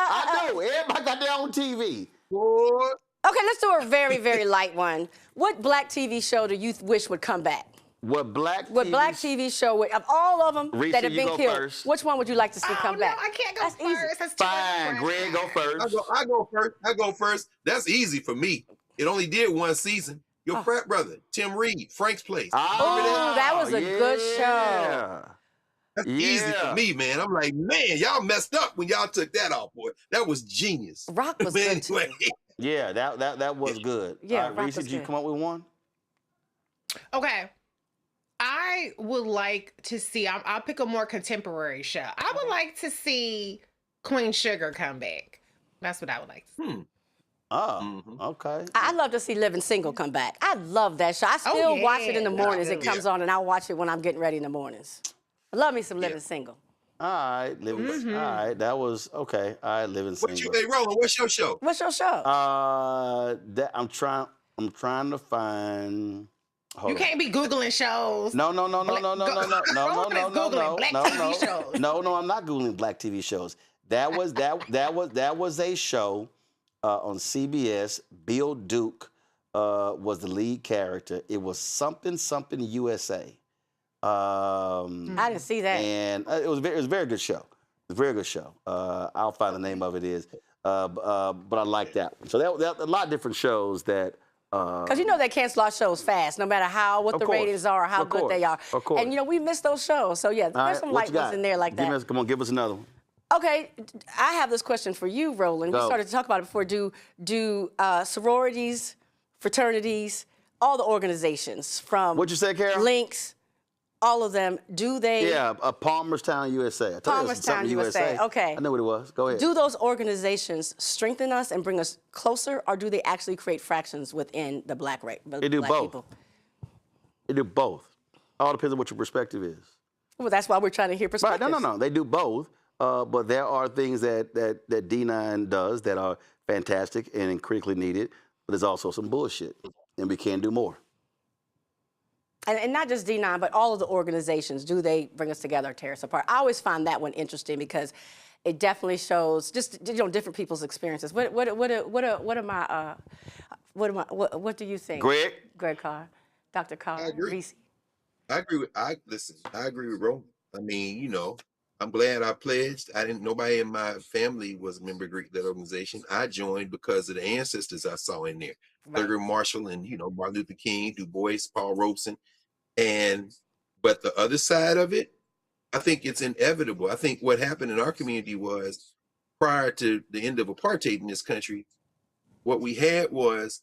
I do. Everybody got their own TV. Okay, let's do a very, very light one. What black TV show do you wish would come back? What black TV show, of all of them Reese, that have been killed, first. which one would you like to see come back? I can't go first. That's fine. Greg, go first. I go first. That's easy for me. It only did one season. Your frat brother, Tim Reed, Frank's Place. Oh, that was a good show. That's easy for me, man. I'm like, man, y'all messed up when y'all took that off, boy. That was genius. Rock was good too. Yeah, that was good. Yeah, Reese, did you come up with one? Okay. I would like to see, I'll pick a more contemporary show. I would like to see Queen Sugar come back. That's what I would like to see. Oh, okay. I'd love to see Living Single come back. I love that show. I still watch it in the mornings. It comes on, and I'll watch it when I'm getting ready in the mornings. I love me some Living Single. All right, Living. All right, that was okay. All right, Living Single. Roland, what's your show? What's your show? I'm trying to find. You can't be Googling shows. No. I'm not Googling black TV shows. That was a show on CBS. Bill Duke was the lead character. It was something USA. I didn't see that. And it was a very good show. It was a very good show. I'll find the name of it is. But I like that. So there a lot of different shows that. Because you know they cancel our shows fast, no matter what the ratings are or how good they are. Of course. And you know we miss those shows. So yeah, there's some light ones in there like that. Come on, give us another one. Okay, I have this question for you, Roland. We started to talk about it before. Do sororities, fraternities, all the organizations from What'd you say, Carol? Links, all of them, do they? Yeah, Palmerstown, USA. I told you it was Palmerstown, something USA. Okay. I know what it was. Go ahead. Do those organizations strengthen us and bring us closer, or do they actually create fractions within the black race? They do both. People? They do both. All depends on what your perspective is. Well, that's why we're trying to hear perspectives. Right. No. They do both. But there are things that D9 does that are fantastic and critically needed. But there's also some bullshit, and we can do more. And not just D9, but all of the organizations, do they bring us together or tear us apart? I always find that one interesting because it definitely shows just different people's experiences. What do you think? Greg Carr, Dr. Carr, I agree. Reese. I agree with Roland. I mean, I'm glad I pledged. Nobody in my family was a member of that organization. I joined because of the ancestors I saw in there. Right. Thurgood Marshall and, Martin Luther King, Du Bois, Paul Robeson. But the other side of it, I think it's inevitable. I think what happened in our community was prior to the end of apartheid in this country, what we had was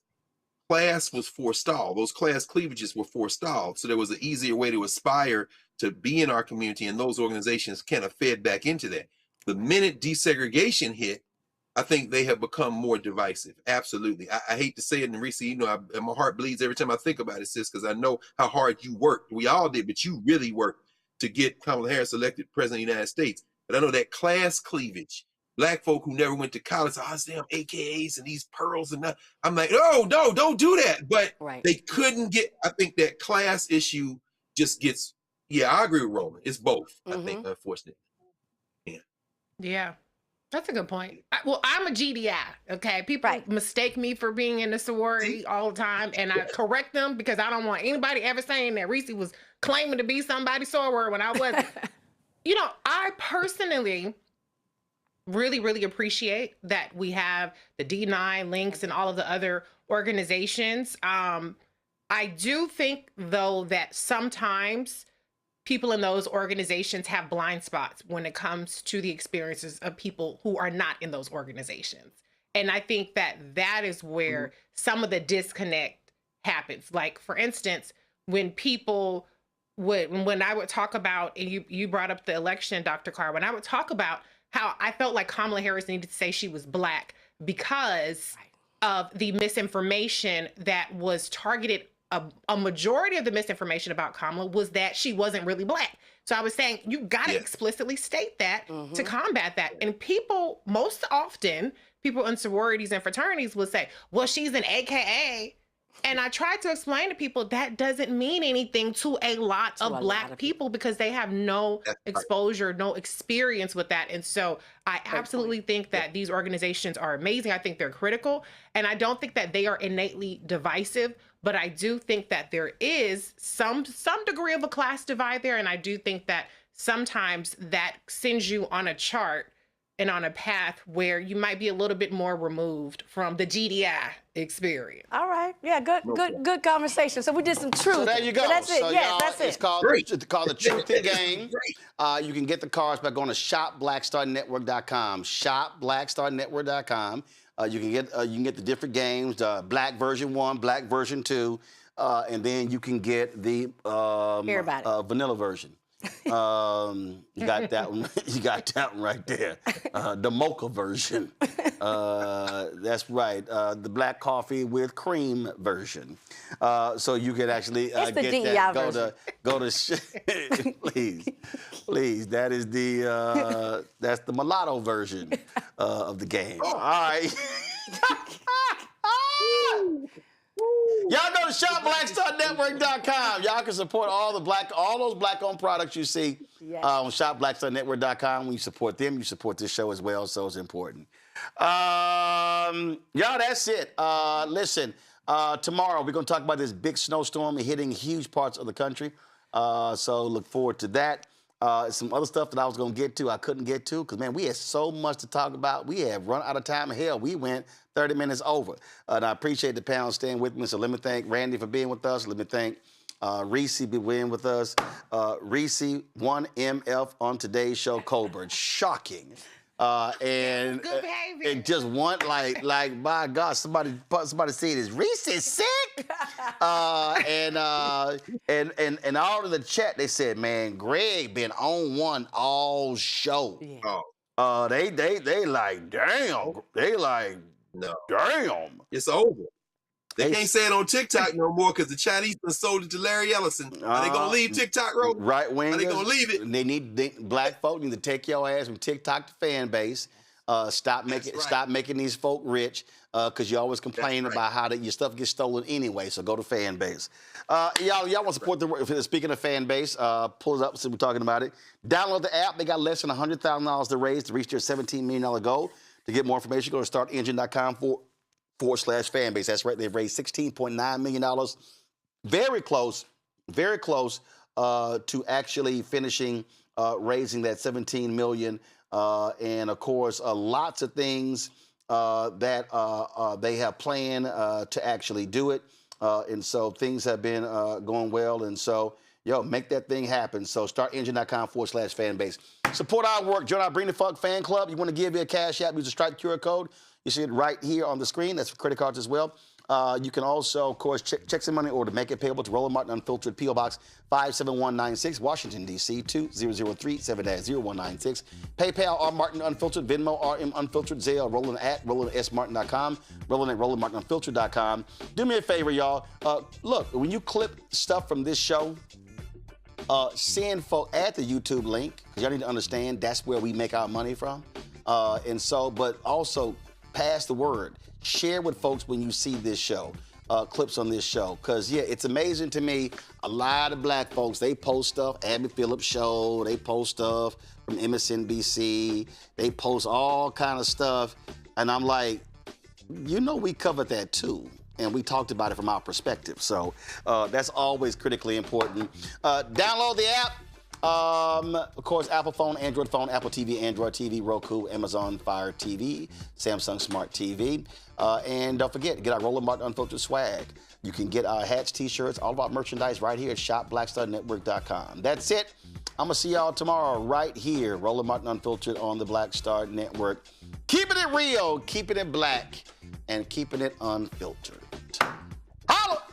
class was forestalled. Those class cleavages were forestalled. So there was an easier way to aspire to be in our community, and those organizations kind of fed back into that. The minute desegregation hit, I think they have become more divisive. Absolutely. I hate to say it, and Reese, my heart bleeds every time I think about it, sis, because I know how hard you worked. We all did, but you really worked to get Kamala Harris elected president of the United States. But I know that class cleavage, black folk who never went to college, damn AKAs and these pearls and that. I'm like, no, don't do that. But they couldn't get, I think that class issue just gets, I agree with Roland. It's both, I think, unfortunately. Yeah. That's a good point. I'm a GDI, okay? People mistake me for being in the sorority all the time, and I correct them because I don't want anybody ever saying that Reese was claiming to be somebody's soror when I wasn't. I personally really, really appreciate that we have the D9 links and all of the other organizations. I do think, though, that sometimes people in those organizations have blind spots when it comes to the experiences of people who are not in those organizations. And I think that is where some of the disconnect happens. Like, for instance, when I would talk about, and you brought up the election, Dr. Carr, when I would talk about how I felt like Kamala Harris needed to say she was Black because of the misinformation that was targeted. A majority of the misinformation about Kamala was that she wasn't really Black. So I was saying, you got to explicitly state that to combat that. And most often, people in sororities and fraternities will say, well, she's an AKA. And I tried to explain to people that doesn't mean anything to a lot of Black people because they have no exposure, no experience with that. And so I absolutely think that these organizations are amazing. I think they're critical. And I don't think that they are innately divisive. But I do think that there is some degree of a class divide there. And I do think that sometimes that sends you on a chart and on a path where you might be a little bit more removed from the GDI experience. All right. Yeah, good conversation. So we did some truth. So there you go. So that's it. So yes, that's it. It's called the Truth in Game. You can get the cards by going to shopblackstarnetwork.com. Shopblackstarnetwork.com. You can get the different games, Black version 1, Black version 2, and then you can get the vanilla version. You got that one. You got that one right there. The mocha version. That's right. The black coffee with cream version. So you can actually get that. Go to please. That is that's the mulatto version of the game. All right. Y'all go to shopblackstarnetwork.com. Y'all can support all those Black-owned products you see on shopblackstarnetwork.com. When you support them, you support this show as well, so it's important. Y'all, that's it. Listen, tomorrow we're going to talk about this big snowstorm hitting huge parts of the country. So look forward to that. Some other stuff that I was going to get to, I couldn't get to because, man, we had so much to talk about. We have run out of time. Hell, we went 30 minutes over. And I appreciate the panel staying with me. So let me thank Randy for being with us. Let me thank Reese for being with us. Reese, 1MF on today's show, Colbert. Shocking. And just want, like, my God, somebody said, is Reese sick? And all of the chat, they said, man, Greg been on one all show. Oh, They like, damn. They like, no. Damn. It's over. They can't say it on TikTok no more because the Chinese done sold it to Larry Ellison. Are they going to leave TikTok, Roland? Right wingers. Are they going to leave They it? black folk need to take your ass from TikTok to fan base. Stop making these folk rich because you always complain about how your stuff gets stolen anyway. So go to fan base. Y'all want to support the work. Speaking of fan base, pull it up since we're talking about it. Download the app. They got less than $100,000 to raise to reach their $17 million goal. To get more information, go to startengine.com/fanbase. That's right. They've raised $16.9 million. Very close to actually finishing raising that $17 million. And of course, lots of things that they have planned to actually do it. And so things have been going well. And so, make that thing happen. So startengine.com/fanbase. Support our work. Join our Bring the Fuck fan club. You want to give me a cash app, use the Stripe QR code. You see it right here on the screen. That's for credit cards as well. You can also, of course, check some money or to make it payable to Roland Martin Unfiltered, P.O. Box 57196, Washington, D.C. 20037 7-0196. PayPal, R. Martin Unfiltered, Venmo, RM Unfiltered, Zelle, Roland at RolandSMartin.com, Roland at RolandMartinUnfiltered.com. Do me a favor, y'all. Look, when you clip stuff from this show, send add the YouTube link, because y'all need to understand that's where we make our money from. But also pass the word. Share with folks when you see this show, clips on this show. Because, it's amazing to me. A lot of black folks, they post stuff. Abby Phillips Show, they post stuff from MSNBC. They post all kind of stuff. And I'm like, we covered that too. And we talked about it from our perspective. So that's always critically important. Download the app. Of course, Apple phone, Android phone, Apple TV, Android TV, Roku, Amazon Fire TV, Samsung Smart TV. And don't forget, get our Roland Martin Unfiltered swag. You can get our hats, T-shirts, all of our merchandise right here at shopblackstarnetwork.com. That's it. I'm going to see y'all tomorrow right here, Roland Martin Unfiltered on the Black Star Network. Keeping it real, keeping it black, and keeping it unfiltered. Holla!